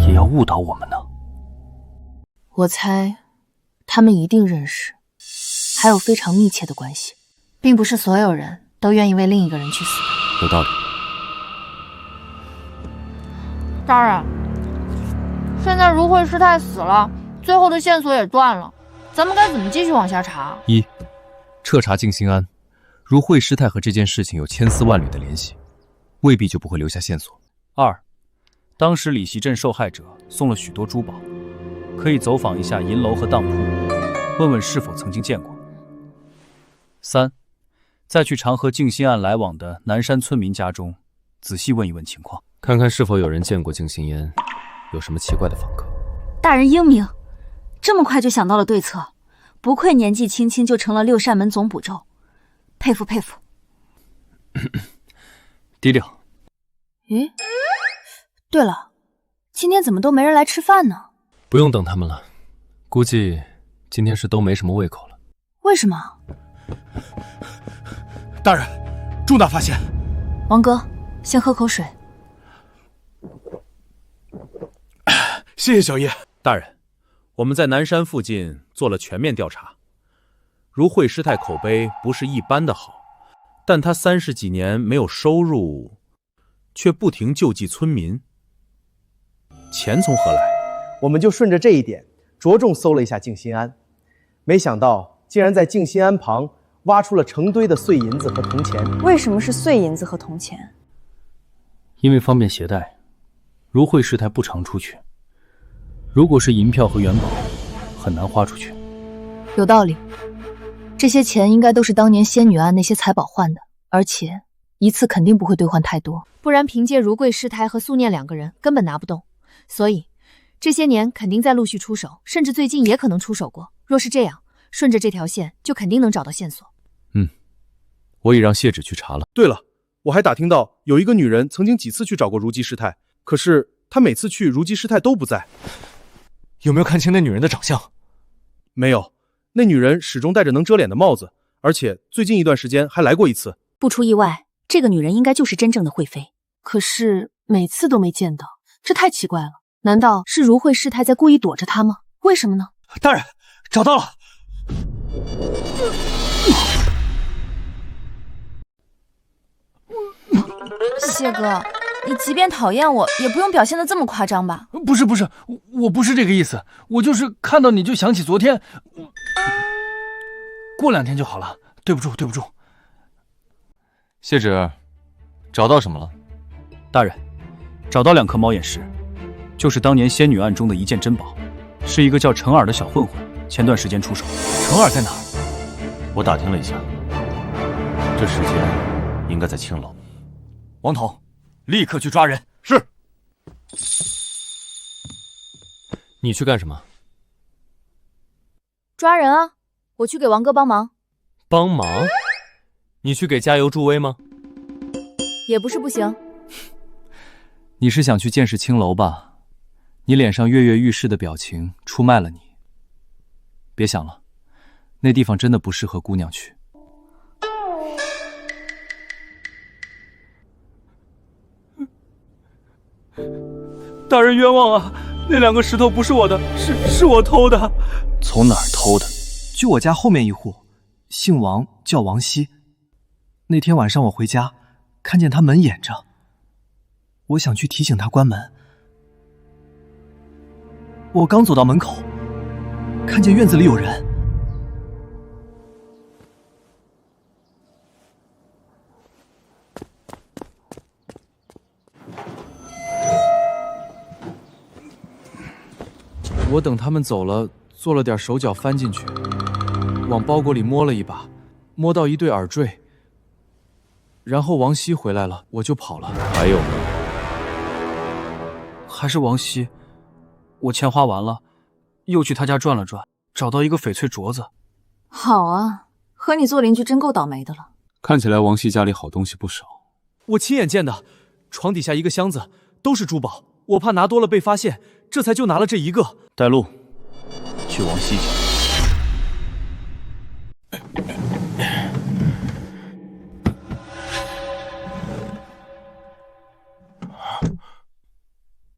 也要误导我们呢？我猜，他们一定认识，还有非常密切的关系，并不是所有人都愿意为另一个人去死的。有道理。大人，现在如慧师太死了，最后的线索也断了，咱们该怎么继续往下查？一，彻查静心庵，如慧师太和这件事情有千丝万缕的联系，未必就不会留下线索。2，当时李习镇受害者送了许多珠宝，可以走访一下银楼和当铺，问问是否曾经见过。3，再去常和静心庵来往的南山村民家中，仔细问一问情况，看看是否有人见过静心烟，有什么奇怪的访客。大人英明，这么快就想到了对策，不愧年纪轻轻就成了6扇门总捕骤，佩服佩服。低调。咦，对了，今天怎么都没人来吃饭呢？不用等他们了，估计今天是都没什么胃口了。为什么？大人，重大发现！王哥，先喝口水。谢谢小叶。大人，我们在南山附近做了全面调查，如慧师太口碑不是一般的好，但她30几年没有收入，却不停救济村民，钱从何来？我们就顺着这一点，着重搜了一下静心庵，没想到竟然在静心庵旁挖出了成堆的碎银子和铜钱。为什么是碎银子和铜钱？因为方便携带，如慧师太不常出去。如果是银票和元宝，很难花出去。有道理，这些钱应该都是当年仙女庵那些财宝换的，而且一次肯定不会兑换太多，不然凭借如桂师太和素念2个人根本拿不动。所以这些年肯定在陆续出手，甚至最近也可能出手过。若是这样，顺着这条线就肯定能找到线索。我已让谢芷去查了。对了，我还打听到有一个女人曾经几次去找过如姬师太，可是她每次去如姬师太都不在。有没有看清那女人的长相？没有，那女人始终戴着能遮脸的帽子，而且最近一段时间还来过一次。不出意外，这个女人应该就是真正的惠妃，可是每次都没见到，这太奇怪了。难道是如慧师太在故意躲着她吗？为什么呢？大人，找到了！谢哥，你即便讨厌我，也不用表现得这么夸张吧？不是，我不是这个意思，我就是看到你就想起昨天。过2天就好了，对不住。谢芷，找到什么了？大人，找到2颗猫眼石，就是当年仙女案中的一件珍宝，是一个叫程耳的小混混，前段时间出手。程耳在哪？我打听了一下，这时间应该在青楼。王统，立刻去抓人。是。你去干什么？抓人啊！我去给王哥帮忙。帮忙？你去给加油助威吗？也不是不行。你是想去见识青楼吧？你脸上跃跃欲试的表情出卖了你。别想了，那地方真的不适合姑娘去。大人冤枉啊！那2个石头不是我的，是我偷的。从哪儿偷的？就我家后面一户，姓王，叫王熙。那天晚上我回家，看见他门掩着，我想去提醒他关门。我刚走到门口，看见院子里有人。我等他们走了，做了点手脚翻进去，往包裹里摸了一把，摸到一对耳坠。然后王熙回来了，我就跑了。还有呢？还是王熙。我钱花完了，又去他家转了转，找到一个翡翠镯子。好啊，和你做邻居真够倒霉的了。看起来王熙家里好东西不少。我亲眼见的，床底下一个箱子都是珠宝，我怕拿多了被发现，这才就拿了这一个。带路，去王熙家。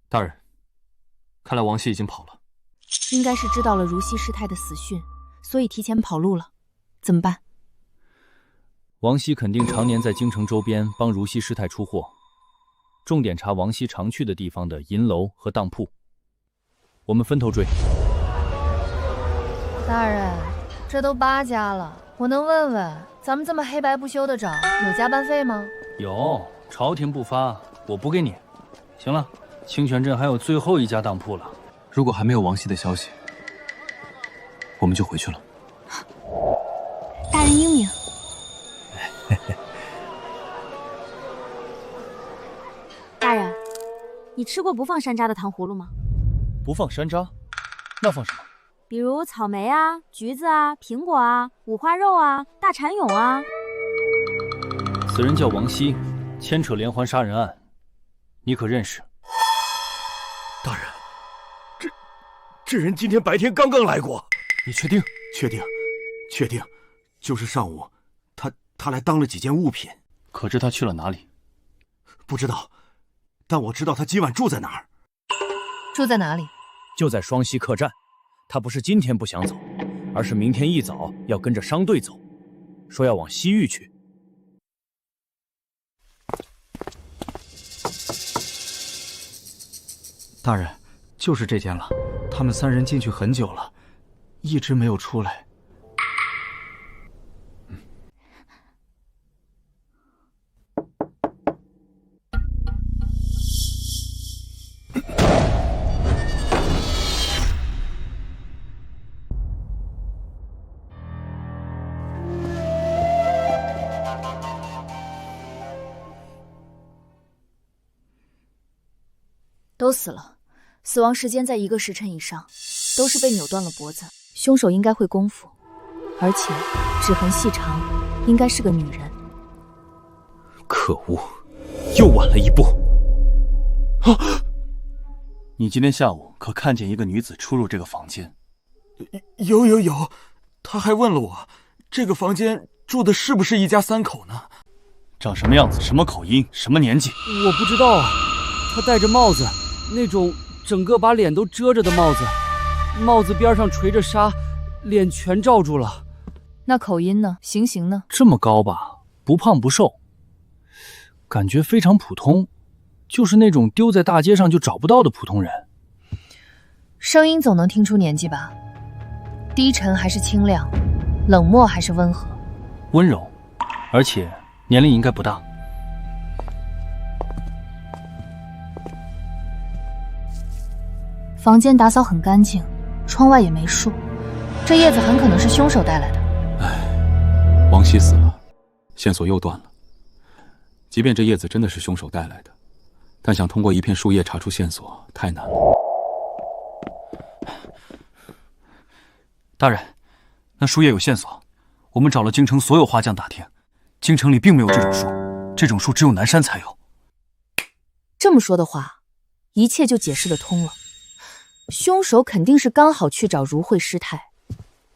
大人，看来王熙已经跑了。应该是知道了如熙师太的死讯，所以提前跑路了。怎么办？王熙肯定常年在京城周边帮如熙师太出货，重点查王熙常去的地方的银楼和当铺。我们分头追。大人，这都8家了，我能问问，咱们这么黑白不休的找，有加班费吗？有，朝廷不发，我补给你。行了，清泉镇还有最后一家当铺了。如果还没有王熙的消息，我们就回去了。大人英明。大人，你吃过不放山楂的糖葫芦吗？不放山楂，那放什么？比如草莓啊、橘子啊、苹果啊、五花肉啊、大蚕蛹啊。此人叫王熙，牵扯连环杀人案，你可认识？大人，这人今天白天刚刚来过。你确定？确定，就是上午，他来当了几件物品。可知他去了哪里？不知道，但我知道他今晚住在哪儿。住在哪里？就在双溪客栈。他不是今天不想走，而是明天一早要跟着商队走，说要往西域去。大人，就是这间了。他们3人进去很久了，一直没有出来。都死了，死亡时间在1个时辰以上，都是被扭断了脖子。凶手应该会功夫，而且指痕细长，应该是个女人。可恶，又晚了一步。你今天下午可看见一个女子出入这个房间？有，他还问了我，这个房间住的是不是一家3口呢？长什么样子？什么口音？什么年纪？我不知道啊。他戴着帽子，那种整个把脸都遮着的帽子，帽子边上垂着纱，脸全罩住了。那口音呢？行刑呢？这么高吧，不胖不瘦，感觉非常普通，就是那种丢在大街上就找不到的普通人。声音总能听出年纪吧？低沉还是清亮？冷漠还是温和？温柔，而且年龄应该不大。房间打扫很干净，窗外也没树，这叶子很可能是凶手带来的。王熙死了，线索又断了。即便这叶子真的是凶手带来的，但想通过一片树叶查出线索太难了。大人，那树叶有线索，我们找了京城所有花匠打听，京城里并没有这种树，这种树只有南山才有。这么说的话，一切就解释得通了。凶手肯定是刚好去找如慧师太，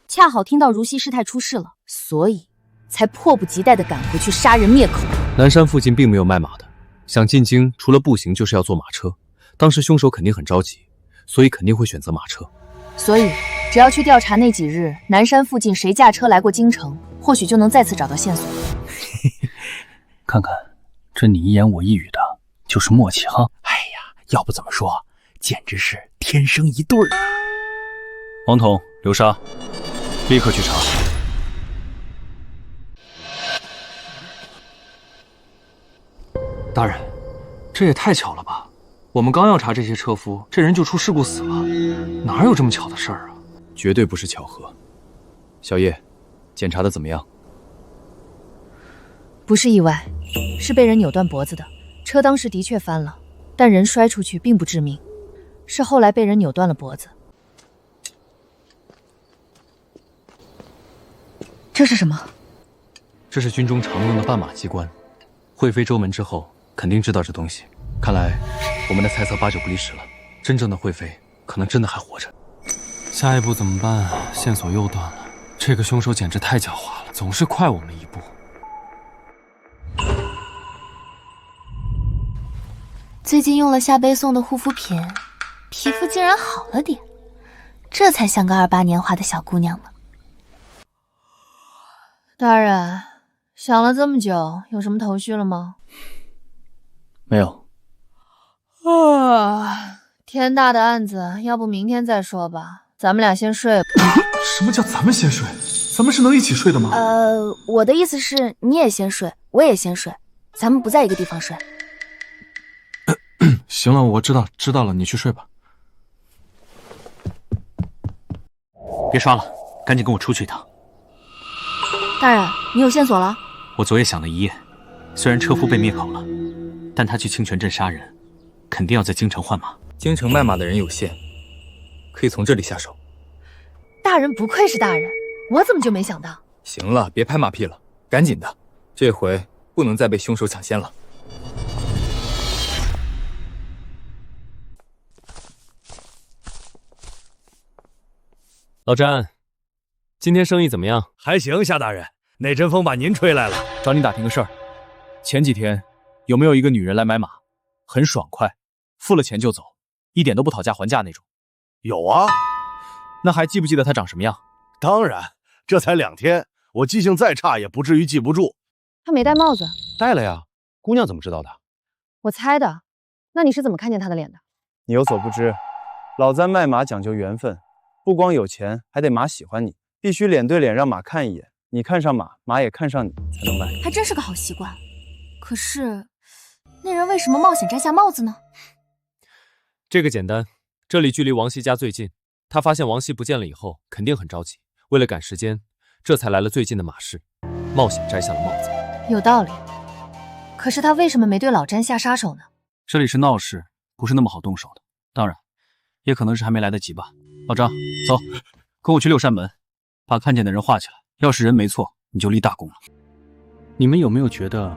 恰好听到如溪师太出事了，所以才迫不及待地赶回去杀人灭口。南山附近并没有卖马的，想进京除了步行就是要坐马车。当时凶手肯定很着急，所以肯定会选择马车。所以只要去调查那几日南山附近谁驾车来过京城，或许就能再次找到线索。看看，这你一言我一语的，就是默契哈。哎呀，要不怎么说，简直是天生一对儿啊！王统、流沙，立刻去查。大人，这也太巧了吧！我们刚要查这些车夫，这人就出事故死了，哪有这么巧的事儿啊？绝对不是巧合。小叶，检查的怎么样？不是意外，是被人扭断脖子的。车当时的确翻了，但人摔出去并不致命，是后来被人扭断了脖子。这是什么？这是军中常用的绊马机关。惠妃周门之后，肯定知道这东西。看来我们的猜测8、9不离10了。真正的惠妃可能真的还活着。下一步怎么办啊？线索又断了。这个凶手简直太狡猾了，总是快我们一步。最近用了夏贝送的护肤品，皮肤竟然好了点，这才像个28年华的小姑娘呢。大人，想了这么久，有什么头绪了吗？没有。天大的案子，要不明天再说吧，咱们俩先睡吧。什么叫咱们先睡？咱们是能一起睡的吗？我的意思是你也先睡，我也先睡，咱们不在一个地方睡。行了，我知道了，你去睡吧。别刷了，赶紧跟我出去一趟。大人，你有线索了？我昨夜想了一夜，虽然车夫被灭口了，但他去清泉镇杀人，肯定要在京城换马。京城卖马的人有限，可以从这里下手。大人不愧是大人，我怎么就没想到？行了，别拍马屁了，赶紧的，这回不能再被凶手抢先了。老詹，今天生意怎么样？还行，夏大人，哪阵风把您吹来了？找你打听个事儿。前几天有没有一个女人来买马，很爽快，付了钱就走，一点都不讨价还价那种？有啊。那还记不记得她长什么样？当然，这才2天，我记性再差也不至于记不住。她没戴帽子。戴了呀，姑娘怎么知道的？我猜的。那你是怎么看见她的脸的？你有所不知，老三卖马讲究缘分。不光有钱，还得马喜欢你，必须脸对脸让马看一眼，你看上马，马也看上你，才能卖。还真是个好习惯。可是，那人为什么冒险摘下帽子呢？这个简单，这里距离王熙家最近，他发现王熙不见了以后，肯定很着急，为了赶时间，这才来了最近的马市，冒险摘下了帽子。有道理。可是他为什么没对老詹下杀手呢？这里是闹市，不是那么好动手的。当然，也可能是还没来得及吧。老张，走，跟我去6扇门，把看见的人画起来。要是人没错，你就立大功了。你们有没有觉得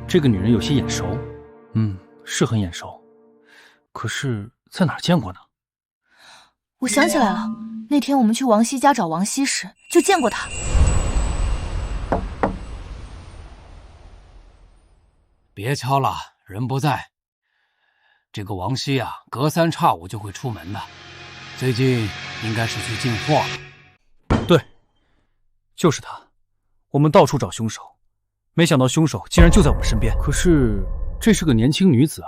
这个女人有些眼熟？是很眼熟，可是在哪儿见过呢？我想起来了，那天我们去王熙家找王熙时就见过她。别敲了，人不在。这个王熙啊，隔3差5就会出门的。最近应该是去进货了。对，就是他。我们到处找凶手，没想到凶手竟然就在我们身边。可是这是个年轻女子啊，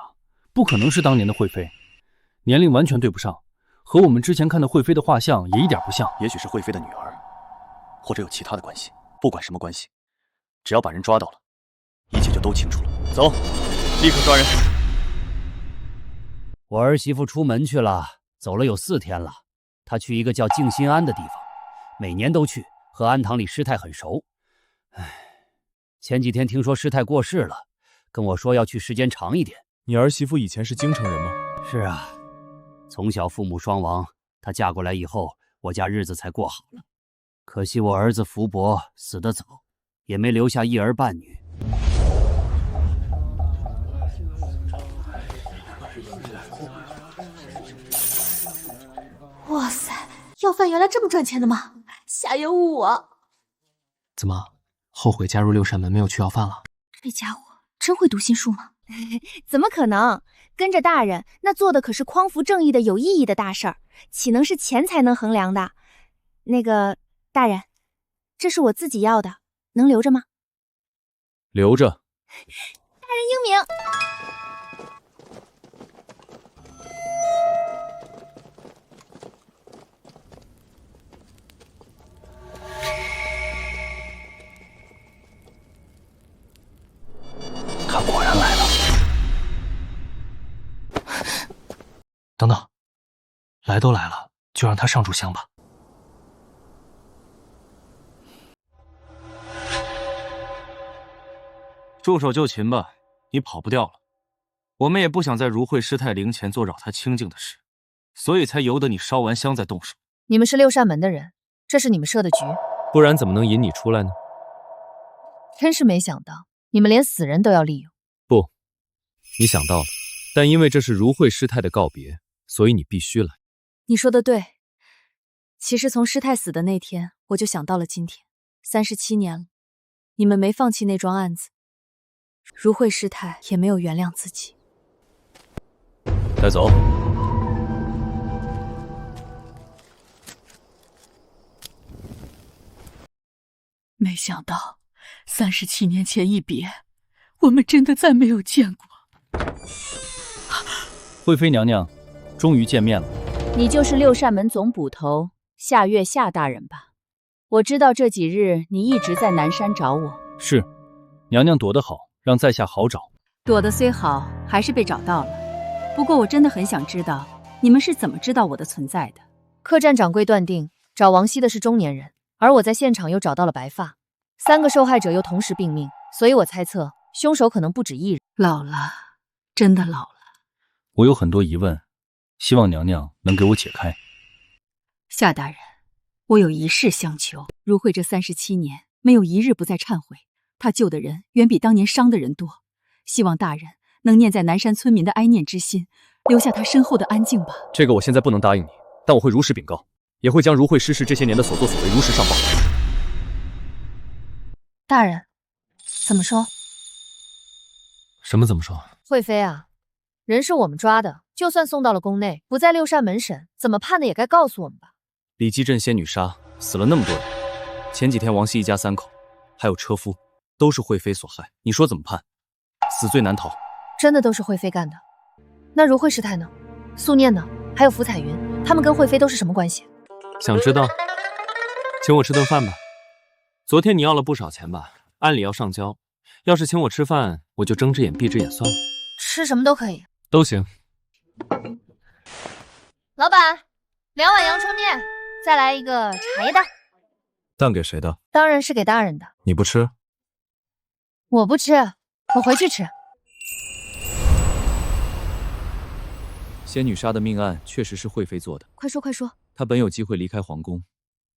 不可能是当年的惠妃，年龄完全对不上，和我们之前看的惠妃的画像也一点不像。也许是惠妃的女儿，或者有其他的关系。不管什么关系，只要把人抓到了，一切就都清楚了。走，立刻抓人。我儿媳妇出门去了，走了有4天了。她去一个叫静心庵的地方，每年都去，和庵堂里师太很熟。前几天听说师太过世了，跟我说要去时间长一点。你儿媳妇以前是京城人吗？是啊，从小父母双亡，她嫁过来以后，我家日子才过好了。可惜我儿子福伯死得早，也没留下一儿半女。哇塞，要饭原来这么赚钱的吗？下有我。怎么，后悔加入六扇门没有去要饭了？这家伙真会读心术吗？怎么可能？跟着大人，那做的可是匡扶正义的有意义的大事儿，岂能是钱才能衡量的？那个大人，这是我自己要的，能留着吗？留着。大人英明。他果然来了。等等，来都来了，就让他上炷香吧。束手就擒吧，你跑不掉了。我们也不想在如慧师太灵前做扰她清静的事，所以才由得你烧完香再动手。你们是六扇门的人，这是你们设的局，不然怎么能引你出来呢？真是没想到，你们连死人都要利用。不，你想到了，但因为这是如慧师太的告别，所以你必须来。你说的对，其实从师太死的那天，我就想到了今天，37年了，你们没放弃那桩案子，如慧师太也没有原谅自己。带走。没想到37年前一别，我们真的再没有见过。惠妃娘娘，终于见面了。你就是六扇门总捕头夏月夏大人吧？我知道这几日你一直在南山找我。是，娘娘躲得好，让在下好找。躲得虽好，还是被找到了。不过我真的很想知道，你们是怎么知道我的存在的？客栈掌柜断定找王熙的是中年人，而我在现场又找到了白发，3个受害者又同时病命，所以我猜测凶手可能不止一人。老了，真的老了。我有很多疑问，希望娘娘能给我解开。夏大人，我有一事相求。如慧这37年没有一日不在忏悔，她救的人远比当年伤的人多。希望大人能念在南山村民的哀念之心，留下她身后的安静吧。这个我现在不能答应你，但我会如实禀告，也会将如慧师事这些年的所作所为如实上报。大人，怎么说？什么怎么说？惠妃啊，人是我们抓的，就算送到了宫内，不在六扇门审，怎么判的也该告诉我们吧。李基镇仙女杀死了那么多人，前几天王熙一家3口，还有车夫，都是惠妃所害，你说怎么判？死罪难逃。真的都是惠妃干的？那如慧师太呢？素念呢？还有福彩云，他们跟惠妃都是什么关系？想知道？请我吃顿饭吧。昨天你要了不少钱吧？按理要上交，要是请我吃饭，我就睁只眼闭只眼算了。吃什么都可以。都行。老板，2碗阳春面，再来一个茶叶蛋。蛋给谁的？当然是给大人的。你不吃？我不吃，我回去吃。仙女杀的命案确实是惠妃做的。快说快说！她本有机会离开皇宫，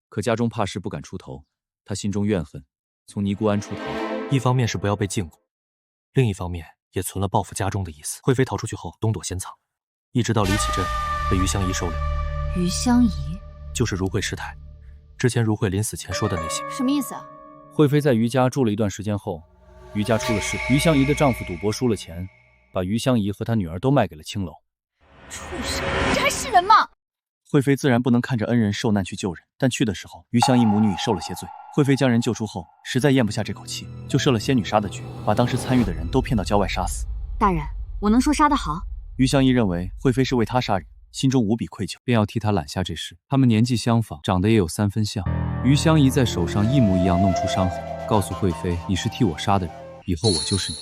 可家中怕事不敢出头，她心中怨恨，从尼姑庵出逃。一方面是不要被禁锢，另一方面也存了报复家中的意思。惠妃逃出去后东躲西藏，一直到李启镇被于香怡收留。于香怡就是如慧师太，之前如慧临死前说的那些。什么意思啊？惠妃在于家住了一段时间后，于家出了事，于香怡的丈夫赌博输了钱，把于香怡和她女儿都卖给了青楼。畜生，这还是人吗？惠妃自然不能看着恩人受难去救人，但去的时候，于香怡母女已受了些罪。惠妃将人救出后，实在咽不下这口气，就设了仙女杀的局，把当时参与的人都骗到郊外杀死。大人，我能说杀得好？于香怡认为惠妃是为她杀人，心中无比愧疚，便要替她揽下这事。他们年纪相仿，长得也有3分像。于香怡在手上一模一样弄出伤痕，告诉惠妃：“你是替我杀的人，以后我就是你。”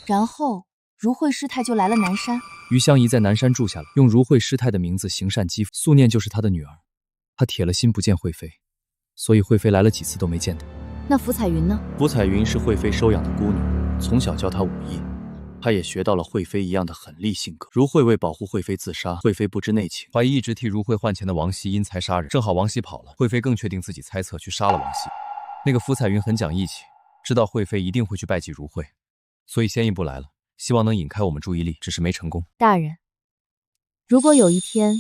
然后如慧师太就来了南山。于香怡在南山住下了，用如慧师太的名字行善积福。素念就是她的女儿，她铁了心不见惠妃，所以惠妃来了几次都没见她。那福彩云呢？福彩云是惠妃收养的孤女，从小教她武艺，她也学到了惠妃一样的狠戾性格。如慧为保护惠妃自杀，惠妃不知内情，怀疑一直替如慧换钱的王熙因财杀人。正好王熙跑了，惠妃更确定自己猜测，去杀了王熙。那个福彩云很讲义气，知道惠妃一定会去拜祭如慧，所以先一步来了，希望能引开我们注意力，只是没成功。大人，如果有一天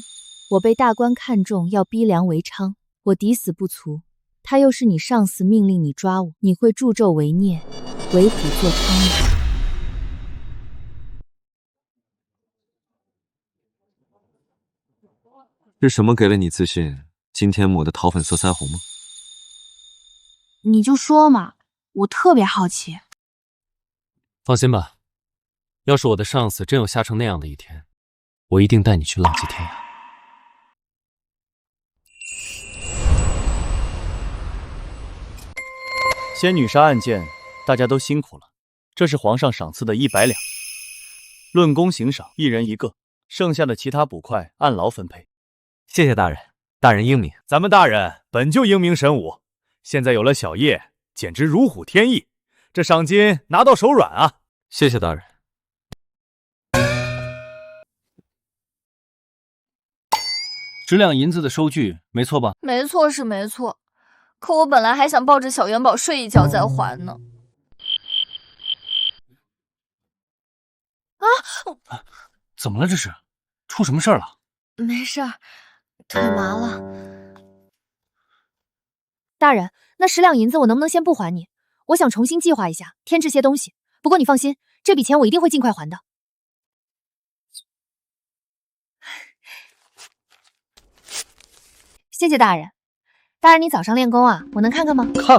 我被大官看中，要逼良为娼，我抵死不从，他又是你上司命令你抓我，你会助纣为虐，为虎作伥吗？是什么给了你自信？今天抹的桃粉色腮红吗？你就说嘛，我特别好奇。放心吧，要是我的上司真有吓成那样的一天，我一定带你去浪迹天涯。仙女杀案件，大家都辛苦了，这是皇上赏赐的100两，论功行赏，1人1个，剩下的其他捕快按劳分配。谢谢大人，大人英明。咱们大人本就英明神武，现在有了小叶，简直如虎添翼，这赏金拿到手软啊！谢谢大人。10两银子的收据，没错吧？没错是没错，可我本来还想抱着小元宝睡一觉再还呢。怎么了？这是出什么事儿了？没事儿，腿麻了。大人，那10两银子我能不能先不还你？我想重新计划一下，添置些东西。不过你放心，这笔钱我一定会尽快还的。谢谢大人。大人，你早上练功啊？我能看看吗？看看，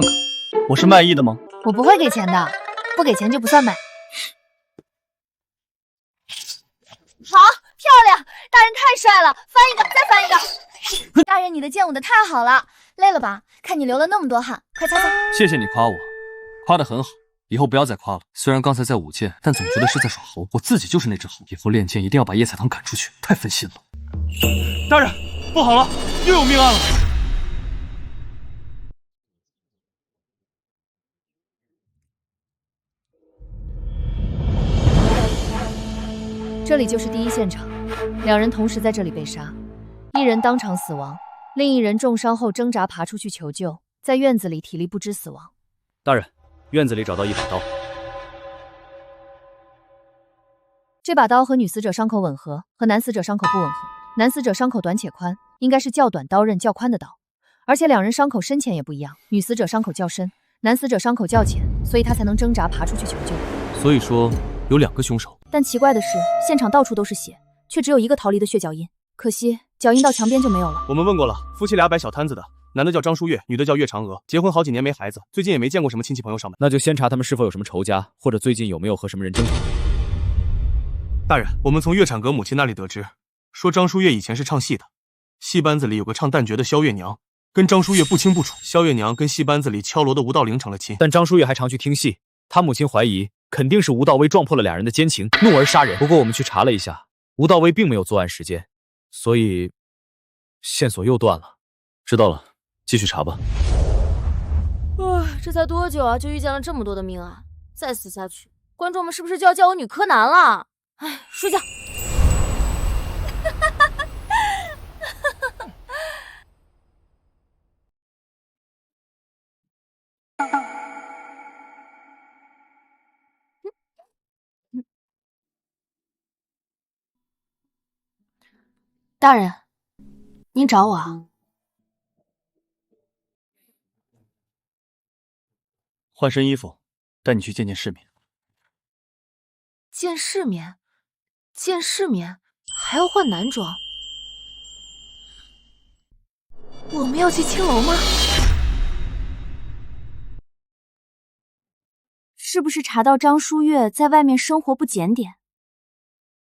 我是卖艺的吗？我不会给钱的，不给钱就不算买。好，漂亮！大人太帅了，翻一个，再翻一个。大人，你的剑舞的太好了，累了吧？看你流了那么多汗，快擦擦。谢谢你夸我，夸得很好，以后不要再夸了。虽然刚才在舞剑，但总觉得是在耍猴。我自己就是那只猴，以后练剑一定要把叶彩棠赶出去，太分心了。大人，不好了，又有命案了！这里就是第一现场，2人同时在这里被杀，1人当场死亡，另1人重伤后挣扎爬出去求救，在院子里体力不支死亡。大人，院子里找到一把刀，这把刀和女死者伤口吻合，和男死者伤口不吻合。男死者伤口短且宽，应该是较短刀刃较宽的刀，而且2人伤口深浅也不一样，女死者伤口较深，男死者伤口较浅，所以他才能挣扎爬出去求救。所以说有2个凶手。但奇怪的是，现场到处都是血，却只有1个逃离的血脚印，可惜脚印到墙边就没有了。我们问过了，夫妻俩摆小摊子的，男的叫张书月，女的叫岳嫦娥，结婚好几年没孩子，最近也没见过什么亲戚朋友上门。那就先查他们是否有什么仇家，或者最近有没有和什么人争吵。大人，我们从岳产阁母亲那里得知，说张书月以前是唱戏的，戏班子里有个唱旦角的萧月娘，跟张书月不清不楚。萧月娘跟戏班子里敲锣的吴道陵成了亲，但张书月还常去听戏，他母亲怀疑肯定是吴道威撞破了2人的奸情，怒而杀人。不过我们去查了一下，吴道威并没有作案时间，所以线索又断了。知道了，继续查吧。这才多久啊，就遇见了这么多的命案，再死下去，观众们是不是就要叫我女柯南了？哎，睡觉。大人，您找我啊？换身衣服，带你去见见世面。见世面？见世面还要换男装？我们要去青楼吗？是不是查到张书月在外面生活不检点？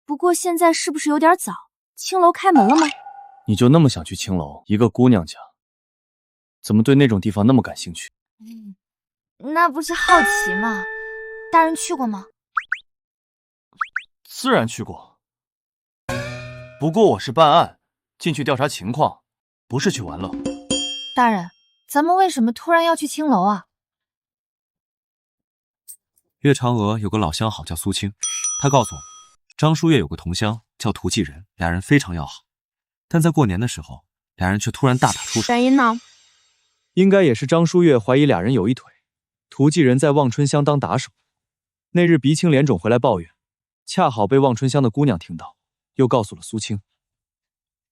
不过现在是不是有点早？青楼开门了吗？你就那么想去青楼？一个姑娘家，怎么对那种地方那么感兴趣？那不是好奇吗？大人去过吗？自然去过，不过我是办案，进去调查情况，不是去玩乐。大人，咱们为什么突然要去青楼啊？岳嫦娥有个老相好叫苏青，她告诉我，张书月有个同乡叫涂继仁，2人非常要好，但在过年的时候，2人却突然大打出手。原因呢？应该也是张书月怀疑2人有一腿，涂继仁在望春乡当打手，那日鼻青脸肿回来抱怨，恰好被望春乡的姑娘听到，又告诉了苏青。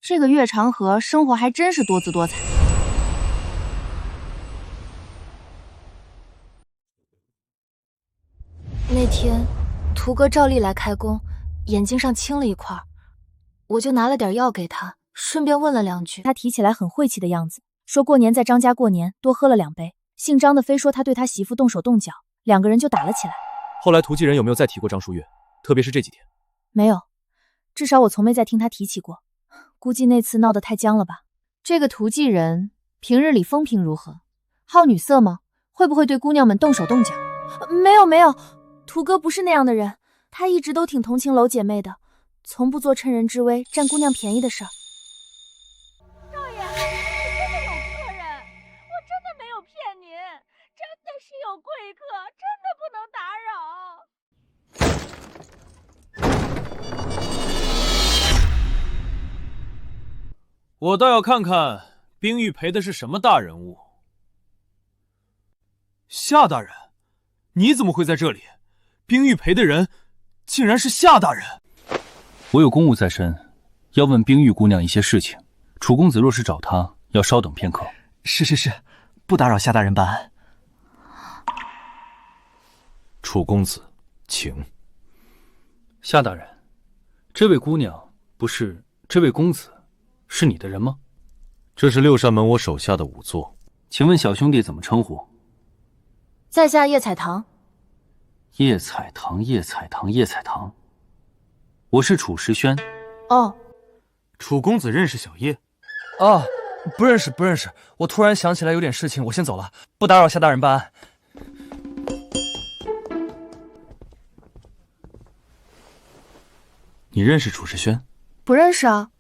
这个岳长河生活还真是多姿多彩。那天，图哥照例来开工，眼睛上青了一块，我就拿了点药给他，顺便问了2句。他提起来很晦气的样子，说过年在张家过年，多喝了2杯。姓张的非说他对他媳妇动手动脚，2个人就打了起来。后来涂继仁有没有再提过张书月？特别是这几天。没有，至少我从没再听他提起过。估计那次闹得太僵了吧。这个涂继仁平日里风评如何？好女色吗？会不会对姑娘们动手动脚？没有，涂哥不是那样的人，他一直都挺同情楼姐妹的，从不做趁人之危占姑娘便宜的事儿。少爷，你真的有客人，我真的没有骗您，真的是有贵客，真的不能打扰。我倒要看看冰玉陪的是什么大人物。夏大人，你怎么会在这里？冰玉陪的人竟然是夏大人。我有公务在身，要问冰玉姑娘一些事情。楚公子若是找她，要稍等片刻。是，不打扰夏大人办案。楚公子，请。夏大人，这位姑娘不是这位公子，是你的人吗？这是六扇门我手下的仵作。请问小兄弟怎么称呼？在下叶彩棠。叶彩棠。我是楚时轩。哦，楚公子认识小叶？哦，不认识。我突然想起来有点事情，我先走了，不打扰夏大人办案。你认识楚时轩？不认识啊。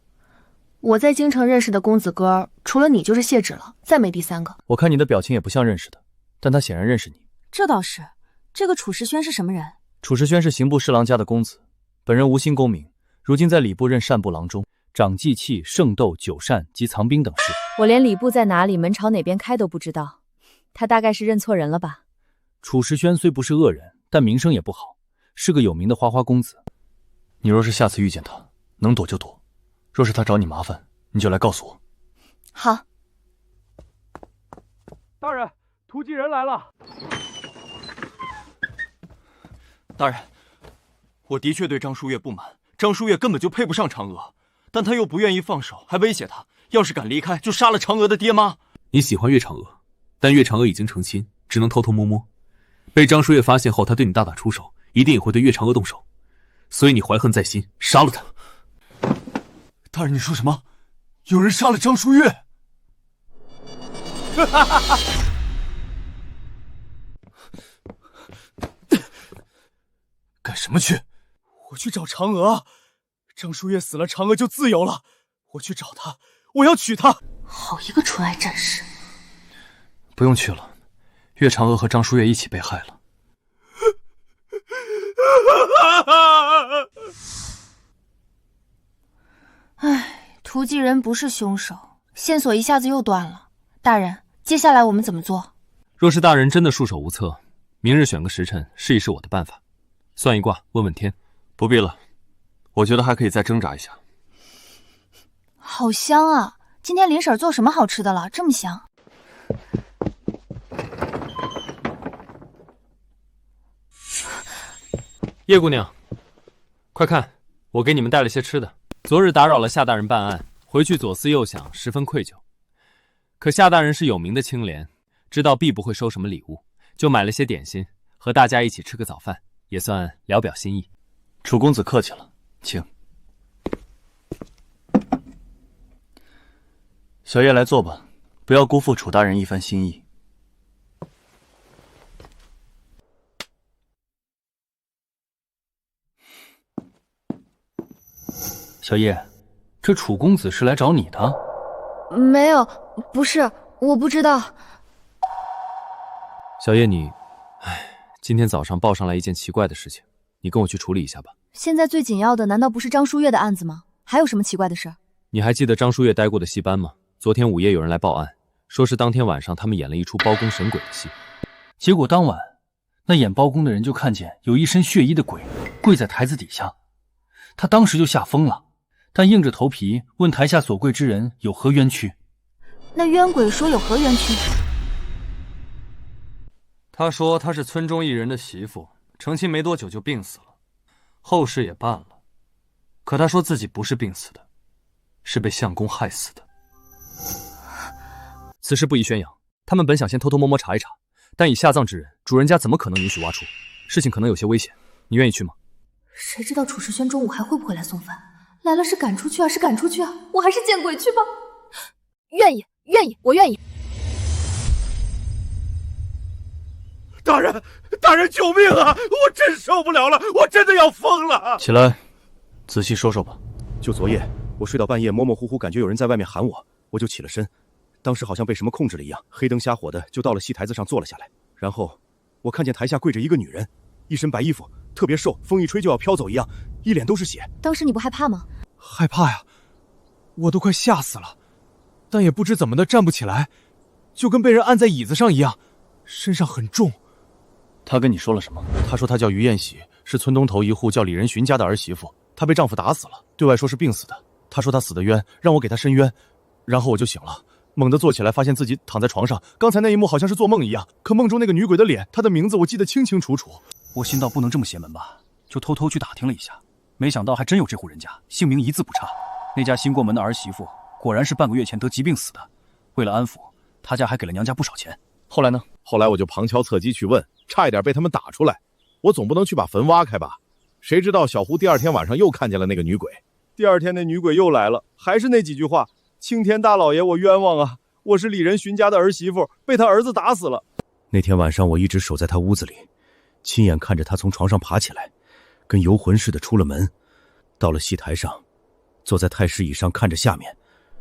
我在京城认识的公子哥，除了你就是谢芷了，再没第3个。我看你的表情也不像认识的，但他显然认识你。这倒是。这个楚时轩是什么人？楚时轩是刑部侍郎家的公子，本人无心功名，如今在礼部任善部郎中，掌祭器、圣斗、酒膳及藏兵等事。我连礼部在哪里，门朝哪边开都不知道，他大概是认错人了吧。楚时轩虽不是恶人，但名声也不好，是个有名的花花公子。你若是下次遇见他，能躲就躲，若是他找你麻烦，你就来告诉我。好。大人，涂继仁来了。大人，我的确对张书月不满，张书月根本就配不上嫦娥，但他又不愿意放手，还威胁他，要是敢离开，就杀了嫦娥的爹妈。你喜欢岳嫦娥，但岳嫦娥已经成亲，只能偷偷摸摸。被张书月发现后，他对你大打出手，一定也会对岳嫦娥动手，所以你怀恨在心，杀了他。大人，你说什么？有人杀了张书月？干什么去？我去找嫦娥。张书月死了，嫦娥就自由了。我去找她，我要娶她。好一个纯爱战士！不用去了，岳嫦娥和张书月一起被害了。唉，涂继仁不是凶手，线索一下子又断了。大人，接下来我们怎么做？若是大人真的束手无策，明日选个时辰试一试我的办法，算一卦，问问天。不必了，我觉得还可以再挣扎一下。好香啊！今天林婶做什么好吃的了？这么香。叶姑娘，快看，我给你们带了些吃的。昨日打扰了夏大人办案，回去左思右想，十分愧疚。可夏大人是有名的清廉，知道必不会收什么礼物，就买了些点心，和大家一起吃个早饭，也算聊表心意。楚公子客气了，请。小叶来坐吧，不要辜负楚大人一番心意。小叶，这楚公子是来找你的？没有，不是，我不知道。小叶，今天早上报上来一件奇怪的事情，你跟我去处理一下吧。现在最紧要的难道不是张书月的案子吗？还有什么奇怪的事？你还记得张书月待过的戏班吗？昨天午夜有人来报案，说是当天晚上他们演了一出包公神鬼的戏，结果当晚那演包公的人就看见有一身血衣的鬼跪在台子底下，他当时就吓疯了，但硬着头皮问台下所跪之人有何冤屈。那冤鬼说有何冤屈？他说他是村中一人的媳妇，成亲没多久就病死了，后事也办了。可他说自己不是病死的，是被相公害死的。此事不宜宣扬，他们本想先偷偷摸摸查一查，但以下葬之人，主人家怎么可能允许挖出？事情可能有些危险，你愿意去吗？谁知道楚世轩中午还会不会来送饭？来了是赶出去啊，是赶出去啊！我还是见鬼去吧。愿意，我愿意。大人，大人，救命啊！我真受不了了，我真的要疯了！起来，仔细说说吧。就昨夜，我睡到半夜，模模糊糊感觉有人在外面喊我，我就起了身。当时好像被什么控制了一样，黑灯瞎火的就到了戏台子上坐了下来。然后我看见台下跪着一个女人，一身白衣服，特别瘦，风一吹就要飘走一样，一脸都是血。当时你不害怕吗？害怕呀，我都快吓死了，但也不知怎么的站不起来，就跟被人按在椅子上一样，身上很重。他跟你说了什么？他说他叫于艳喜，是村东头一户叫李仁寻家的儿媳妇，她被丈夫打死了，对外说是病死的。他说他死的冤，让我给他伸冤。然后我就醒了，猛地坐起来，发现自己躺在床上。刚才那一幕好像是做梦一样，可梦中那个女鬼的脸，她的名字我记得清清楚楚。我心道不能这么邪门吧，就偷偷去打听了一下，没想到还真有这户人家，姓名一字不差。那家新过门的儿媳妇果然是半个月前得疾病死的，为了安抚，他家还给了娘家不少钱。后来呢？后来我就旁敲侧击去问，差一点被他们打出来。我总不能去把坟挖开吧？谁知道小胡第二天晚上又看见了那个女鬼。第二天那女鬼又来了，还是那几句话：青天大老爷，我冤枉啊！我是李仁寻家的儿媳妇，被他儿子打死了。那天晚上我一直守在他屋子里，亲眼看着他从床上爬起来，跟游魂似的出了门，到了戏台上，坐在太师椅上看着下面，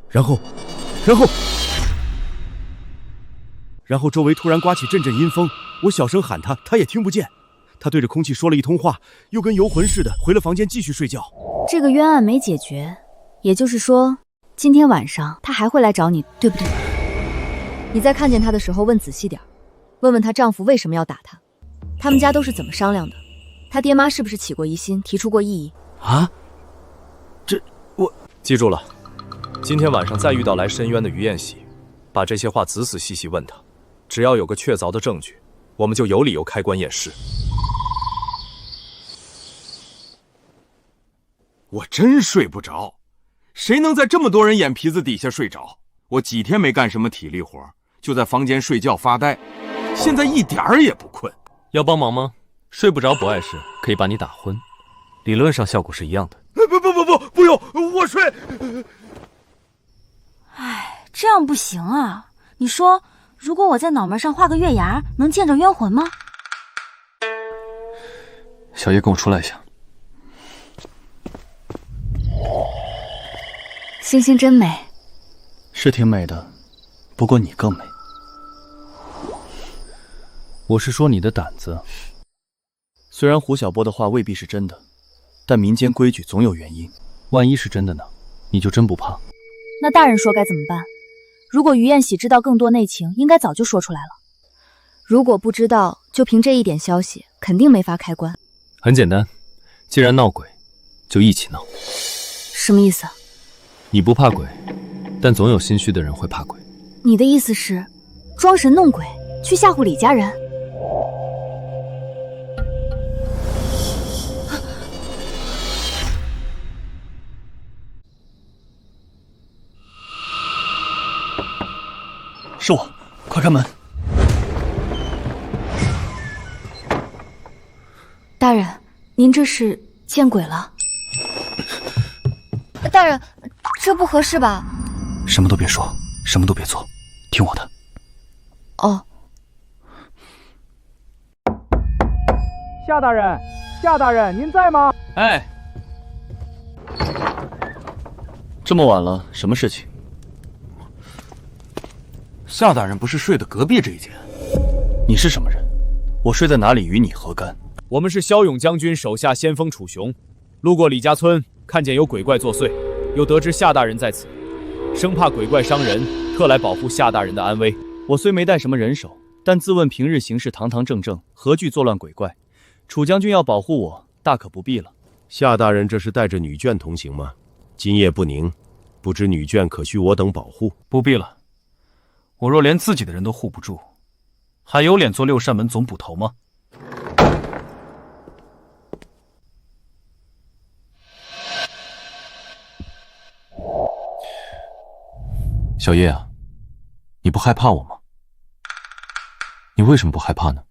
然后周围突然刮起阵阵阴风，我小声喊他，他也听不见。他对着空气说了一通话，又跟游魂似的回了房间继续睡觉。这个冤案没解决，也就是说，今天晚上他还会来找你，对不对？你在看见他的时候问仔细点，问问她丈夫为什么要打她，他们家都是怎么商量的，他爹妈是不是起过疑心，提出过异议啊？我记住了，今天晚上再遇到来申冤的于艳喜，把这些话仔仔细细问他，只要有个确凿的证据，我们就有理由开棺验尸。我真睡不着，谁能在这么多人眼皮子底下睡着？我几天没干什么体力活，就在房间睡觉发呆，现在一点儿也不困。要帮忙吗？睡不着不碍事，可以把你打昏，理论上效果是一样的。不用，我睡。哎，这样不行啊！你说，如果我在脑门上画个月牙，能见着冤魂吗？小叶，跟我出来一下。星星真美，是挺美的，不过你更美。我是说你的胆子。虽然胡小波的话未必是真的，但民间规矩总有原因，万一是真的呢？你就真不怕？那大人说该怎么办？如果于艳喜知道更多内情，应该早就说出来了。如果不知道，就凭这一点消息，肯定没法开棺。很简单，既然闹鬼，就一起闹。什么意思？你不怕鬼，但总有心虚的人会怕鬼。你的意思是，装神弄鬼，去吓唬李家人？是我，快开门！大人，您这是见鬼了？大人，这不合适吧？什么都别说，什么都别做，听我的。哦。夏大人，夏大人，您在吗？哎，这么晚了，什么事情？夏大人不是睡的隔壁这一间？你是什么人？我睡在哪里与你何干？我们是骁勇将军手下先锋楚雄，路过李家村，看见有鬼怪作祟，又得知夏大人在此，生怕鬼怪伤人，特来保护夏大人的安危。我虽没带什么人手，但自问平日行事堂堂正正，何惧作乱鬼怪？楚将军要保护我，大可不必了。夏大人这是带着女眷同行吗？今夜不宁，不知女眷可需我等保护？不必了，我若连自己的人都护不住，还有脸做六扇门总捕头吗？ 夏小叶啊，你不害怕我吗？你为什么不害怕呢？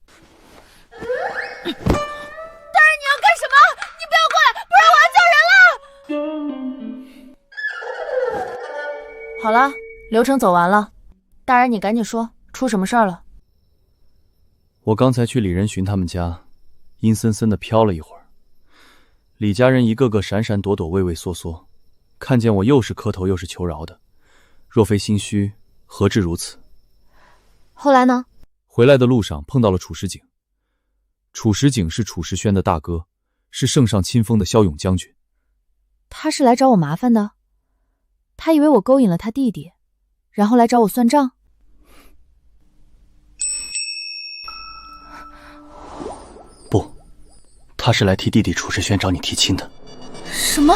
大人，你要干什么？你不要过来，不然我要叫人了！好了，流程走完了，大人你赶紧说，出什么事儿了？我刚才去李仁寻他们家，阴森森的飘了一会儿，李家人一个个闪闪躲躲、畏畏缩缩，看见我又是磕头又是求饶的，若非心虚，何至如此？后来呢？回来的路上碰到了楚时景。楚时景是楚时轩的大哥，是圣上亲封的骁勇将军。他是来找我麻烦的？他以为我勾引了他弟弟，然后来找我算账？不，他是来替弟弟楚时轩找你提亲的。什么？